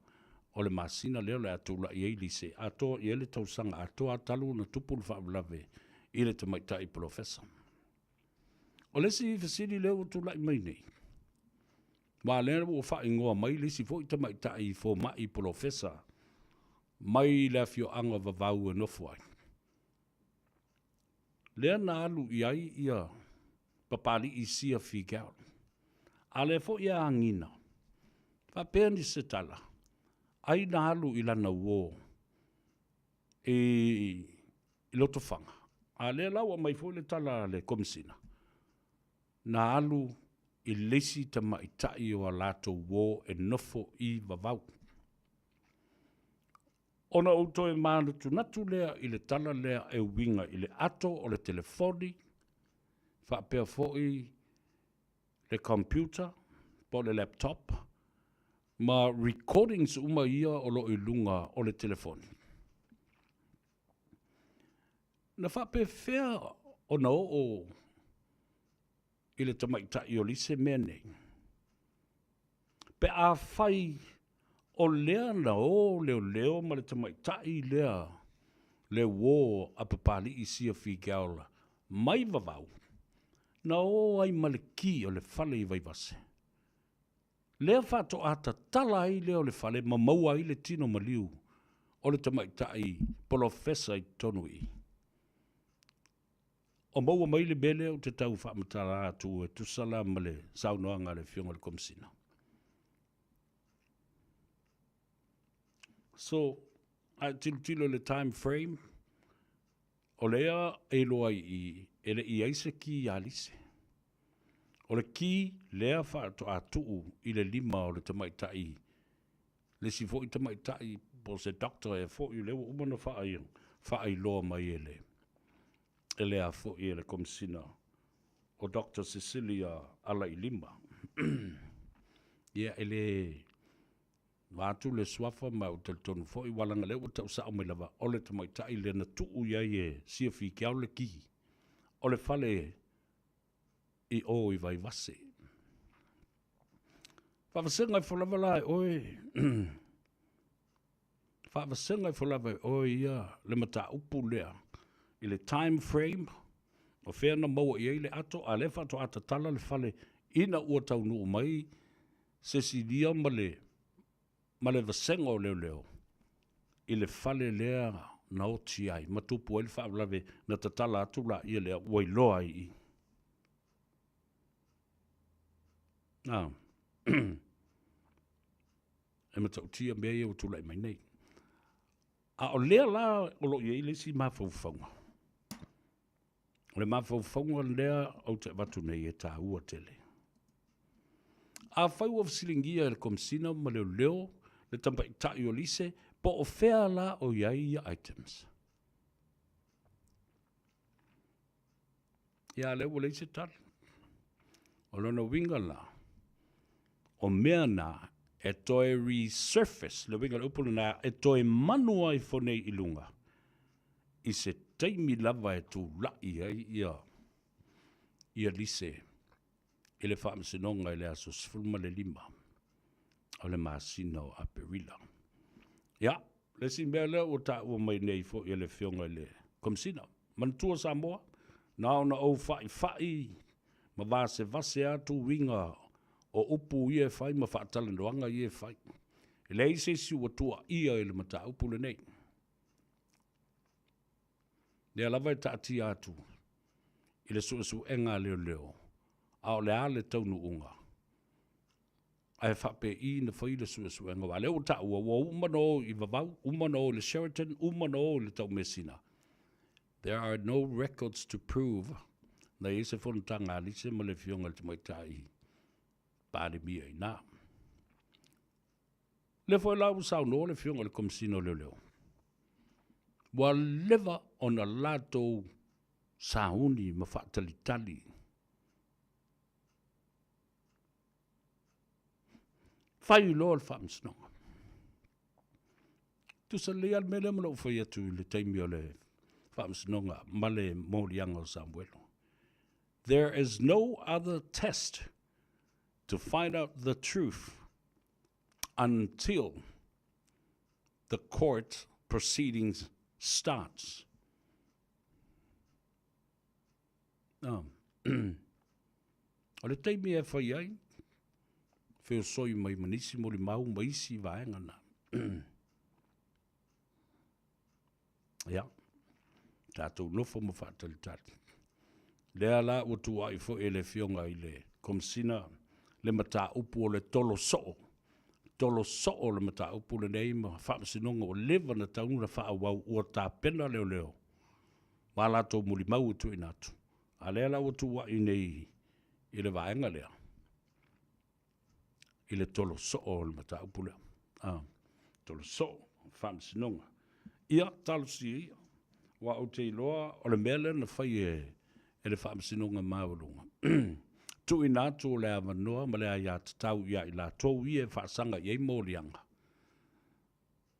o le masina leo le atula I eili se a tō I ele tausanga a tō a talu na tupu le whaamlave I le tamaitai professor. O le si fasili leo tula I mai nei. Wa lena o wha ingoa mai le si fo I tamaitai fo mai professor mai le fio anga vavau e nofuai. Lea na alu I ai ia papali I sia figao. A le fo ia angina. Fa peani se tala. Ai na alu I lana uo. I loto whanga. A le lawa mai fo le tala le komisina. Na alu I lesi ta maitai o a lato uo e nofo I vavau. Ona auto e maana tunatu lea I le tala lea e winga I le ato o le telefoni. Fa pea fo I le computer, po le laptop, ma recordings uma ia o lo I lunga o le telefoni. Na fa pe fea o na o I le tamaitai o lise mea nei. Pe a fai o lea na o leo ma le tamaitai lea le wo a papali I sia figaola mai vavau. Na o ai maleki o le fale I vaivase. Lea whato ata tala ai leo le fale ma maua I le tino maliu o le tamaitai professor I tonu I. O maua mai le bele o te tau whaamatara atu e tusala ma le saunoanga le fionga le komisina. So, a tilo le time frame, o lea e loa I ele I aise ki alise. O le ki lea whaato atu I le lima o le tamaitai. Le si fo I tamaitai po se doctor e fo I lewa umana whaai loa mai ele. Ele a fo I ele komisina o Dr. Cecilia ala I lima. Ia ele watu le swafa ma o teltonu fo I walanga lewa tau sa o me lava o le tamaitai le na tuu iai e sia whikiau le ki. O le fale I o I vai vase. Whaawasenga I whalawa lai oe. Whaawasenga I whalawa oe ia le mata upu lea. I le time frame o whena maua I le ato a le whato atatala le fale ina ua tau nuu mai se si lia ma le vasenga o leo. I le fale lea na oti ai. Matupu ele whaawalawe na tatala atu la ia lea wailoa I. e matau tia mea ia o tulai mai nei. A o lea la o lo ia ilesi mawhauwhaunga. O le mawhauwhaunga lea au te watu nei e tā ua tele. A whau of silingia le komsina ma leo leo le tampa i tai o lise po o whea la o iai ia items. Ia leo le se tali. O lona winga la. O mea na e toi resurface, le winga le upulu na e toi manua i fonei ilunga. I se teimi lava e tu lai ai ia lise. I le whaamsinonga i le aso sfulma le lima. O le maasino a perila. Ia, le si mea leo o ta ua mai nei fo i le fionga i le komsina. Mantua Samoa, na ona au fai, ma vase atu winga o upu ia fai, ma whaatalandoanga ia fai. I le ise si ua tua ia i le mata upu le nei. Lea lava e taati atu, i le su enga leo. A o le ale taunu unga. Ai whape I na whai le su enga wa. Leo ta ua umano I vavau, umano le Sheraton, umano le tau mesina. There are no records to prove na ise whanatanga alise ma le fionga le mai tai pāre mia I nā. Le whai lau sau no le fionga le komsino leo. Wa leva on a lato sauni ma whaatalitali. Whai loa le whaamsinonga. Tu sa lea mele mana o whai atu le taimi o le whaamsinonga ma le mōrianga o Samuelo. There is no other test to find out the truth until the court proceedings starts. O le taimi e whai ai, whio soi mai manisi mo le mau maisi vaenga na. Ia, tātou nofo mo whaatalitali. Lea la o tua I fo e le fionga I le komsina le mata upu o le tolo soo. Tolo soo le mata upu le nei ma whaamasinonga o lewa na taunga whaawau ua tā pena leo. Ma lato muli mau tu inatu. A lea la o tua I nei I le vaenga lea. I le tolo soo le mata upu lea. Tolo soo, whaamasinonga. Ia talo si ia. Wa o te iloa o le mele na whai e le whaamasinonga maulunga. Tu inatu o le avanoa ma le aia tatau ia I la tou ia whaasanga I mōlianga.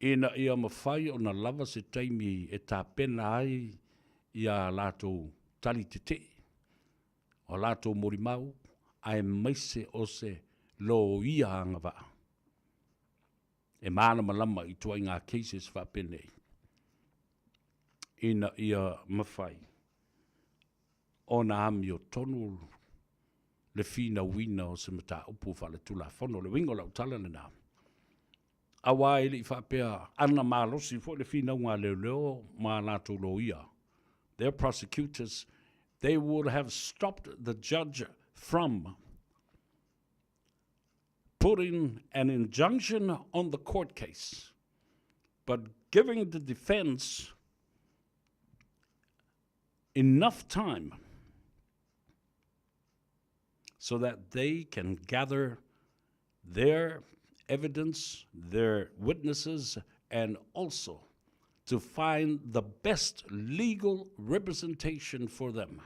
Ina ia mawhai o na lava se taimi e tā pena ai ia lātou tali te te. O lātou morimau ai maise o se lo ia anga waa. E maana malama I tua ngā cases whapenei. Ina ia mawhai. O na ami o tonu le fina wina o se mata upu whale tula whono le wingo lau tala le nā. Awa ili I whapea ana malosi fo le fina unga leo ma lātou lo ia. Their prosecutors, they would have stopped the judge from putting an injunction on the court case, but giving the defense enough time so that they can gather their evidence, their witnesses, and also to find the best legal representation for them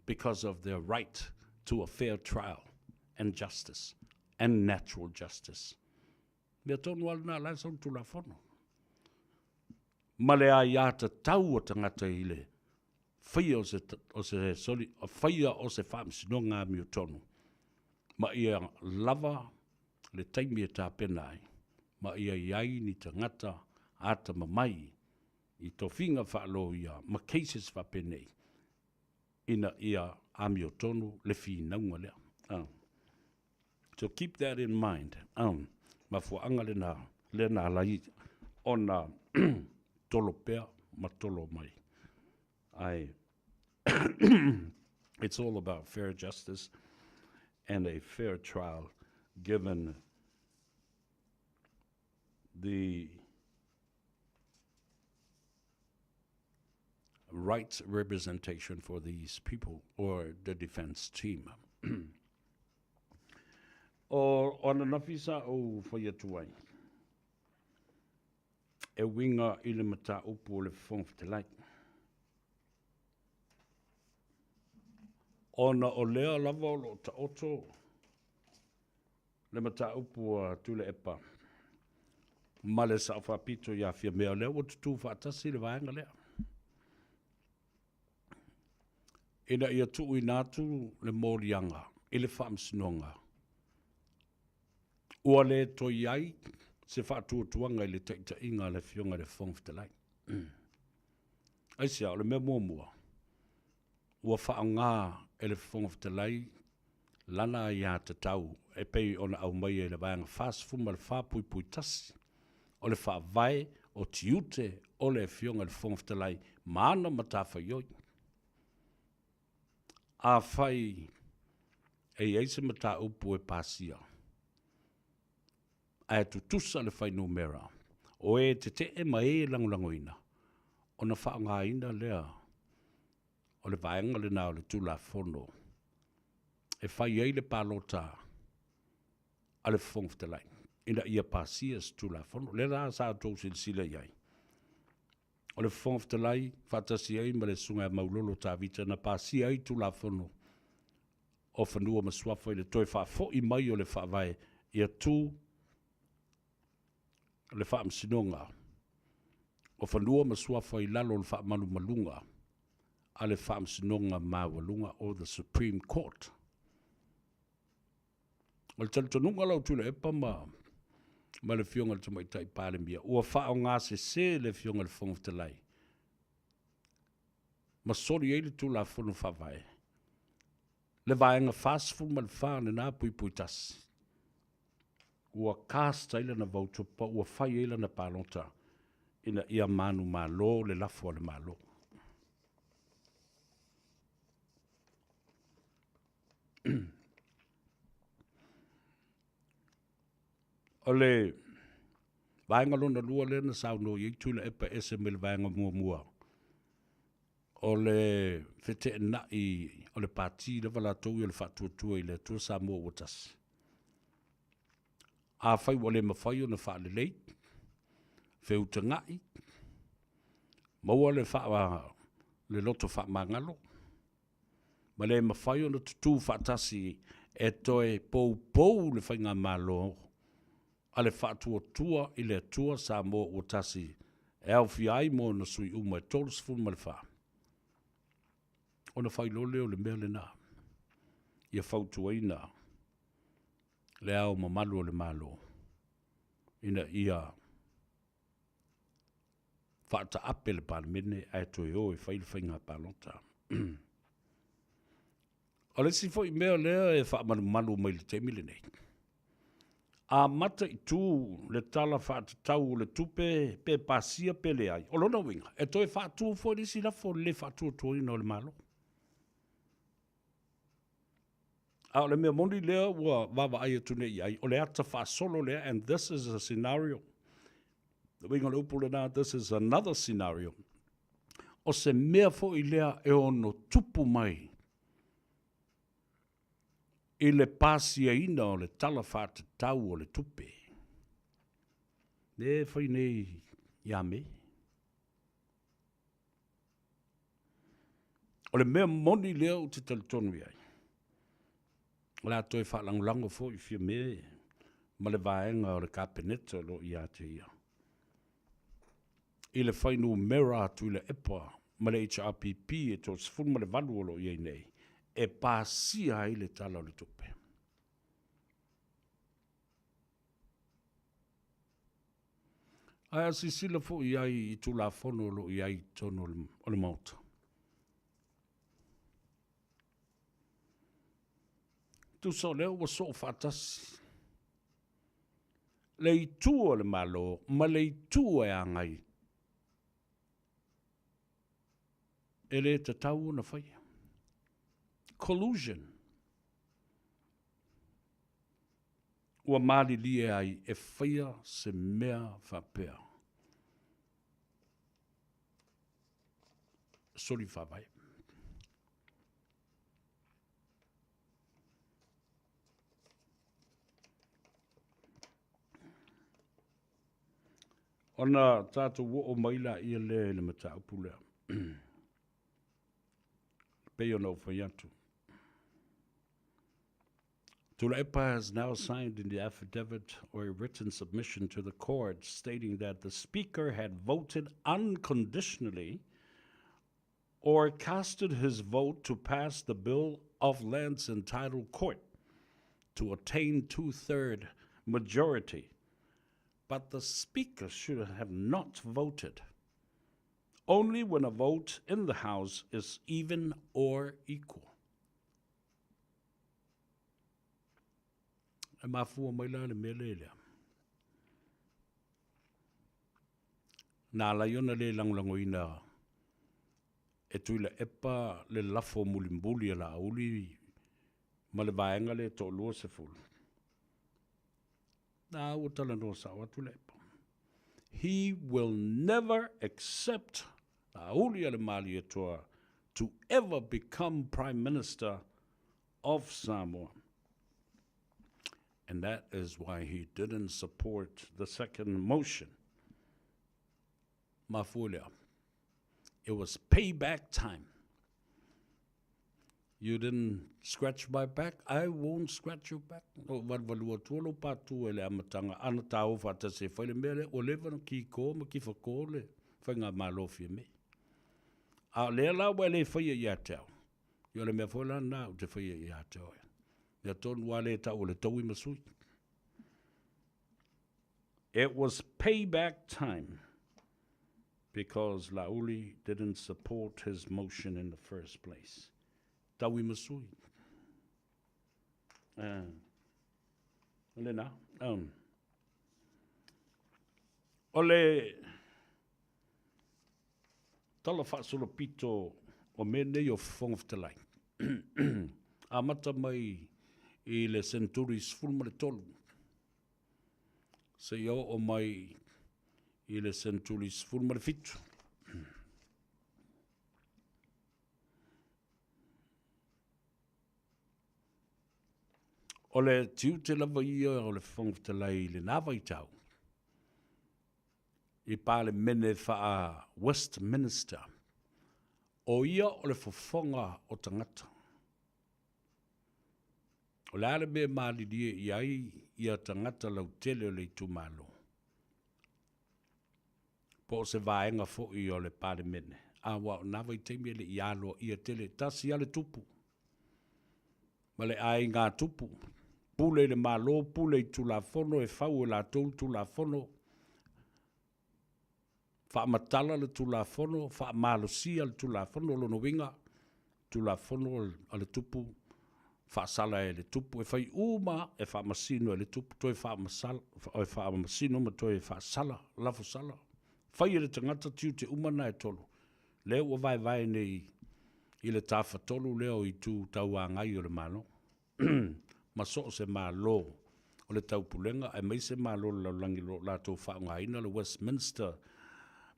because of their right to a fair trial and justice and natural justice. Mea tonu ala nā lai son tula whono. Male a iata tau o tangata I le whaia o se whaamsinonga mi o tonu. Ma ia lava le taimi e tā penai. Ma ia iai ni tangata ata mamai I to whinga whaalo ia ma cases whapenei. Ina ia ami o tonu le whinaunga lea. So keep that in mind. Ma fuanga le nā lai o nā tolo pea ma tolo mai. It's all about fair justice and a fair trial given the rights representation for these people or the defense team. O ona nafisa o whaia tuai. E winga i le mata upu o le whongwhitelai. Ona o lea lava o lo ta oto le mata upu a tule epa. Ma le sa whapito ia fia mea lea o tutu whaatasi le vaenga lea. Ina ia tuu i nātu le mōrianga, i le whaamsinonga. Ua le toi ai, se whaatuatuanga i le teita inga le fionga le whongwhitelai. Aisia, o le mea mua. Ua whaanga e le whongwhitelai, lana ia te tau, e pei ona au mai e le vaianga whaasfuma le whapui tasi, o le whaavai, o tiute, o le fionga le whongwhitelai, maana matafa ioi. A whai e eise mata upu e pasia. A e tutusa le whai numera. O e te e mai langolangoina. O na whaanga ina lea. O le vaenga le nao le tula fono. E whai ei le palota. A le whongwhitelai. Ina ia pasia se tula fono. Le rā sa tau sila iai. O le whongwhitelai, whatasi ei ma le sunga maulolo tā vita na pasia ei tula fono. O whanua maswafa i le toi whaafo i mai o le whaavai ia tū le whaamsinonga. O whanua maswafa i lalo le whaamanu malunga a le whaamsinonga mawalunga o the Supreme Court. O le talitonunga lau tula epa ma le fionga le tamaitai pāle mia. Ua whao ngā se le fionga le whongwhitelai. Ma sori ei le tūla whanu whawai. Le vaenga whaasfu ma le whāne nā pui tasi. Ua kāsta ila na vautupa, ua whai ila na pālota. Ina ia manu mālo, le lafua le mālo. O le vaenga lona lua le na sauno i tūla epa ese me le vaenga mua. O le fete na o le pati le wala tau i le whatuatua i le tua Samoa watas. A whai wale mawhai o na wha le lei, wheu te ngai, maua le wha le loto wha mangalo, ma le mawhai o na tutu whatasi e toe pou le whainga malo, a le whatuatua i le tua Samoa watasi, e au fiai mo na sui uma e tolus fu ma le wha. Ona whai lole o le mea le nā. Ia whautua ina. Le au mamalu o le malo. Ina ia whaata ape le palamene ai toi o e whai le whainga palota. O le si fo i mea lea e wha malu mai le teimile nei. A mata i tū le tala whaata tau le tupe pe pasia pe le ai. O lona winga. E toi whaatu fo nisi la fo le whaatu tua ina o le malo. A le mea mondi lea ua wawa ai atune i ai. O le ata wha solo lea, and this is a scenario. The winga le upu le nā, this is another scenario. O se mea fo i lea e ono tupu mai. I le pasia ina o le tala whaata tau o le tupe. Ne whai nei ia me. O le mea mondi lea o te talitonu i ai. La toi fa lango fo i fia me ma le vaenga o le kapeneta lo i ate ia. I le whainu mera tu le epa ma le HRPP e to sifun ma le valu o lo i nei. E pasia i le tala o le tupe. Ai si sila fo i ai i tu la fono lo i ai tono o le mauta. Tu so leo wa so fatasi. Le itua le malo, ma le itua e angai. E le te tau na whai. Collusion. ua mali lie ai e whaia se mea whapea. Sori whawai. Ona tātou wo o maila ia le mata upulea. Pei ona o whaiatu. Tulepa has now signed in the affidavit or a written submission to the court stating that the speaker had voted unconditionally or casted his vote to pass the bill of lands and title court to attain 2/3 majority. But the speaker should have not voted. Only when a vote in the House is even or equal. E mafua mai la le mele lea. Nā la iona le langlangoina e tuila epa le lafo mulimbuli a la auli ma le vaenga le to lua se fulu. Nā ua tala no sa watu le epa. He will never accept la auli a le mali e toa to ever become Prime Minister of Samoa. And that is why he didn't support the second motion. Mafulia. It was payback time. You didn't scratch my back, I won't scratch your back. O walua tuolo patu ele amatanga ana tau fata se whaile mele o lewa no ki ko ma ki whako le whainga malofi me. A lea la wale whaia ia tau. Yo le mea whaila na o te whaia ia tau. Ia tonu wale ta o le tau I masui. It was payback time because Lauli didn't support his motion in the first place. Tau I masui. Ole na. Ole tala whaasolo pito o mene I o whongoftalai. Amata mai I le centuries fulma le tolu. Se iau o mai I le centuries fulma le fitu. O le tiu te lava ia o le whongoftalai le nawa I tau. I pāle mene wha Westminster. O ia o le fofonga o tangata. O le ale mea maalidia I ai ia tangata lau tele o le itumalo. Po se vaenga fo I o le pāle mene. A wa o nawa I teimi le ialo ia tele tasi ale tupu. Ma le ai ngā tupu. Pule le malo, pule I tulafono e fau e la tolu tulafono. Fa matala le tulafono, fa malosia le tulafono lo no winga. Tulafono ale tupu. Fa sala e le tupu e fai uma e fa masino e le tupu toi fa masala e fa masino ma toi fa sala lafo sala fai le tangata tiu te uma na e tolu le o vai nei I le tafa tolu leo I tu tau a ngai o le malo ma so se malo o le tau pulenga e mai se malo la langi lo la tau fa ngai na le Westminster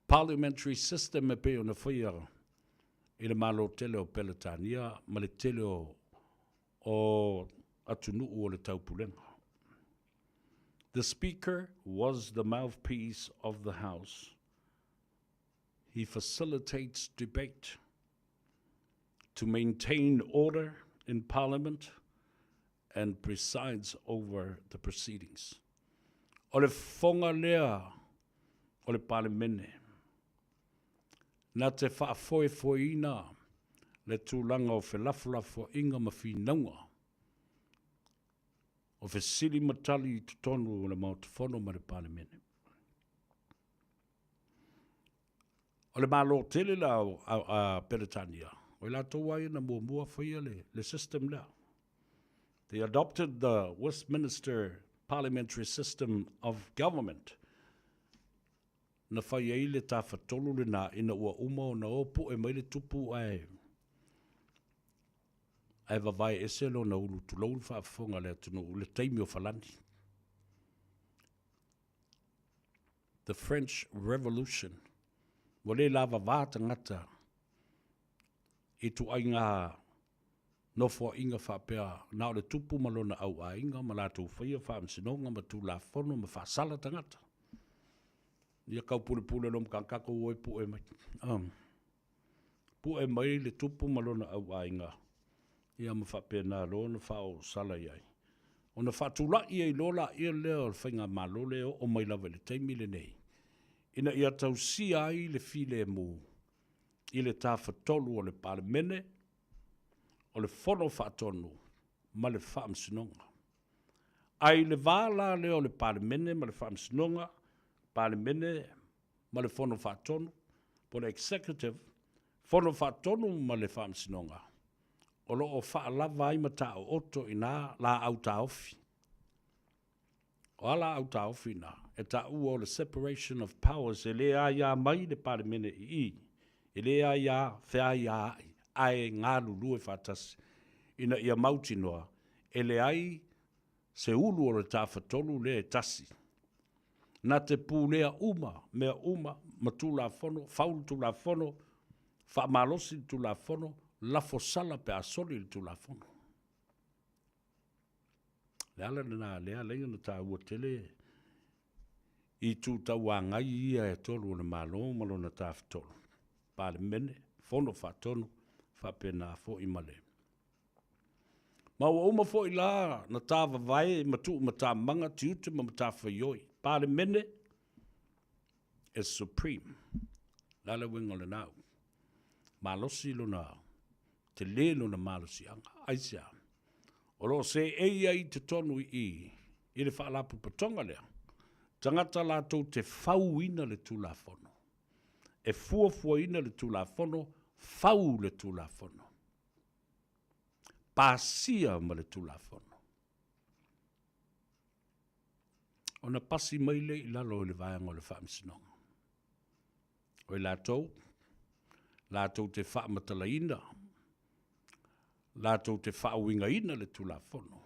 parliamentary system e pe ona fai I le malo tele o Peletania ma le tele o atunu o le taupulenga. The speaker was the mouthpiece of the House. He facilitates debate to maintain order in Parliament and presides over the proceedings. O le fonga lea o le palemene. Na te whaafoefoeina le tūlanga o whelafulafo inga mawhinaunga. O whesiri matali I tutonu o le mautafono ma le palemene. O le malo tele la a Peretania. O la tōwai na mua whaia le system la. They adopted the Westminster parliamentary system of government. Na whaia I le ta whatolu le na ina ua uma o na opu e mai le tupu ai. Ai vavai ese lo na ulu tulou whaafonga le atunu le teimi o whalani. the French Revolution. Wale lava vata ngata. I tu ai ngā nofo inga whapea. Nā o le tupu malona au a inga, ma lātou whaia whaamsinonga, ma tū la whono, ma whaasala tangata. Ia kau pule nom kankako oi pu e mai. Pu e mai le tupu malona au a inga. Ia ma whapea nā lona whao sala iai. O na whatula ia I lola ia leo le whainga malole o mai lawa le teimi le nei. Ina ia tau si ai le file mu. I le tā whatolu o le palemene, o le whono whatonu, ma le whaamsinonga. Ai le wāla leo le palemene, ma le whaamsinonga, palemene, ma le whono whatonu, po le executive, whono whatonu ma le whaamsinonga. O lo o whaalawa ai mata o oto ina la au ta ofi. O ala au ta ofi na, e ta ua o le separation of powers, e le a ia mai le palemene I. E le a ia whea ia ai ngā lulu e whatasi. Ina ia mauti noa, e le ai se ulu o le tā whatolu le e tasi. Na te pūlea mea ma tū la whono, whaulu tū la whono, whaamalosi tū la whono, la fosala pe asoli le tū la whono. Le ala na lea lenga na tā ua tele, I tū tau a ngai ia e tolu o le malo na tā whatolu. Pale mene, whono whatonu, whapena fo I male. Maua uma fo I la, na tā vavai, matu ma tā manga, tiute ma tā whaioi. Pale mene is supreme. Lala wingo le nau. Malosi lo na, te le lo na malosi anga, aisia. O lo se ai te tonu I le whaalapu patonga lea. Tangata lātou te whauina le tū la whono. E fuafuaina le tū la whono, whau le tū la whono. Pāsia ma le tū la whono. O na pasi maile I lalo le vaianga o le whaamsinonga. O I lātou te whaamatalaina, lātou te whauingaina le tū la whono.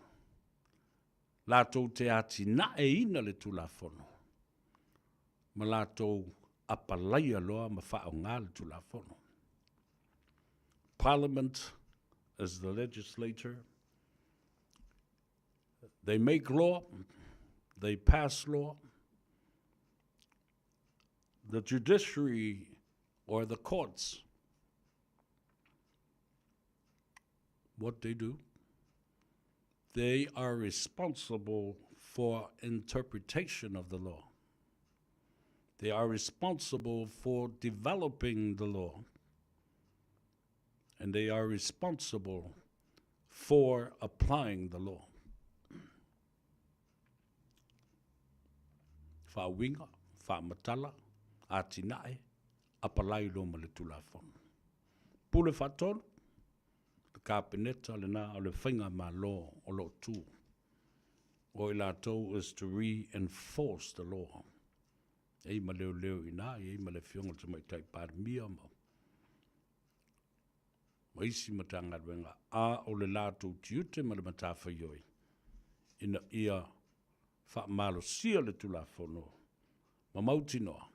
Lātou te atinaeina le tū la whono. Ma lātou apalaia loa ma whao ngā le tū la whono. Parliament is the legislature. They make law, they pass law. The judiciary or the courts, what they do, they are responsible for interpretation of the law. They are responsible for developing the law. And they are responsible for applying the law. Whawinga, whamatala, atinae, apalai lo ma le tū la whono. Pule whatonu, le kāpeneta le nā o le whainga ma lo o lo tū. O I lātou is to reinforce the law. Ei ma leo ina, ei ma le fionga te mai tai pārmia ma. Ma isi ma tanga ruenga, a o le lātou tiute ma le mata whaioi. Ina ia wha malo sia le tū la whono. Ma mauti noa.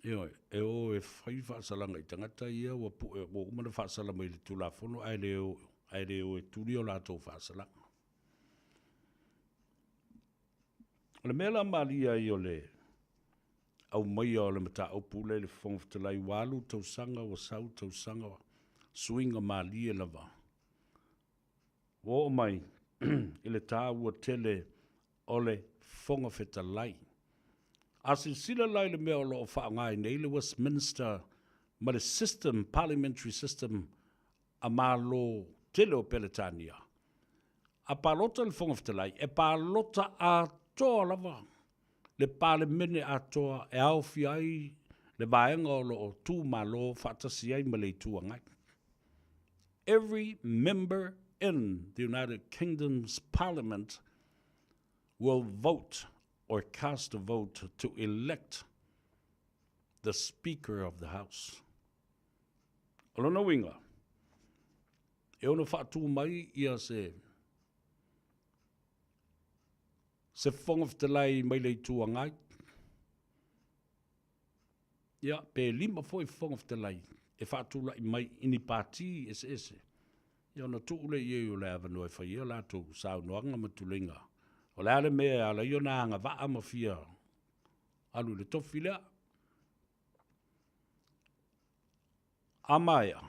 E o e whai whaasalanga I tangata ia, wa pu e o umana whaasalama I le tū la whono, ai le o e tūri o lātou whaasalanga. O le mela malia I o le au mai o le mata opu le whongwhtalai walu tausanga wa sau tausanga wa suinga malia lava. Wo o mai I le tā ua tele o le whongawhetalai. Asi sila lai le mea o lo o whaangai nei le Westminster ma le system, parliamentary system a malo tele o Peletania. A palota le whongawhetalai, e palota a toa lava. Le pale mene atoa e au fiai le vaenga o lo o tū malo whatasi ai ma le tuangai. Every member in the United Kingdom's parliament will vote or cast a vote to elect the Speaker of the House. Olona winga. E ona whatu mai ia se se fonga fitalai mai lei tuangai. Ia, pe lima foi fonga fitalai. E whaatula i mai ini pāti ese. Ia na tuule i o le avanua e whaia la tu sau noanga matulinga. O le ale mea ala i o na anga waa ma fia. Alu le tofi lea. Amaya.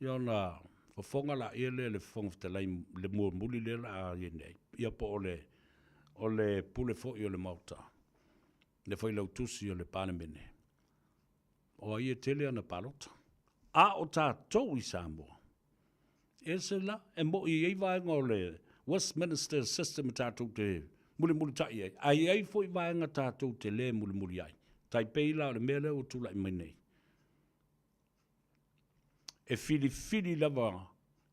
Ia na fonga la ia le fonga fitalai le mua muli le la a nei. Ia po o le pule fo i o le mauta. Le foi lau tusi o le panemene. O ia tele ana palota. A o tātou i Samoa. Ese la, e mo i ei vaenga o le Westminster system tātou te muli tai ai. Ai ei foi vaenga tātou te le muli ai. Tai peila o le mele o tula i mai nei. E fili lava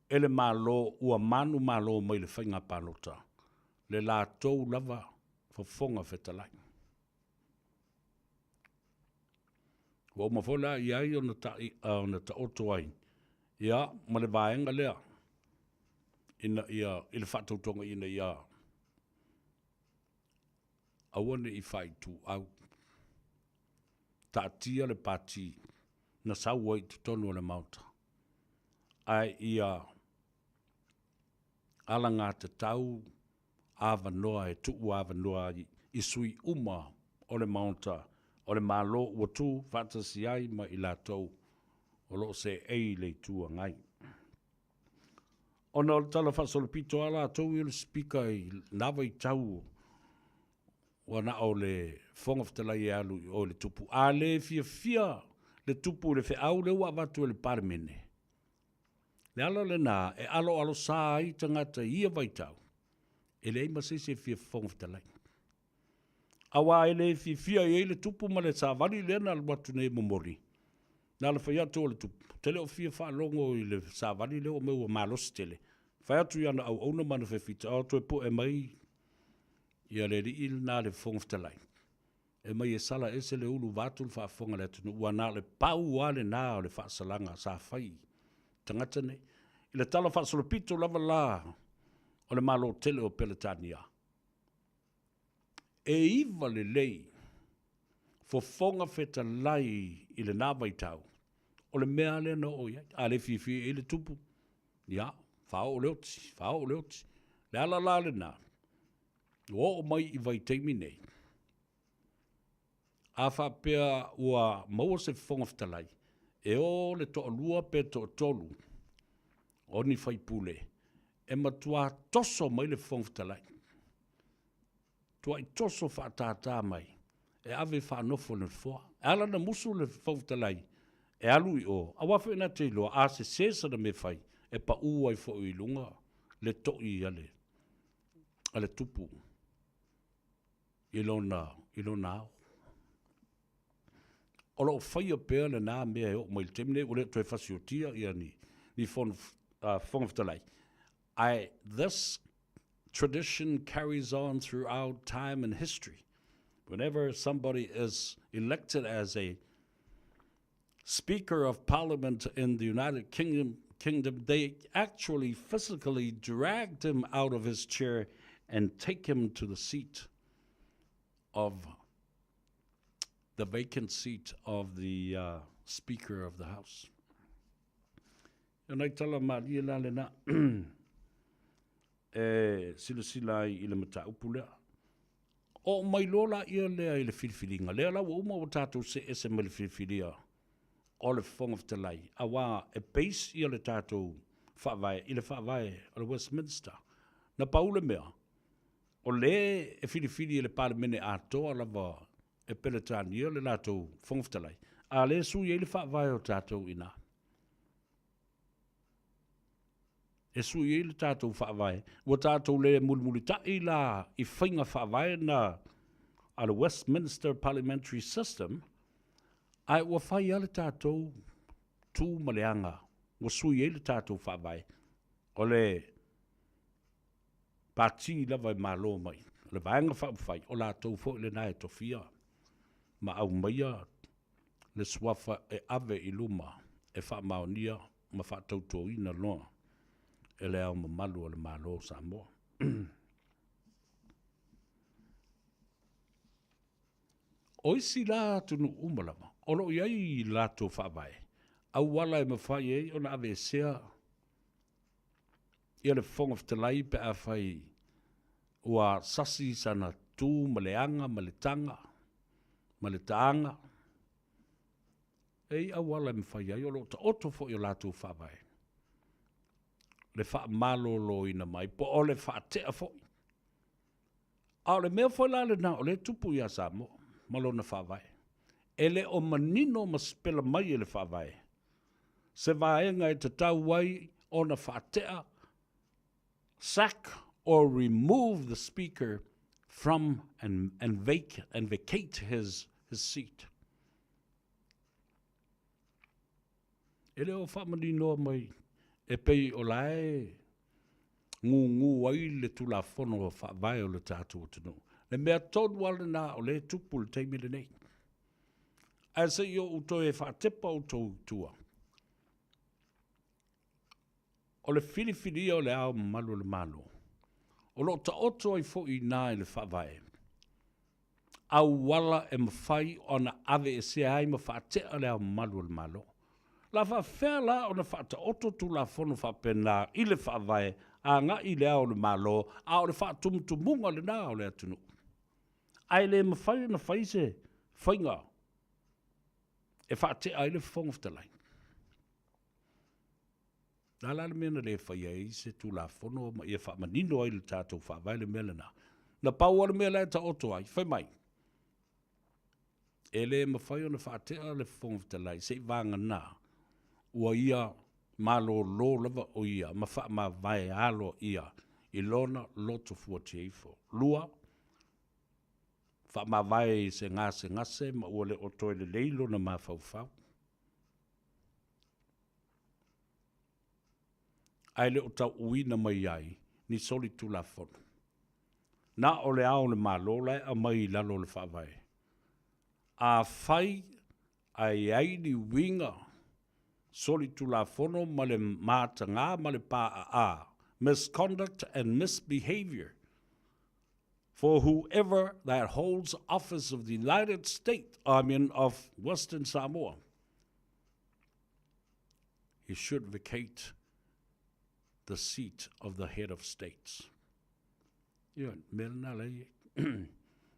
ele malo ua manu malo mai le whainga palota. Le la tau lava fonga fetalai. Wa mafola ia o na ta oto ai. Ia, ma le vaenga lea. Ina ia, ile whatautonga ina ia. Awane i whaitu au. Ta tia le pati. Na sau ai tutonu le mauta. Ai ia. Alanga te tau. Ava noa e tuu ava noa i sui uma o le mauta. O le malo ua tu fatasi ai ma i la tau. O lo se ei le tua ngai. O na tala fasole pito ala tau i le speaker i nawa i tau. Wa na o le fonga fitala i alu o le tupu. A le fia le tupu le fe au le ua watu le parmene. Le ala le na e alo sa i tangata ia vai tau. E le ima se fia fonga fitala. Awa e le fia i le tupu ma le sa vali le na watu nei momori. Na le whai atu o le tupu. Tele o fia whaalongo i le sāwani leo o meua mālosi tele. Whai atu i ana au auna mana whewhita. O tu e po e mai i a le ri il nā le whongwhtalai. E mai e sala ese le ulu vātul whaafonga le atu. Ua nā le pau ale nā o le whaasalanga sā whai. Tangata nei. I le tala whaasolopito lava la o le malo tele o Peletania. E iwa le lei. Fofonga whetalai i le nāwai tau. O le mea le no o ia. A le fifi i le tupu. Ia, whao leoti. Le ala la le nā. O mai i vai teimi nei. A whapea ua maua se fonga whetalai. E o le to lua pe to tolu. O ni whai pule. E matua toso mai le fonga whetalai. Tua i toso whaatata mai. E ave whanofo le fua. E ala na musu le fonga whetalai. E alu i o, a wafu ina te iloa, a se sesa na me fai, e pa ua i fo i lunga, le to i ale tupu, i lona au. O lo fai o pēr le nā mea e o, mai le temine, o le toi fasiotia i ni whongwhtalai. This tradition carries on throughout time and history. Whenever somebody is elected as a Speaker of Parliament in the United Kingdom, they actually physically dragged him out of his chair and take him to the seat of the vacant seat of the Speaker of the House. And I tell him, sila i le mata upulea. O mai lola ia lea i le filfilinga. Lea la uma o tātou se ese mai le filfilia. O le fonga whetalai. A wā e peis i le tātou whaavae, i le whaavae o le Westminster. Na paule mea. O le e filifili i le palemene a toa lava e peletani i le tātou fonga whetalai. A le sui i le whaavae o tātou ina. E sui i le tātou whaavae. Wa tātou le mulmuli ta i la i whainga whaavae na a le Westminster parliamentary system. Ai ua whai ale tātou tū maleanga. Ua sui ele tātou whaavai. O le pāti lava i mālo mai. Le vaenga whaafai. O la tau fo le nae tofia. Ma au maia le swafa e ave i luma. E wha maonia ma wha tautou ina loa. E le au mamalu o le mālo Samoa. Oisi la tunu umalama. Olo iai la to whawae. Au wala e mawhai e ona ave sea. Ia le whong of te lai pe a whai. Ua sasi sana tū ma le anga, ma le tanga. Ma le taanga. Ei au wala e mawhai ai. Olo ta oto fo i la to whawae. Le wha malo lo ina mai. Po o le wha tea fo. A le mea fo la le na o le tupu ia Samoa. Malo na whawae. Ele o manino ma spela mai ele whawae. Se vaenga e te tau wai o na whatea, sack or remove the speaker from and vacate his seat. Ele o whamanino mai e pei o lae ngu ai le tula fono o whawae o le tātua tunu. Le mea tonu wale nā o le tupu le teimile nei. A se yo uto e whatepa uto tua. O le fili o le ao malu le malo. O lo ta oto ai fo i nā e le whawae. Au wala e mawhai o na ave e se ai ma whatea le ao malu le malo. La whawhea la o na whata oto tu la fono whapena i le whawae a ngā i le ao le malo a o le whatumutumunga le nā o le atunu. Ai le mawhai na whaise whainga e whaate ai le whongoftalai. Nā la mena le whai ai se tu la fono ma ia whamanino ai le tātou whawai le mele nā. Na pau ala mea lai ta oto ai, whai mai. E le mawhai o na whaate ai le whongoftalai, se vanga nā. Ua ia malo lo lava o ia, ma vai alo ia, i lona loto fuati eifo. Lua, ma vai se ngase, ma ua le oto le leilo na ma fau. Ai le o tau uina mai ai, ni soli tu la fono. Na o le ao le malo lai a mai lalo le whawai. A whai ai ni winga, soli tu la fono ma le mātanga ma le pā a misconduct and misbehavior for whoever that holds office of the United States, of Western Samoa. He should vacate the seat of the head of states. Ia, melana lei.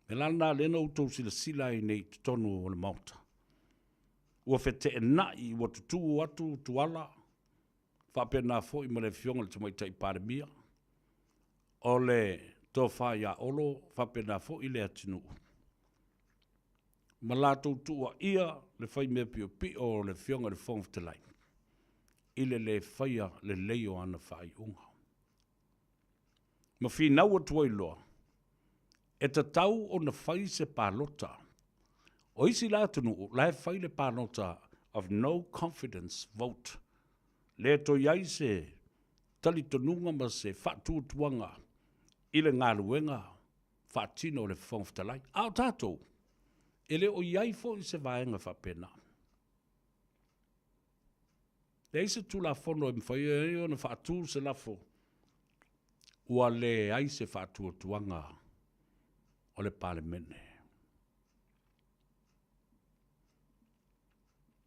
Melana lena utou sila i nei tonu o le mauta. Ua fete e nai ua tutu atu tuala. Whapena fo I ma le fionga le tamaita I paramia. O le tō whaia olo, whapena fo I le atinu. Ma la tua ia le whai mea pio o le fionga le whongftelai. Ile le whaia le leo ana whai unga. Ma whinau atua iloa. E ta tau o na whai se pālota. O isi la tunu, la whai le pālota of no confidence vote. Le to iai se tali tonunga ma se whatu tuanga. Ile ngā luenga whatino le whongftalai. Ao tātou. Ele o iai fo I se vaenga whapena. Le ise tu la fono e mwhai e o na whatu se lafo. Ua le aise whatu tuanga o le parlemene.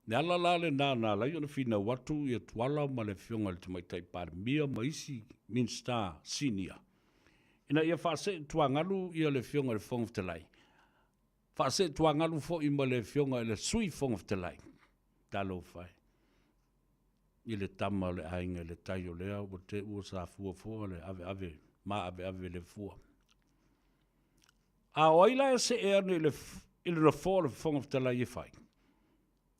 Ne ala la le nāna lai o na whina watu I tuala ma le fionga le tamaitai parmia ma isi Minster Senior. Ina ia whase tuangalu I le fionga le whongftalai. Whase tuangalu fo I ma le fionga le sui whongftalai. Talo whai. I le tama le ainga le tai o lea o te ua sa fua le ave le fua. A oila se ea ni le na fua le whongftalai I whai.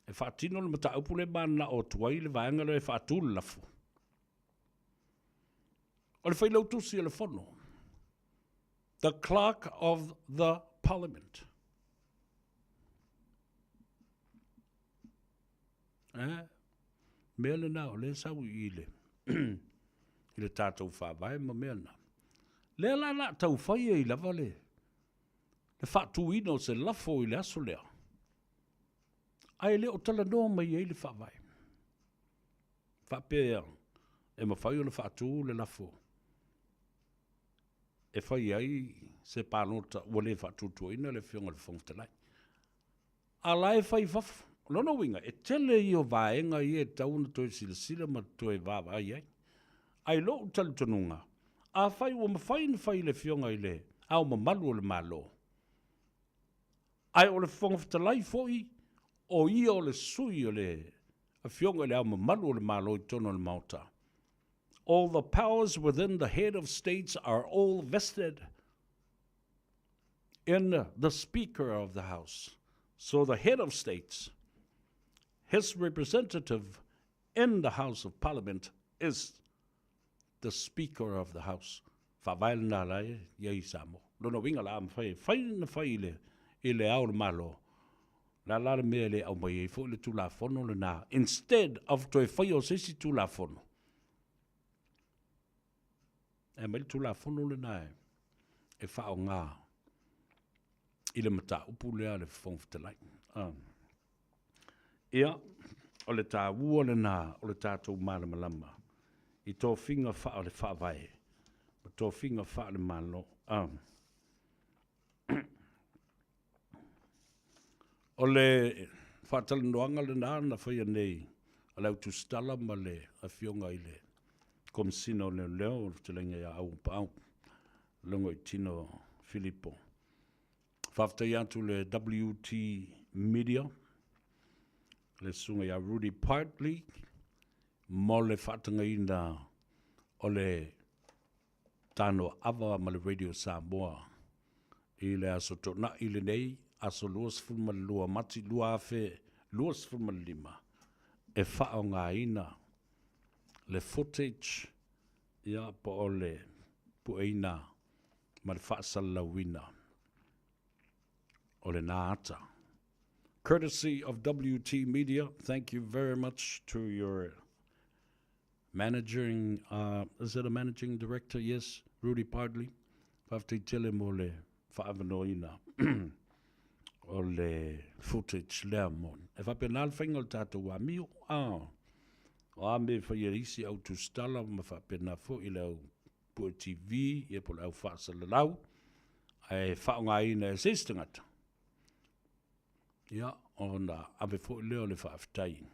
E whaatino le mata upu le mana o tuai le vaenga le whaatu le lafu. O le whailau tusi le whono. The Clerk of the Parliament. Mea le nao, le sau I le. I le tātou whawai ma mea na. Le la tau whai e I lava le. Le whaatu ino se lafo I le aso lea. Ai le o tala noa mai e le whawai. Whapea e ma whai o le whaatu le lafo. E whai ai se pānota ua le whaatu tua ina le whionga le whongftalai. a lai fai fafu. Lono winga, e tele i o vaenga i e tauna toi sila ma toi vava ai ai. Ai lo tali tonunga. A fai o mawhai ni fai le fionga i le, au ma malu o le malo. Ai o le fonga fitalai foi, o ia o le sui o le, a fionga i le au ma malu o le malo i tono le mauta. All the powers within the head of states are all vested in the Speaker of the House. So the head of states, his representative in the House of Parliament is the Speaker of the House. Whawail nā lai, iei Samoa. Lono winga la am whai na whai i le au le malo. La la mea le au mai e fo le tula fono le nā. Instead of toi whai o sisi tula fono. E mai tula fono le nā e whao ngā. I le mata upu lea le whongwhitalai. Ia, o le tā ua le nā, o le tātou mālama lama. I tō whinga wha o le whaawai. O tō whinga wha le malo. O le whatalanoanga le nā na whaia nei. O le autu stala ma le a fionga i le. Komsino leo leo, te lenga ia au pāu. Longo i tino Filippo. Whaftai atu le WT Media. Le sunga ia Rudy Partley. Mo le whatanga ina o le Tanoa Ava ma le Radio Samoa. I le aso tona i le nei, aso luas fulma lua mati, lua afe, luas fulma lima. E whao ngā ina le footage ia po o le pueina ma le whaasalawina o le nāata. Courtesy of WT Media, thank you very much to your managing, is it a managing director? Yes, Rudy Pardley. Whafti tele mo le whaavanoina o le footage lea mon. E whapenal whainga o tātou a mio, o a me whaierisi au tu stala ma whapena fo i leo pua TV, i e po leo whaasalalau, e whaonga ina e sestangata. Ia, o na ame fo i leo le whaafitai.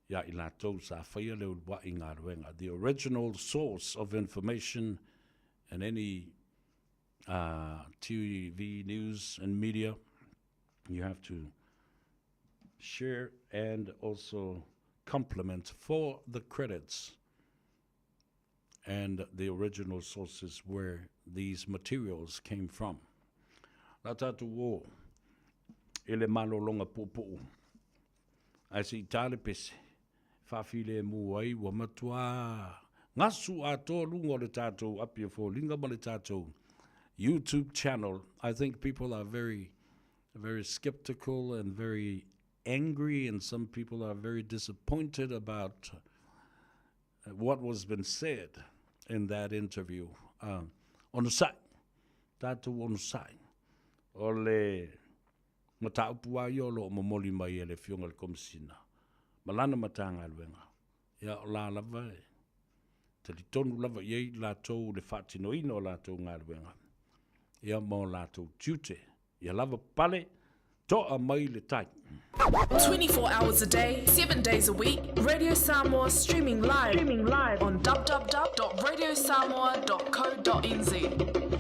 Ia i lātou sa whaia leo wa i ngā ruenga. The original source of information and any TV news and media, you have to share and also compliment for the credits and the original sources where these materials came from. La tātou o, ele malo longa pupu. Ai si tāle pese. Whawhile muai wa matua. Ngasu ato lungo le tātou apia fo linga ma le tātou YouTube channel. I think people are very, very skeptical and very angry, and some people are very disappointed about what was been said in that interview. On the side, tātou on the side. O le mataupua i o lo mamoli mai e le fionga le komisina. Malana matanga luenga. Ia o la lava e. Te li tonu lava iei lātou le whatino ino lātou ngā luenga. Ia mō lātou tiute. Ia lava pale toa mai le tai. 24 hours a day, 7 days a week. Radio Samoa streaming live on www.radiosamoa.co.nz.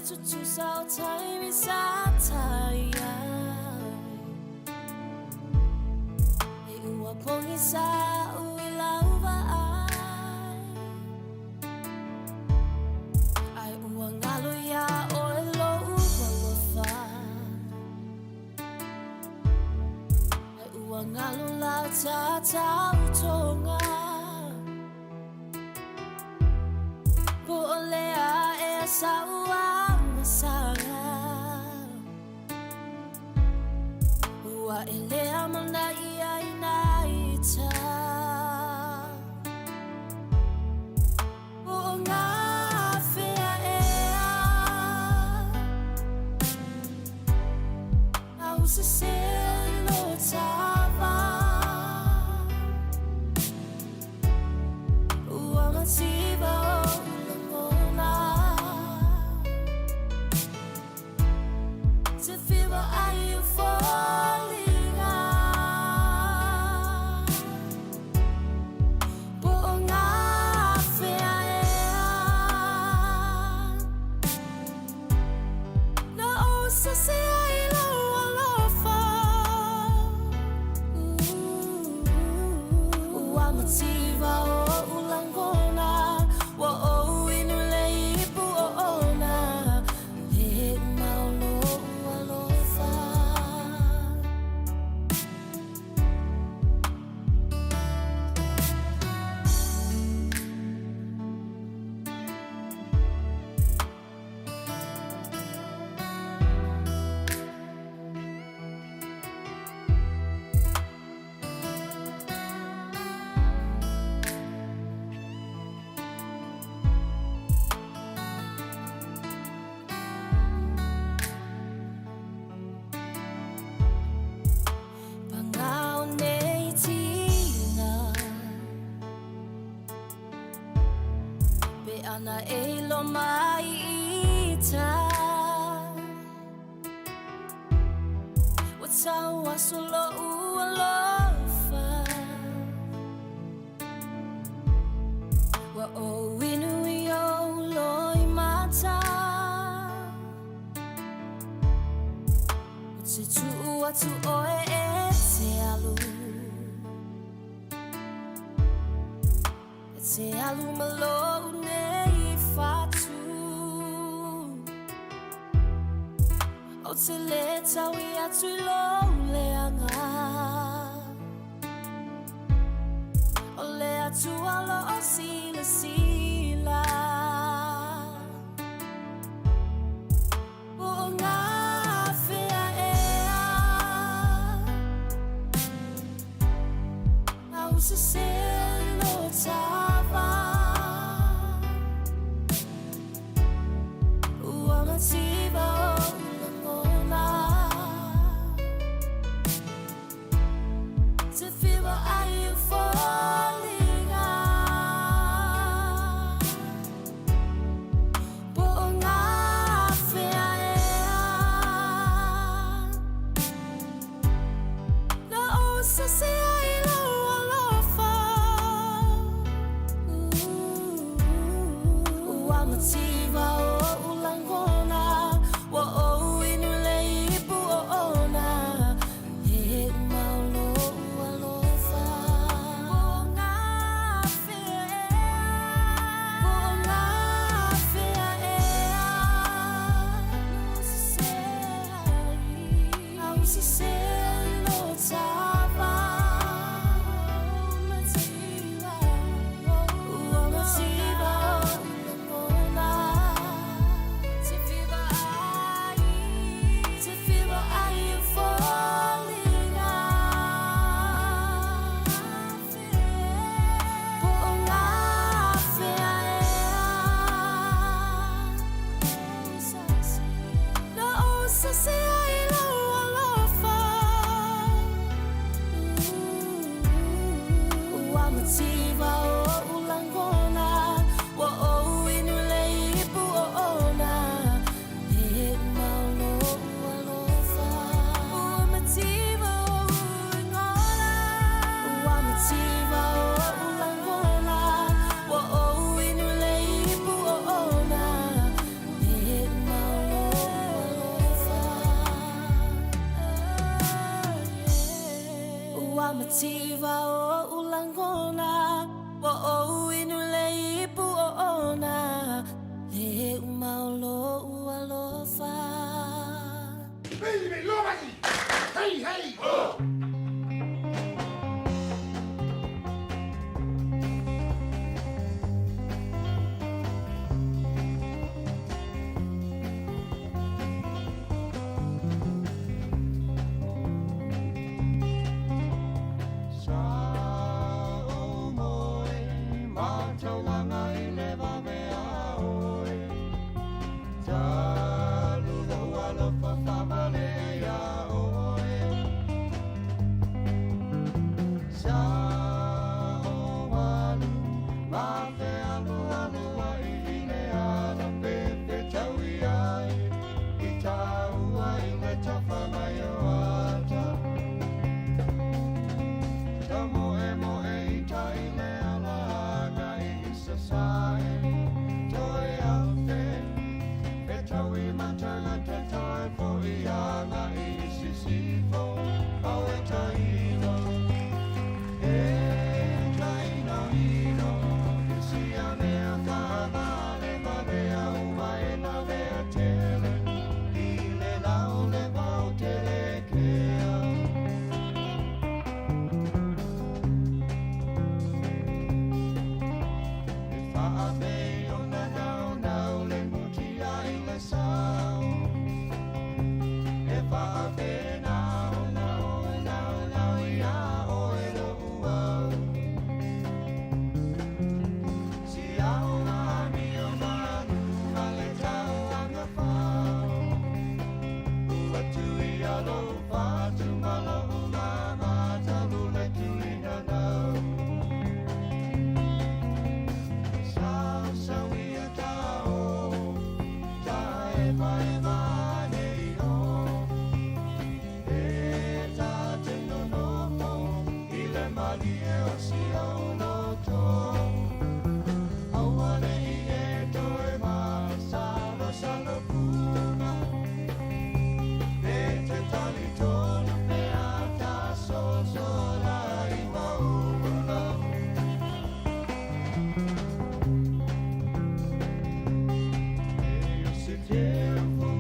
to sao time is ataya. Ua pongi sa uilauva ai ua ngalo ya o elo ualofa ai ua ngalo la ta utonga po olea e sa ua masanga ua elea mana ia inaita o ngā whea ea au se selo tawa ua mativa o langona te whiwa ai u whalinga po o ngā whea ea na o sa se ai lau alofa ua mativa o ulangona wa o inu leipu o ona he maulo alofa Pangao nei tina Be ana eilo mai ita Watau asolo ualofa Wa o inu i o loi mata Se tu atu oe e te alu E te alu malo nei fatu O te le tau i atu i lo leanga O le atu alo o sila sila O ngā whea ea Au se selo tawa Ua mativa o langona Te whiwa ai u whalinga tiva o ulangona wa o inule ipu o ona le umaulo ualofa. Baby, nobody! Hey, hey! Oh! Tell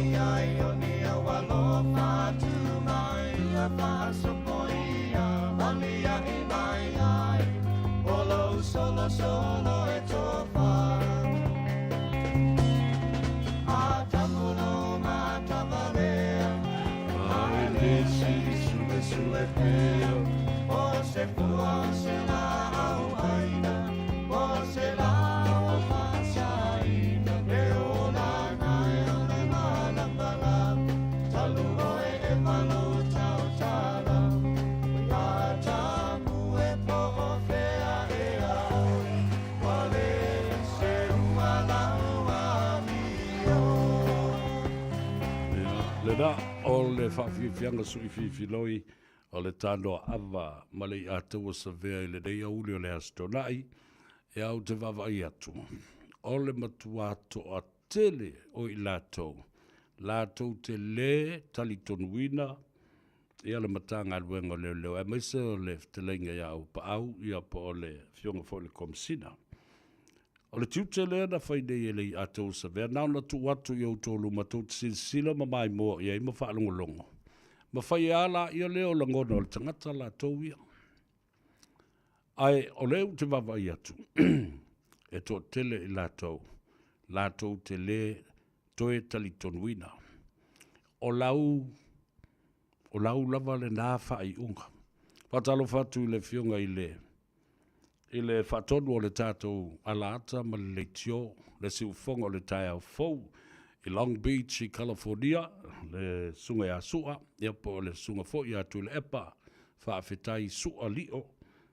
ai ai o ni a walo fatu mai a pasopoia malia i mai ai olo solo solo e tofa a tamuno ma tavalea ai lesi sule sule peo o se pua se la au aina o se la au masaina e o la nai o le malambala talu oe e malu tau tala ia tamu e po o fea e au wale se umala uamio Le da o le whawhiwhianga sui whiwhiloi o le Tanoa Ava ma le i atua sa vea i le reia uli o le astonai e au te wawai atu. O le matua toa tele o i lātou. Lātou te le tali tonuina ia le matanga luenga leo leo. E maise o le te lenga ia au pa au ia pa o le fionga fo le komsina. O le tiu te lea na whaide i le i atou sa vea. Nau na tu watu i au tolu ma tau te sila ma mai mua ia i ma whaalongolongo. Ma whai ala ia leo la ngona o le tangata la tau ia. Ai o leo te wawai atu. E tō tele i lātou. Lātou te le toe tali tonuina. O lau lava le nā whai unga. Whatalo whatu i le fionga i le whatonu o le tātou alaata ma le tio, le siufonga o le tai au fau, i Long Beach i California, le sunga ia sua, ia po le sunga fo ia tu le epa, whaafetai sua lio,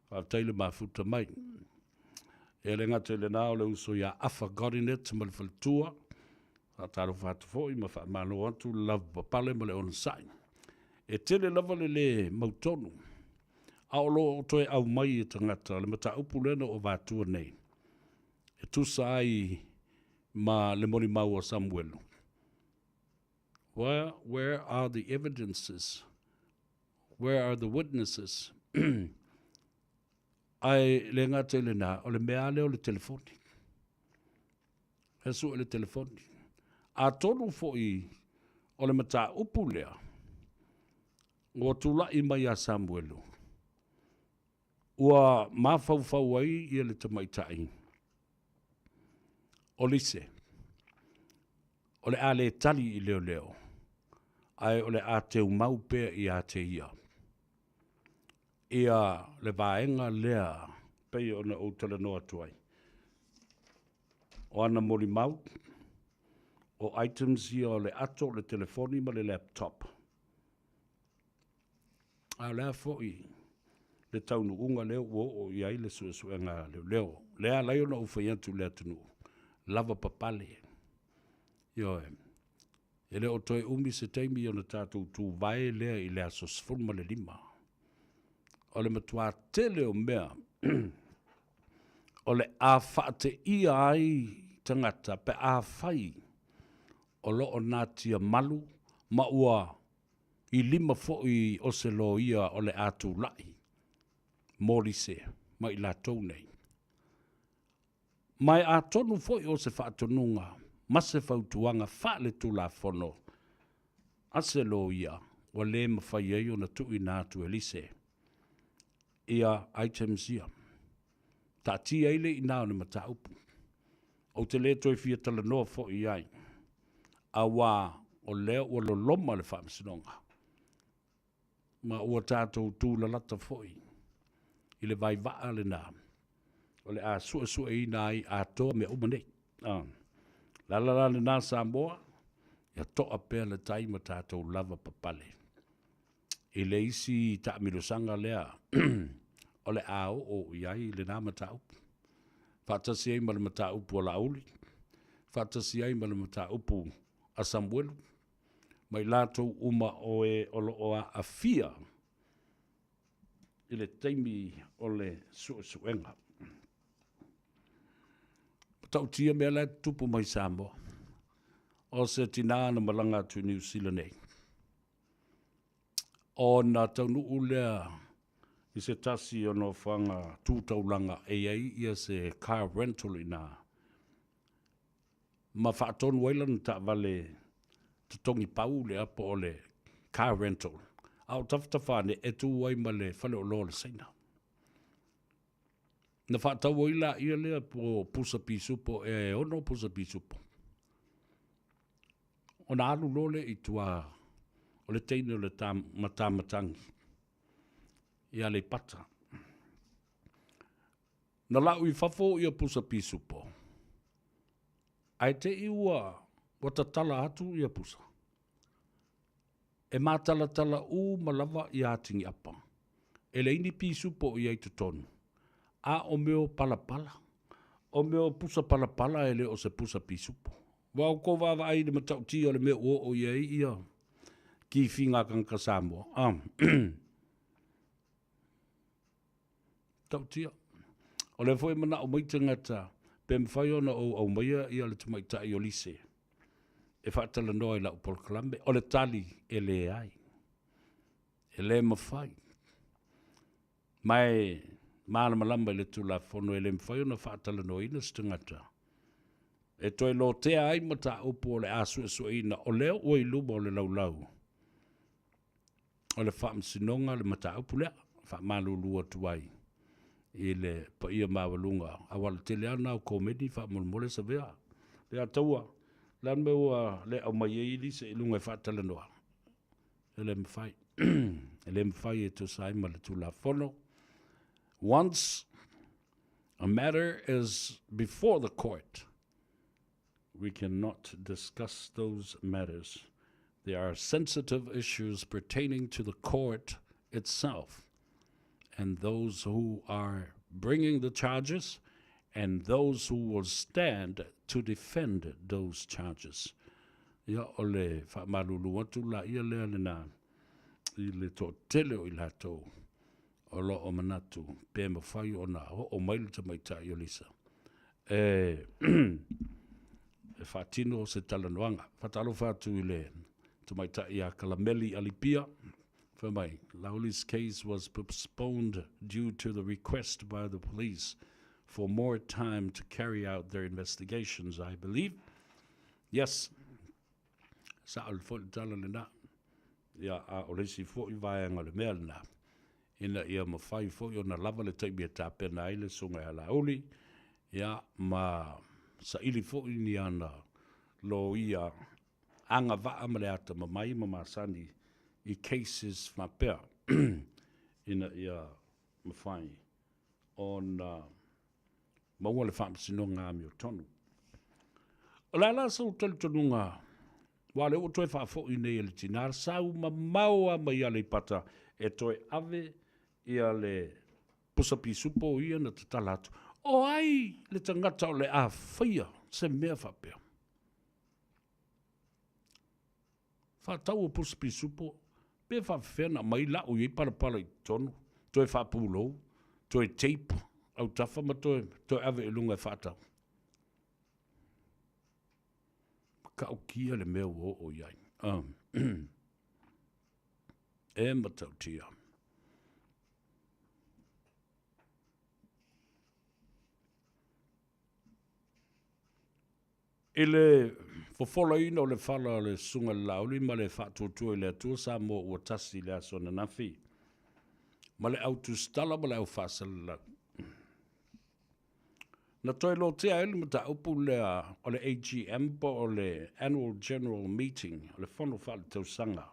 whaafetai le mafuta mai. E le ngate le nao le uso ia afa godinet ma le faltua, whaataro whatu fo i ma whaamano atu love papale ma le onsai. E tele lava le mautonu, aolo o toe au mai e tangata, le mata upu lena o vātua nei. E tusa ai ma le moni mau o Samuelu. Where are the evidences? Where are the witnesses? Ai le ngate le na, o le mea leo le telefoni. Hesu le telefoni. A tonu fo i o le mata upu lea. O tula i mai a Samuelu. Ua mawhauwhau ai ia le tamaitai. O lise. O le a le tali i leo leo. Ai o le a teu maupea i a te ia. Ia le vaenga lea pei o na outala noa tuai. O ana mori mau. O items ia o le ato le telefoni ma le laptop. A lea foi. Le taunu unga leo o iai le suenga leo. Lea lai ona ufaiantu lea tunu. Lava papale. Yo e leo toi umi se teimi ona tātou tū vai lea i lea sosfurma le lima. O le matua tele o mea. O le a whaate ia ai tangata pe a whai. O lo o nātia malu ma ua i lima foi o se lo ia o le atu lai. Mori se, mai la tau nei. Mai a tonu foi o se whaatonunga, ma se whautuanga whaale tu la whono. A se lo ia, o le mawhai ei o na tui nātu elise. Ia items ia. Ta ti eile i nao na mata upu. O te le toi fia tala noa foi ai. A wā o leo o lo loma le whaamsinonga. Ma ua tātou tū la lata foi. I le vai vaa le nā. O le a sua i nai a toa me umanei. La le nā Samoa, ia toa pēr le taima tātou lava papale. I le isi ta milosanga lea, o le a o iai le nā mata upu. Whatasi ai ma le mata upu o la uli. Whatasi ai ma le mata upu a Samuelu. Mai lātou uma o e olo o a fia. I le teimi o le suenga. Tau tia mea le tupu mai Samoa. O se tina na malanga tu New Zealand nei. O na tau nuu lea i se tasi o no whanga tūtaulanga ai ia se car rental ina. Ma whaatonu wailan ta vale te tongi pau le apo o le car rental. Au tafutafane e tu ai ma le whale o loa le saina. Na whaatau o ila ia lea po pusa pisupo e ono pusa pisupo. O na alu lole i tua o le teine o le matamatangi. Ia le pata. Na lau i fafo ia pusa pisupo. Ai te iua wata tala atu ia pusa. E mātala tala u malawa i atingi apa. E le ini pisupo i ai tutonu. A o meo palapala. O meo pusa palapala e le o se pusa pisupo. Wau ko wawa ai le matau tia o le meo o iai ia. Ki whinga kanka Samoa. Tau tia. O le foi mana o maita ngata. Pem whai ona o au maia ia le tumaita i o lise. E whaatala noa i lau Paul Kalambe. O le tali e le ai. E le mawhai. Mai maana malamba i le tula fono e le mwhai ona whaatala noa ina stungata. E toi lo tea ai mata upo o le asu e sua ina. O leo o i luma o le laulau. O le whaamsinonga le mata upo lea. Whaamalulua tuai. I le pa ia mawalunga. Awala tele ana o komedi whaamulmole sa vea. Lea taua. Lan me ua le au mai e ili se ilunga e whaatala noa. E le mwhai. E le mwhai e to saima le tula fono. Once a matter is before the court, we cannot discuss those matters. There are sensitive issues pertaining to the court itself and those who are bringing the charges and those who will stand to defend those charges. Ia ole whaamalulu watu la ia lea lena i le to tele o ilato o lo o manatu pe mawhai o na o mailu ta maita i o lisa. E whaatino se talanoanga. Whatalo whatu i le ta maita i a Kalameli Alipia. Whamai, Lauli's case was postponed due to the request by the police for more time to carry out their investigations, I believe. Yes. Sa'al fo tala le na. Ia a oresi fo I vaenga le mea na. Ina ia mawhai fo I ona lava le taimi e tāpena ai le sunga e lauli. Ia ma sa ili fo I ni ana lo ia anga vaa ma le ata ma mai ma masani I cases mapea. Ina ia mawhai on maua le whaamsinonga a mi o tonu. O la la sau tali tonunga wa le o toi whaafo I nei le tinara sau ma maua ma ia le pata e toi ave ia le pusapi supo ia na tatalatu. O ai le tangata o le a whaia se mea whapea. Whaatau o pusapi supo pe whawhena mai la o I parapara I tonu. Toi whaapulou, toi tape au tafa ma toi ave I lunga whaatau. Ka o kia le mea o iai. E matau tia. Ele fofola ina o le fala le sunga lauli ma le whaatutua I le atua Samoa ua tasi le aso na nafi. Ma le autu stala ma le au whaasala. Na toi lo tea ele mata upu le o le AGM po o le Annual General Meeting o le whanu whale tau sanga.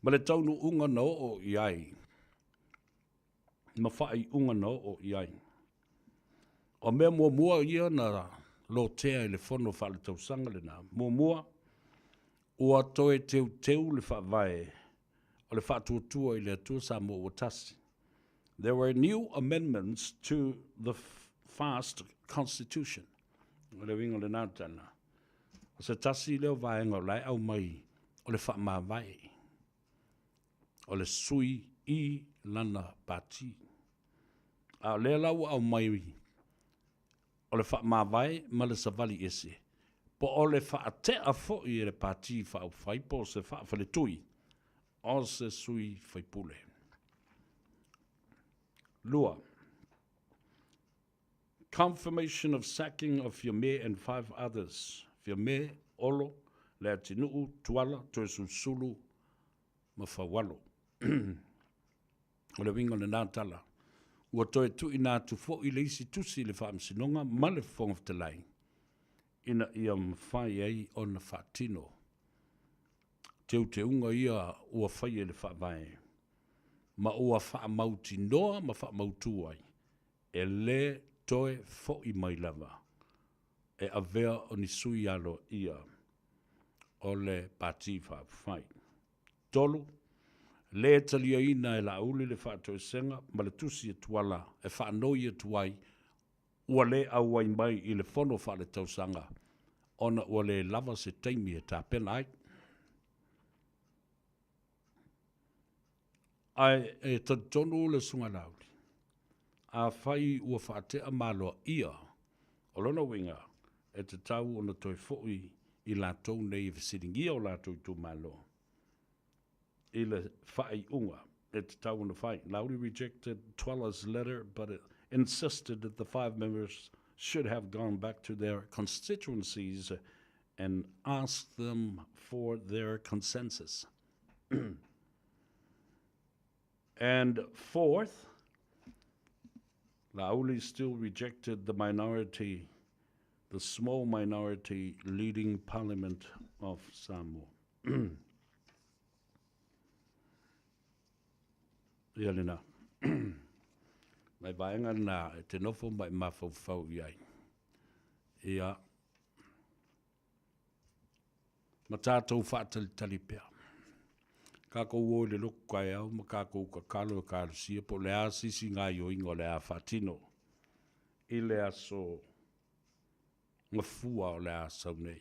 Ma le taunu unga no o iai. Ma whai unga no o iai. O mea mua ia na lo tea le whanu whale tau sanga le na. Mua ua toe teu le whawai. O le whaatuatua I le atua Samoa ua tasi. There were new amendments to the fast constitution. O le winga le nātana. O se tasi leo vaenga o lai au mai o le whaamawai. O le sui I lana pati. A le lau au mai o le whaamawai ma le savali ese. Po o le whaatea fo I le pati whaau whaipo se whaafale tui. O se sui whaipule. Lua. confirmation of sacking of Fiame and 5 others. Fiame, Olo, Lea Tinuu, Tuala, Toesusulu, Mafawalo. O le wingo le nātala. Ua toe tu i nā tu fo i le isi tusi le whaamsinonga ma le whong of te lai. Ina ia mwhai ei o na whaatino. Teu te unga ia ua whai e le whaamai. Ma ua whaamauti noa ma whaamautu ai. E le toe fo i mai lava. E avea o ni sui alo ia. O le pati whaafai. Tolu. Le talia ina e la uli le whātou senga, ma le tusi e tuala, e whanoi e tuai, ua le awai mai i le whono wha le tausanga, ona ua le lava se teimi e tā pena ai. Ai e tatonu le sunga lauli, a whai ua whaatea maloa ia, o lona winga, e te tau ona toi fōi i la tau nei e whasiringia o la tau tu maloa. Ile whai unga, et tauna whai. Lauri rejected Twala's letter, but it insisted that the 5 members should have gone back to their constituencies and asked them for their consensus. And fourth, Lauli still rejected the minority, the small minority leading parliament of Samoa. Ia lena. Mai vaenga nā, e te nofo mai mawhau iai. Ia. Ma tātou whaatalitali pia. Kākou o le loko kai au, ma kākou ka kalo e kālusia, po le a sisi ngā i o ingo le a whatino. I le aso ngā fua o le a sau nei.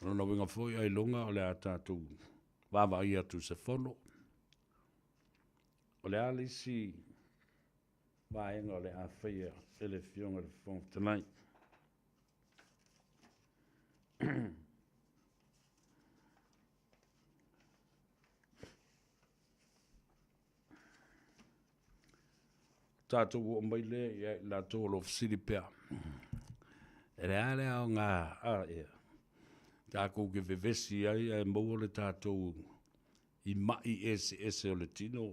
Rona winga foi ai longa o le a tātou wawa ia tu se fono. O le alisi vaenga o le a whaia e le fionga le whong tanai. Tātou o mai le ia la tōlo fsiri pia. E le ale au ngā ia. Tākou ke vevesi ai e mou le tātou i mai ese o le tino.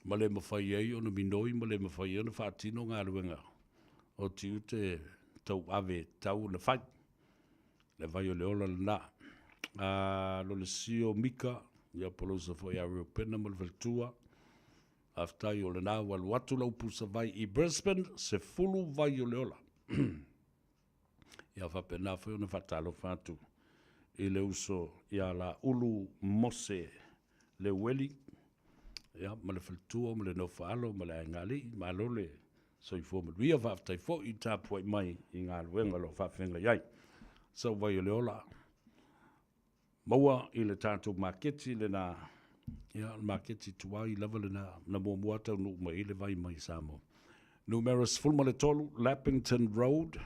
Ma le mawhai ei o na minoi, ma le mawhai o na whaatino ngā ruenga. O tiu te tau ave tau na whai. Le vai o le ola le nā. Lo le sio mika, ia polosa fo ia reo pena ma le veltua. Aftai o le nā walu atu lau pusa vai i Brisbane, se fulu vai o le ola. Ia whapena fo na whatalo whātu. I le uso ia la ulu mose le weli. Ia, ma le whaltua, ma le no whaalo, ma le ngali, ma lole, so i fōma ria whaftai fō i tāpua i mai i ngā luenga lo whawhenga iai. So vai o le ola. Maua i le tātou maketi le nā, ia, maketi tua i lava le nā, na mua tau nuk mai i le vai mai Samoa. Numerous fulma le tolu, Lappington Road,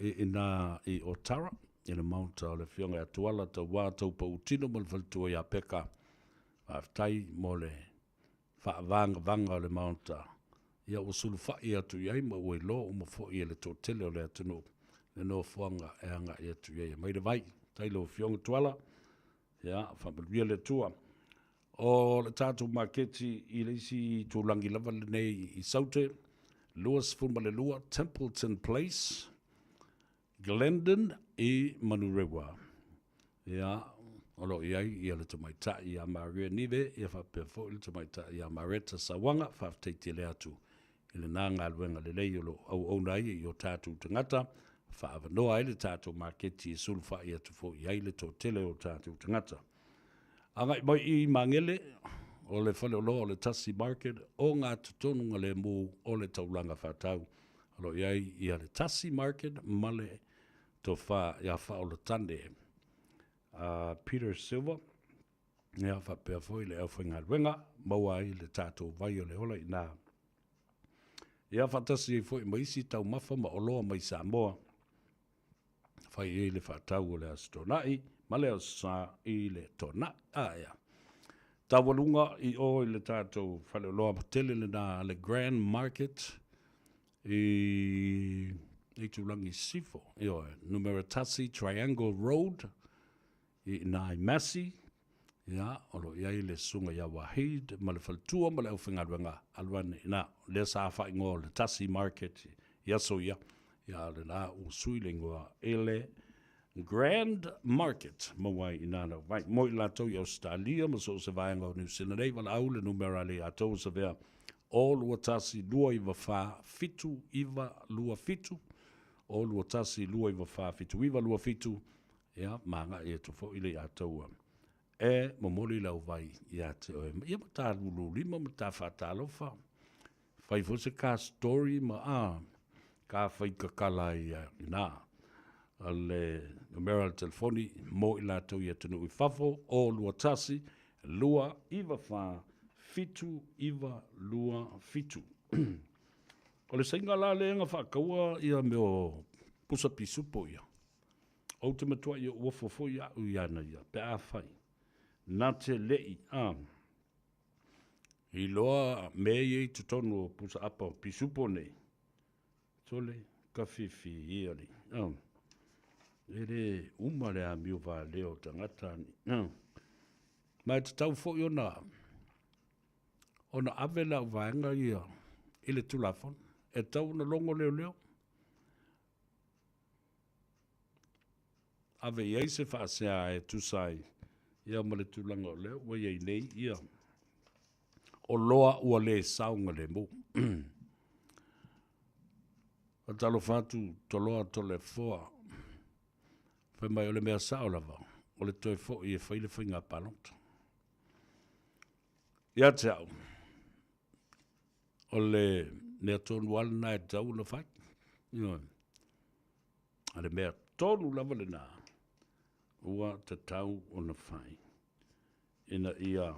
i nā i Otara, i le maunta o le whionga atuala tau wā tau pa utino ma le whaltua i a peka. Aftai mo le whaavanga o le maunta. Ia o sulu whai atu iai ma ue lo o ma fwoi e le tōtele o le atunu. Le no whanga e anga i atu iai. Mai le vai, tailo whionga tuala. Ia, whamaruia le tua. O le tātou maketi i le isi tūlangi lava le nei i saute. Lewis Fulma le lua, Templeton Place. Glendon i Manurewa. Ia, olo iai ia le tamaita i a Maria Nive, ia whapea fo i le tamaita i a Mareta Sawanga, whafteiti le atu. I le nā ngā luenga le lei olo au nai i o tātou tangata, whaavanoa i le tātou maketi i sulfa i atu fo i le tō tele o tātou tangata. Angai mai i mangele, o le whale o le Tasi Market, o ngā tutonunga le mū o le taulanga whātau. Olo iai i a le Tasi Market, male tō wha i a wha o le tande. Peter Silva, nea whapea foi le au whainga ruenga, maua i le tātou vai o le hola i nā. Ia whatasi i foi maisi tau mafa ma oloa mai Samoa. Whai i le whatau o le astonai, ma le sa i le tona aia. Tawalunga i o i le tātou whale oloa matele le nā le Grand Market, I tulangi sifo. Io, numero tasi Triangle Road, I nai Massey, ia, olo iai le sunga ia Wahid, ma le faltua ma le au whingaruanga, alwane, na, le sa whaingo le tasi market, ia so ia, ia le na usui le ngua ele, Grand Market, mawai inana, vai, moi la tau i Australia, ma so se vaenga o New Zealand, ei wala au le numera le atou se vea, o lua tasi lua iwa wha fitu iwa lua fitu, o lua tasi lua iwa wha fitu iwa lua fitu, ia, manga e to fo ile atou e momoli lau vai ia te oe, ia mata lulu lima mata whatalo wha, whai fo se ka story ma ka whai kakala ia ina, ale numero al telefoni mo ila tau ia tunu i fafo o lua tasi lua iwa wha fitu iwa lua fitu. O le sainga la leenga whakaua ia meo pusa pisupo ia. O te matua ia uafofo ia u iana ia, pe a whai. Nā te lei, I loa mea iei tutonu pusa apa pisupo nei. Tole, ka whiwhi ia ni. Ere umare a miu wā leo tangata ni. Mai te tau fo i ona avela u vaenga ia ile tulafon. E tau na longo leo leo. Ave iei se whaasea e tusai. Ia male tulanga o leo. Wa iei nei ia. O loa ua le saunga le mo. A talo fatu to loa to le foa. Whai mai o le mea sao lava. O le toi fo i e whaile whainga palonta. Ia te au. O le mea tonu alana e tau na whai. A le mea tonu lava le nā. Ua te tau o na whai. Ina ia.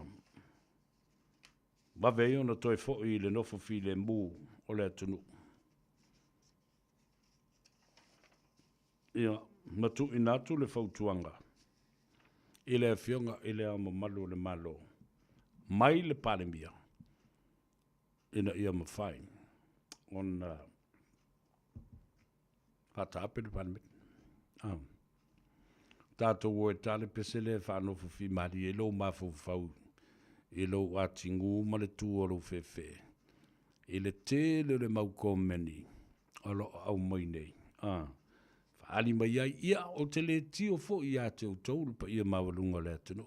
Mawei ona toi fo i le nofo fi le mū o le atunu. Ia, matu inatu le fautuanga. I le fionga i le ama malu le malo. Mai le palemia. Ina ia mawhai. On hata ape le palemia. Tātou e tale pesele whanofo fi mari e lo mafu fau. I lo atingu ma le tuoro fefe. I le tele le mauko meni. Alo au mai nei. Whaali mai ai ia o te le tio fo i a te utau pa ia mawalunga le atino.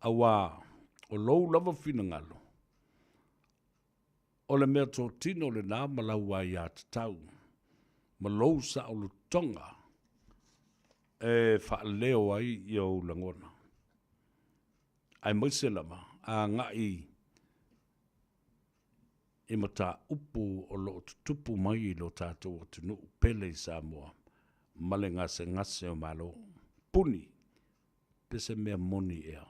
Awa o lou lava fina ngalo. O le mea tō tino le nā malau ai a te tau. Ma lou sa o le tonga. E whaaleo ai i au langona. Ai maiselama a ngai e mata upu o lo tupu mai lo tātou o tunu pele i Samoa. Male ngase o malo. Puni. Pese mea moni ea.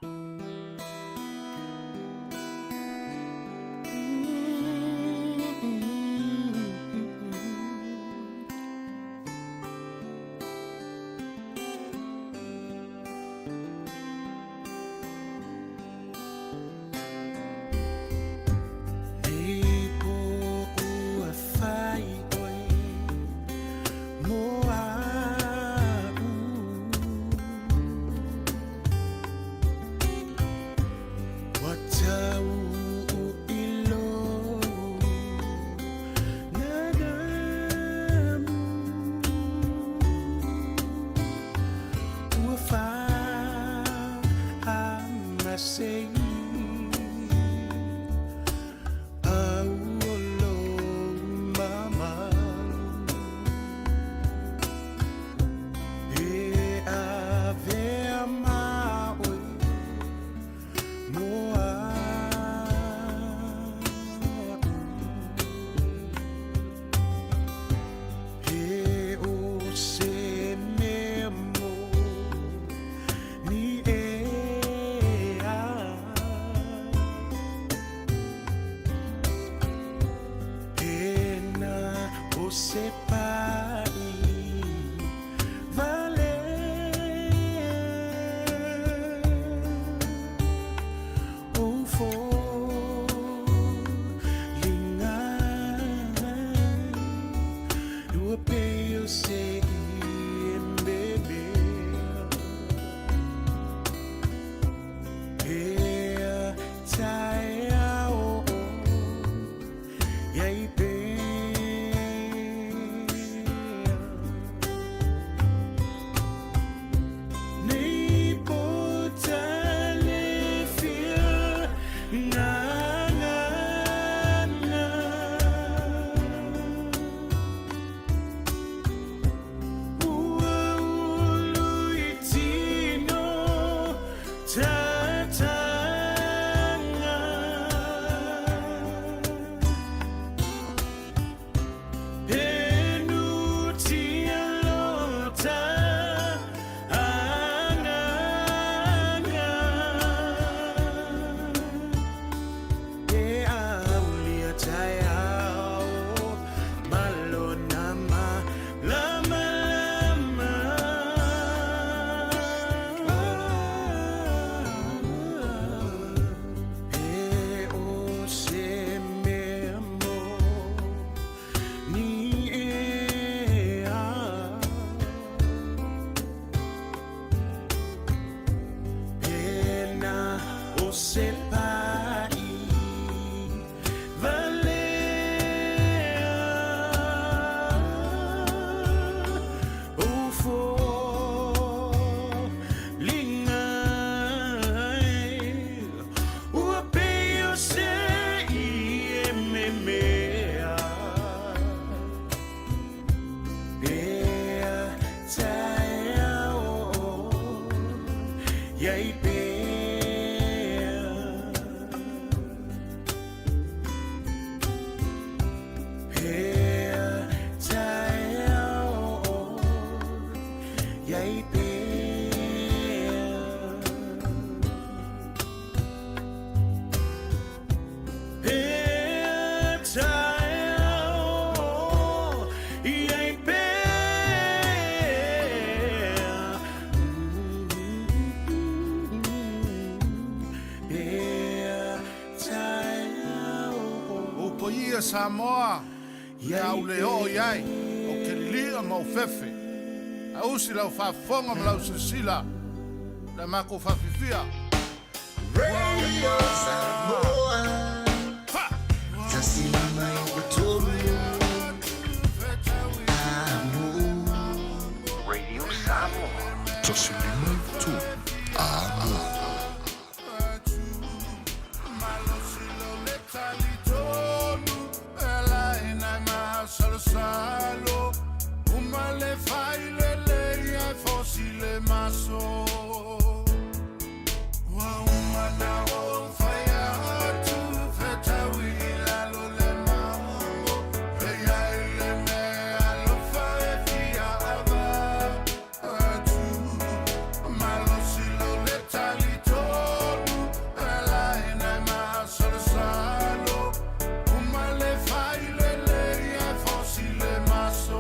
po ia Samoa. Ia au le o iai. O ke lia mau fefe. A usi lau whafonga ma lau sisila. La mako whawhiwhia. Radio Samoa. Tasila mai o tolu. Radio Samoa. Tasila mai o tolu. Salo, uma le fai le lei ai fossile maso. Wa uma na o fai a tu feta wila lo le mambo. Fai ai le me alo fai fia ava a tu. Malo silo le talito ela ina ma salo. Uma le fai le lei ai fossile maso.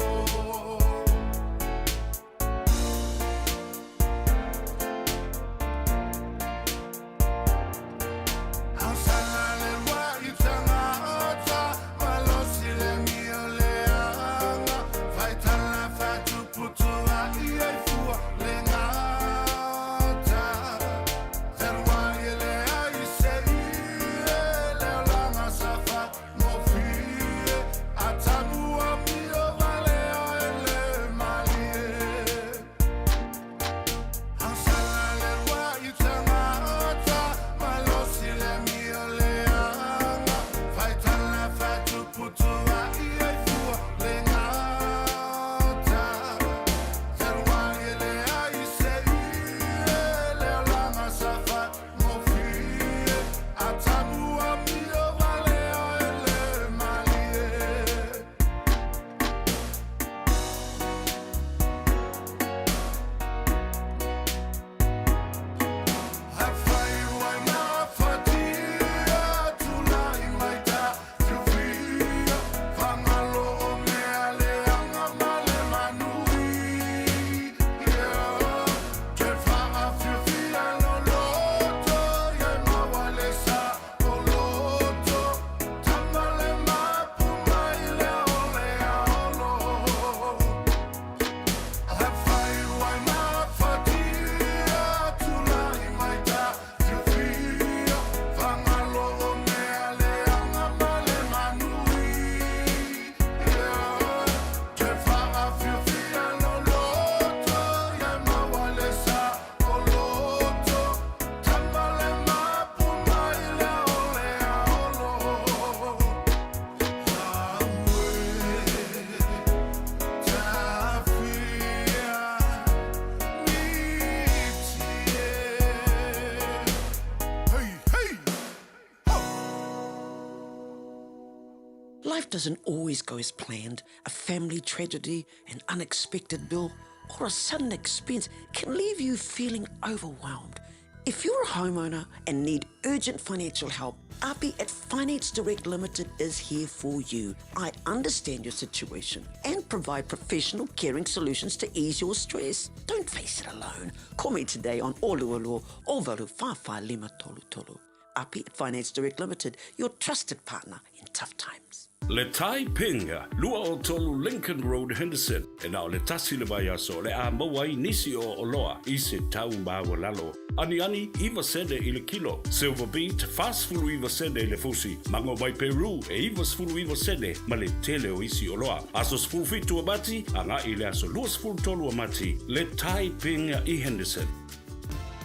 Life doesn't always go as planned. A family tragedy, an unexpected bill, or a sudden expense can leave you feeling overwhelmed. If you're a homeowner and need urgent financial help, Api at Finance Direct Limited is here for you. I understand your situation and provide professional caring solutions to ease your stress. Don't face it alone. Call me today on Olualo Ovalu Fafa Lima Tolu Tolu. Api at Finance Direct Limited, your trusted partner in tough times. Le tai pinga, lua o tolu Lincoln Road Henderson, e nao le tasi le vai aso le a mawai nisi o oloa, i se tau mawa lalo. Ani iwa sede i le kilo, silver beet, fast fulu iwa sede i le fusi, mango mai Peru, e iwa sfulu iwa sede, ma le tele o isi oloa. Aso sfulu fitu amati, anga i le aso lua sfulu tolu amati, le tai pinga i Henderson.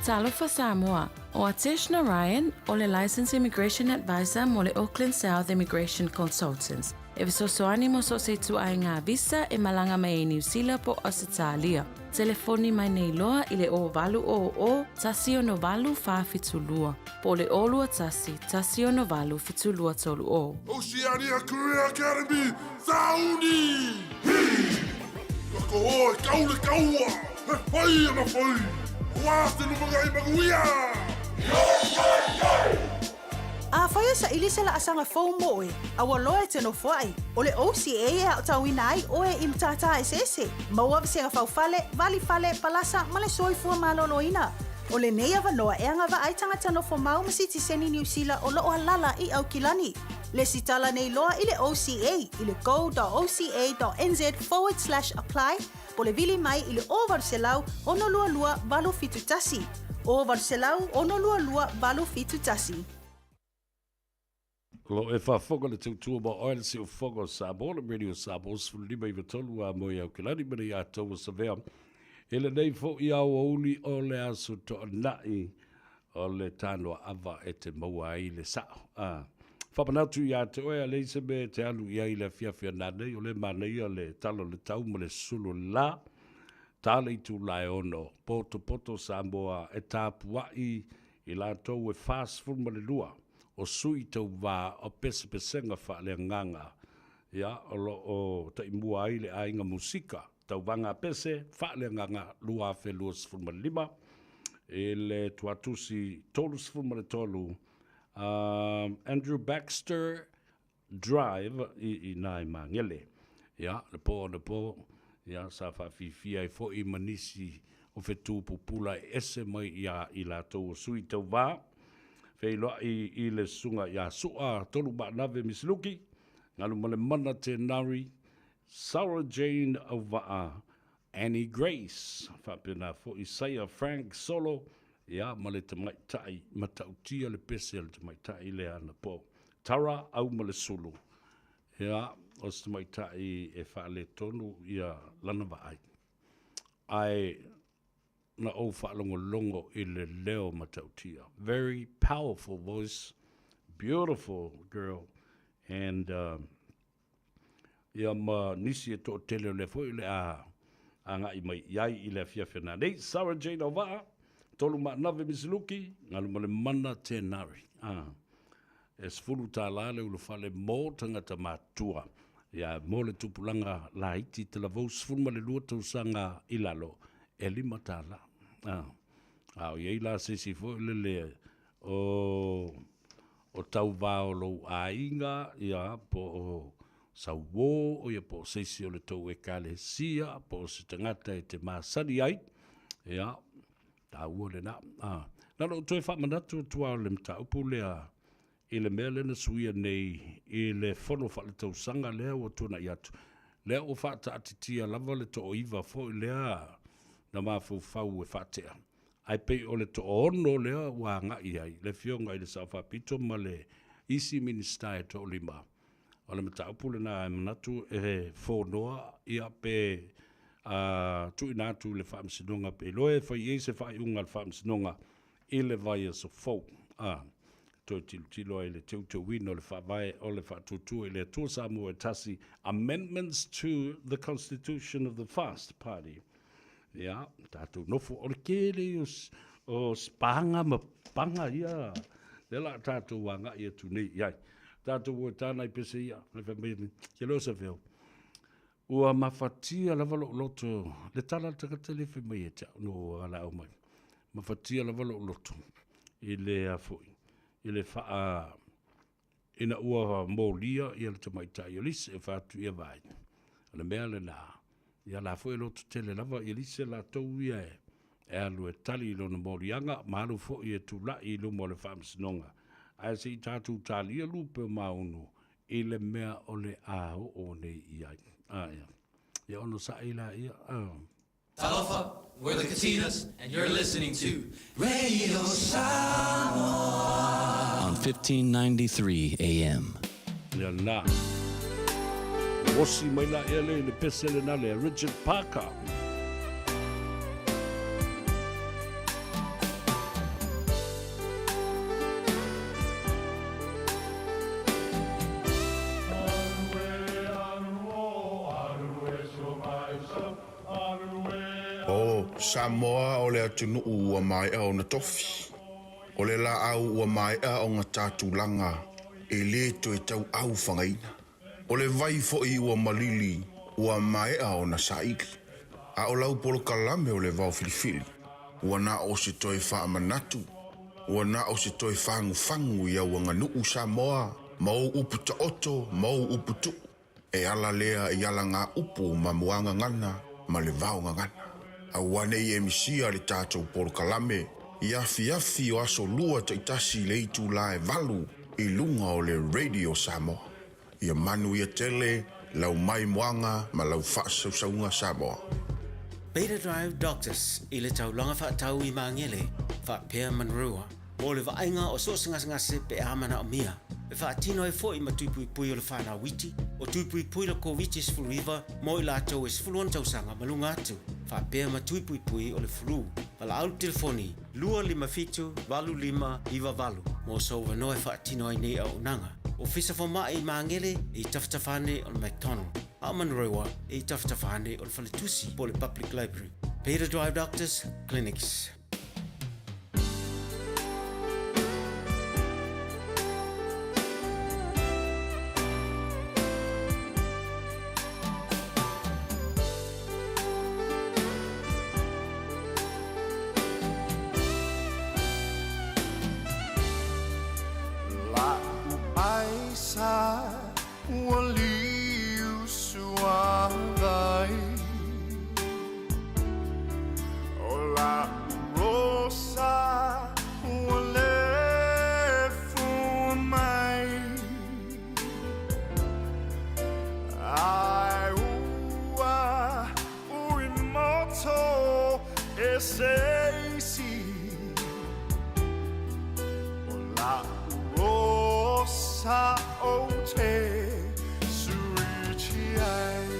Talofa Samoa, o Ateshna Ryan, o le Licensed Immigration Advisor mo le Auckland South Immigration Consultants. E visosoani mo so se tu ai ngā visa e malanga mai e New Zealand po Australia. Telefoni mai nei loa i le o valu o tasi o no valu wha fitulua. Po le olua tasi o no valu fitulua tolu o. Oceania Career Academy, Sauni! Kako oi, kaule kaua! He whai ama whai! Wāste lumangai maguia! A whaia sa ili sela asanga fau moe, a waloe te no whai. O le OCA e au tauina ai o e imtata e sese. Maua visenga fau fale, vali fale, palasa, male soifua maloloina. O le nei ava noa e anga wa aitanga tano fo mau masiti seni New Zealand o loo halala I au kilani. Le sitala nei loa i le OCA i le go.oca.nz/apply po le vili mai i le o Varselau ono lua lua valo fitutasi. O Varselau ono lua lua valo fitutasi. Lo e whawhoka le tautua ma oil si o whoka Samoa, le radio Samoa, sfulima i watolu a moe au kilani mene i atou o savea. Ele nei fo i au auli o le aso to anai o le Tanoa Ava e te maua i le sao. Whapanatu i atou e a leise me te alu i ai le fiafia nanei o le manei o le talo le tau ma le sulu la. Tale i tu lai ono, poto Samoa e tāpuai i la tau e fast full ma le lua. O sui tau wā o pesenga wha le nganga. Ia, o ta imua ai le ainga musika. Tau wanga pese, wha le nganga lua fe lua sifurma lima. E le tuatusi tolu sifurma le tolu. Andrew Baxter Drive i nai mangele. Ia, le po. Ia, sa wha fifia e fo i manisi o fetu pupula ese mai ia i la tau sui tau wā. Fei loa i le sunga ia sua tolu ba nave misluki. Ngalu male mana te nari. Sarah Jane Ava, Annie Grace. Whapena fo Isaiah Frank Solo. Ia male te maitai matautia le pese le te maitai le ana po. Tara au male sulu. Ia o se maitai e whaale tonu ia lana vai. Ai na o whaalongo i le leo matautia. Very powerful voice, beautiful girl, and ia ma nisi e tō tele le fo i le a nga i mai iai i le fiafena. Nei, Sarah Jane Ova, tolu ma nave misiluki, ngalu ma le mana te nari. E sfulu tā lale ulu whale mō tangata mātua. Ia mō le tupulanga la iti te la vau sfulu ma le lua tausanga ilalo. E lima tāla. Au iei la sesi fo le o tau vāo lou a inga, ia po o sauwo, o ia po sesi o le tau e kale sia, po o se tangata e te māsari ai, ia, tā ua le na. Nalo toi whamanatu tua o le mta upu lea, i le mea lena suia nei, i le whono wha le tau sanga lea o tuna i atu. Lea o whata atitia lava le to o iwa fo i lea, na mafu fau e whatea. Ai pei o le to ono lea wa ngai ai, le fionga i le Sawhapito ma le isi minister e to lima. O le mata upule na manatu e whonoa ia pe tu inatu le whaamsinonga pe loe whai e se whai unga le whaamsinonga i le vai so fau. To tilo e le teuto wino le whawai o le whatutu e le tua Samoa e tasi amendments to the Constitution of the Fast Party. Ia, tātou nofo o le kere o spanga ma panga ia. Lela tātou wanga ia tu nei iai. Tātou o tānai pese ia. Le whamei, ke losa veo. Ua mawhatia lava loto. Le tala takata le whamei e tau. No ala au mai. Mawhatia lava loto. I le afoi. I le wha ina ua mōlia i le tamaitai o lise e whātu ia vai. Le mea le nā. Ia la foi lo tele lava i lise la tau ia e alu e tali ilo na morianga malu fo i e tula i lo mo le whamsinonga. Ai se i tātou tali a lupe maunu i le mea o le ao o nei iai. Ia. Ia ono sa ila ia. Talofa, we're the Katinas, and you're listening to Radio Samoa on 1593 AM. Ia na. Osi mai la ele le pesele na le Richard Parker. O Samoa o le atunu ua mai au na tofi. O le la au ua mai au ngā tātulanga e le to e tau au whangaina. O le vai fo i ua malili ua mai au na saiki. A o lau polo kalame o le vau filifili. Ua na o se toi wha manatu. Ua na o se toi whangu i au nganuu Samoa. Mau upu ta oto, mau upu tu. E ala lea i ala ngā upu ma muanga ngana ma le vau ngana. A wane i emisia le tātou polo kalame. I afi o aso lua taitasi le itu la e valu. I lunga o le Radio Samoa. Ia manu ia tele, lau mai moanga, ma lau whaasaunga Samoa. Beta Drive Doctors I le taulanga whaatau I maangele, whaapea manrua, o le vaenga o so ngase pe amana o mia, e whaatino e fo I matupui pui o le whanau witi, o tupui pui le COVID is full river, mo I lātou is full on tausanga malunga atu, whaapea matupui pui o le flu, wala au telefoni, 255-25 mo so wanoe whaatino ai nei au nanga, o fisa fo mai maangele I taftafane o le McDonald. Amanrewa e taftafane o le Faletusi po le Public Library. Beta Drive Doctors Clinics. La Aisa Wali Suavai Ola Rosa Wale Fumai Ai Ua Uimoto Eseisi Ola Rosa Ote Suichiai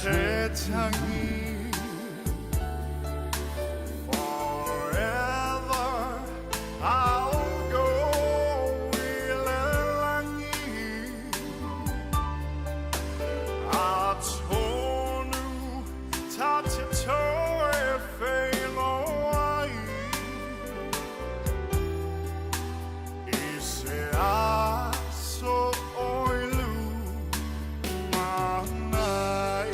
Etangi forever I'll go Ilelangi Atonu Tatito Efeloi Ise aso oilu Manai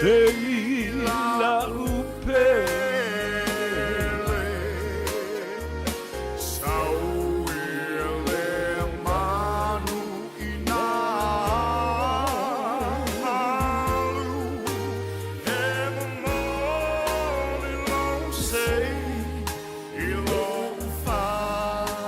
Sei la upele Sauile manu inalu Emamoli lo sei ilo fatu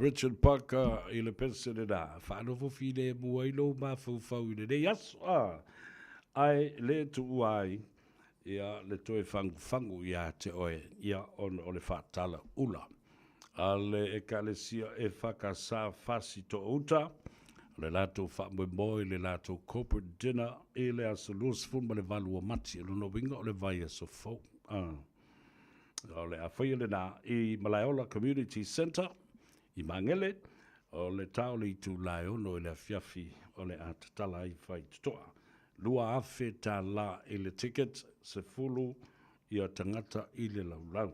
Richard Parker I le pensene da whanofo fine mua ilo ma fau ine ne yaso ai le tu ai ia le toe fangu ia te oe ia on o le whaatala ula a le ekalesia e whakasa fasi to uta le lato whaamwe moi le lato corporate dinner e le asalus fuma le valua mati e luno winga o le vai a so fau o le awhaia le nā I Malaiola Community Centre I Mangele o le tau le tu lai ono I le fiafi o le atatala I whai tutoa. Lua afe tā la I le ticket se fulu I a tangata I le laulau.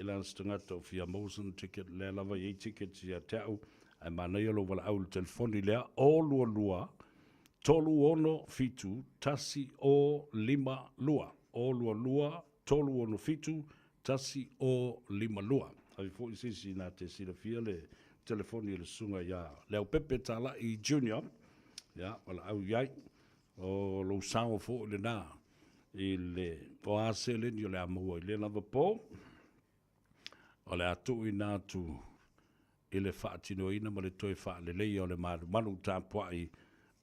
ila stangata o fia motion ticket le lava ye ticket ia tau ai mana ia lo wala au le telefoni lea o lua tolu ono fitu tasi o lima lua o lua tolu ono fitu tasi o lima lua ai fo sisi na te sila fia le telefoni le sunga ia leo Pepe Tala i Junior ya wala au iai o lo sao fo le na ile o ase le ni le amua le lava po o le atu ina tu ile faatino ina ma le toi fa le lei o le malu tapuai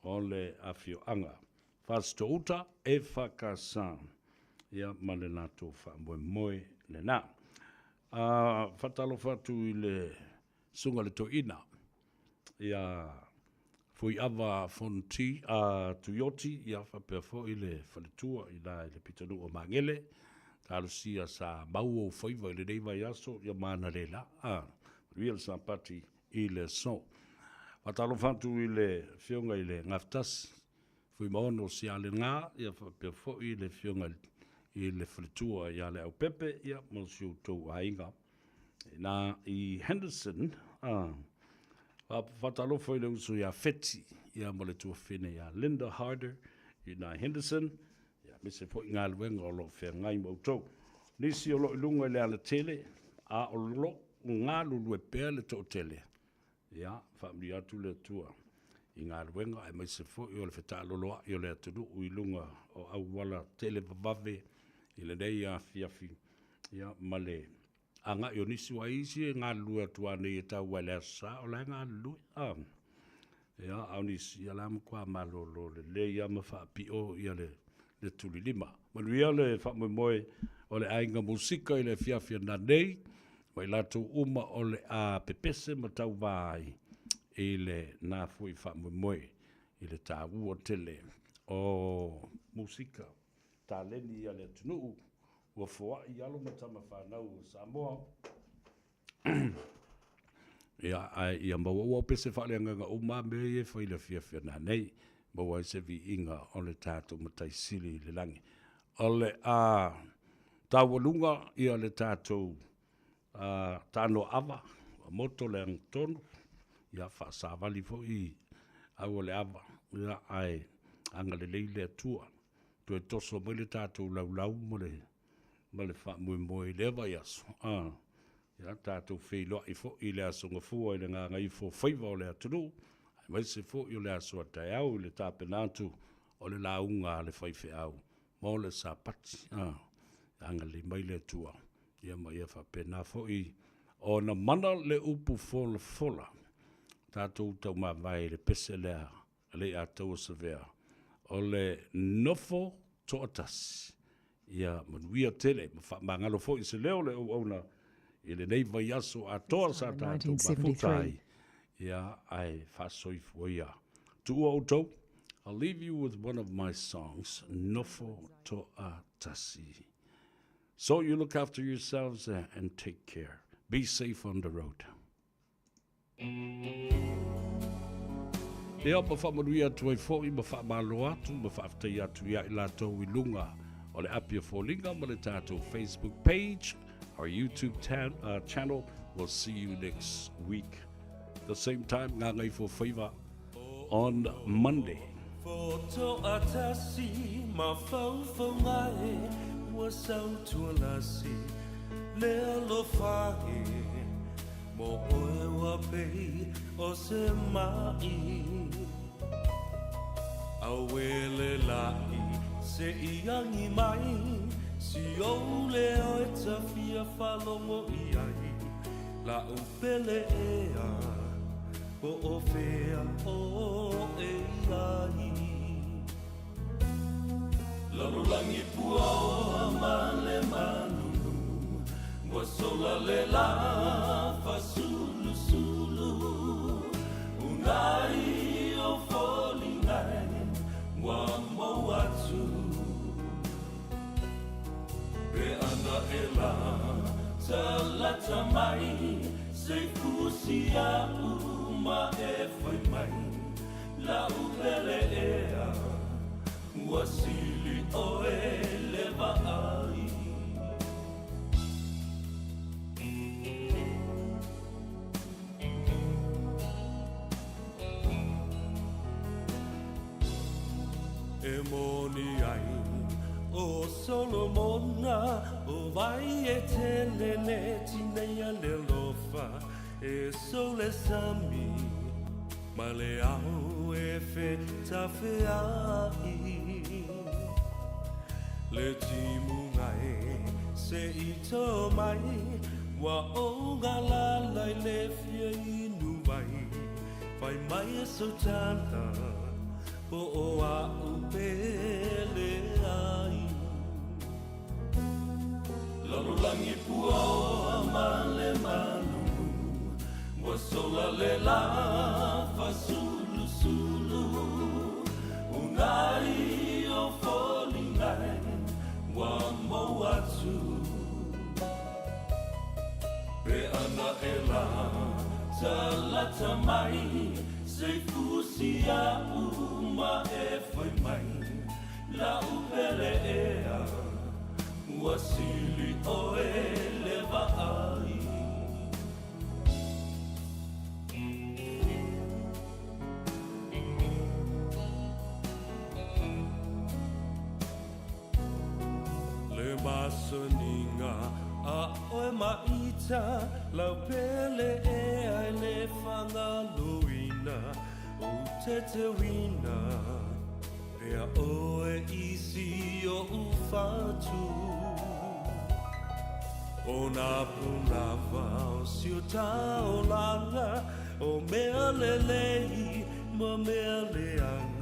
o le afio anga fasto uta e fakasa ia ma le nato fa moe le na fatalo fatu ile sunga le to ina ia foi ava fonti tu yoti ia fa perfo ile faletua ila le pitanu o mangele talo sia sa mau o foi vai le dei vai aso ia mana lela real sampati ile so fatalo fatu ile fionga ile ngaftas foi maono sia le nga ia fa perfo ile fionga ile faletua ia le au pepe ia mo siu to ainga na i Henderson fatalo foi le uso ia feti ia mo le tua fine ia Linda Harder ina Henderson ia mise po inga luenga o lo fe ngai mo to nisi o lo ilunga le ala tele a o lo ngā lulu e pēr le tō tele ia whamri atu le tua i ngā luenga ai mise po i o le feta loloa i o le atunu u ilunga o au wala tele vavave i le nei a fiafi ia male anga yo nisi wa isi ngā lua tua nei e tau wale asa o la ngā lua ia au nisi ala mkwa malolo le ia mawha pio ia le tuli lima manu ia le whamwe moe o le ainga musika i le fiafia na nei mai lato uma o le a pepese ma tau vai i le nā fui whamwe moe i le tā ua tele o musika tā leni ia le tunuu ua foa i alo matama whanau o Samoa. Ia maua pese whaaleanga ngā uma me e whaile whiawhia nā nei, maua se vi inga o le tātou matai sili le langi. O le tāwalunga ia le tātou Tanoa Ava, moto le angtonu, ia whaasawali fo i au le Ava, ia ai anga le leile atua, tu e toso mo le tātou laulau mo le ma le wha mui lewa yaso. Ia tātou whiloa i fo i le aso ngafua i le ngā ngai fo whaiva o le atunu. Ai mai se fo i o le aso a tai au i le tāpenātu o le launga le whaife au. Mō le sāpati. Anga li mai le tua. Ia mai e whapena fo i o na mana le upu fola. Tātou tau mā vai le pese lea le a tau savea. O le nofo toatasi. Ia manuia tele, mangalo fo i se leo le ona i le nei vai aso a toa sa tātou mafutai. Ia ai whasoi fuia. Tua o tau, I'll leave you with one of my songs, Nofo Toa Tasi. So you look after yourselves and take care. Be safe on the road. Ia pa whamanuia tuai fo i ma whamalo atu, ma whaftai atu ia i lātou i lunga. O le apia fōlinga ma le tātou Facebook page, our YouTube channel. We'll see you next week. The same time, ngā ngai fō whaiva on Monday. Foto atasi ma fau ngai wa sau tuanasi le alofahi mo oe wa pei o se mai awele lai se iangi mai, si o leo e tawhia whalongo i ai, la upele ea, po o whea o e ai. Lalulangi pua o male manunu, wa sola le la fa sulu sulu, unai o folingai, wa mo atu. Pe ana ela talata mai se kusia uma e foi mai la upele ea wasili o eleva ai e moni ai o Solomona o vai e telele tinea le lofa e sole sami ma le au e fe tawhai le timu ngai se i tō mai wa o ngala lai le fia inu mai fai mai e so tana po o a upele ai lalo langi pua o male malu wa sola le la fa sulu sulu unai o foli ngai wa mo atu pe ana e la talata mai se fusia uma e foi mai la upele ea wasili o eleva ai le masoninga a oe maita lau pele e ai le whanga luina o te te wina pea oe isi o ufatu o nā punawa o siuta o langa o mea lelei ma mea leanga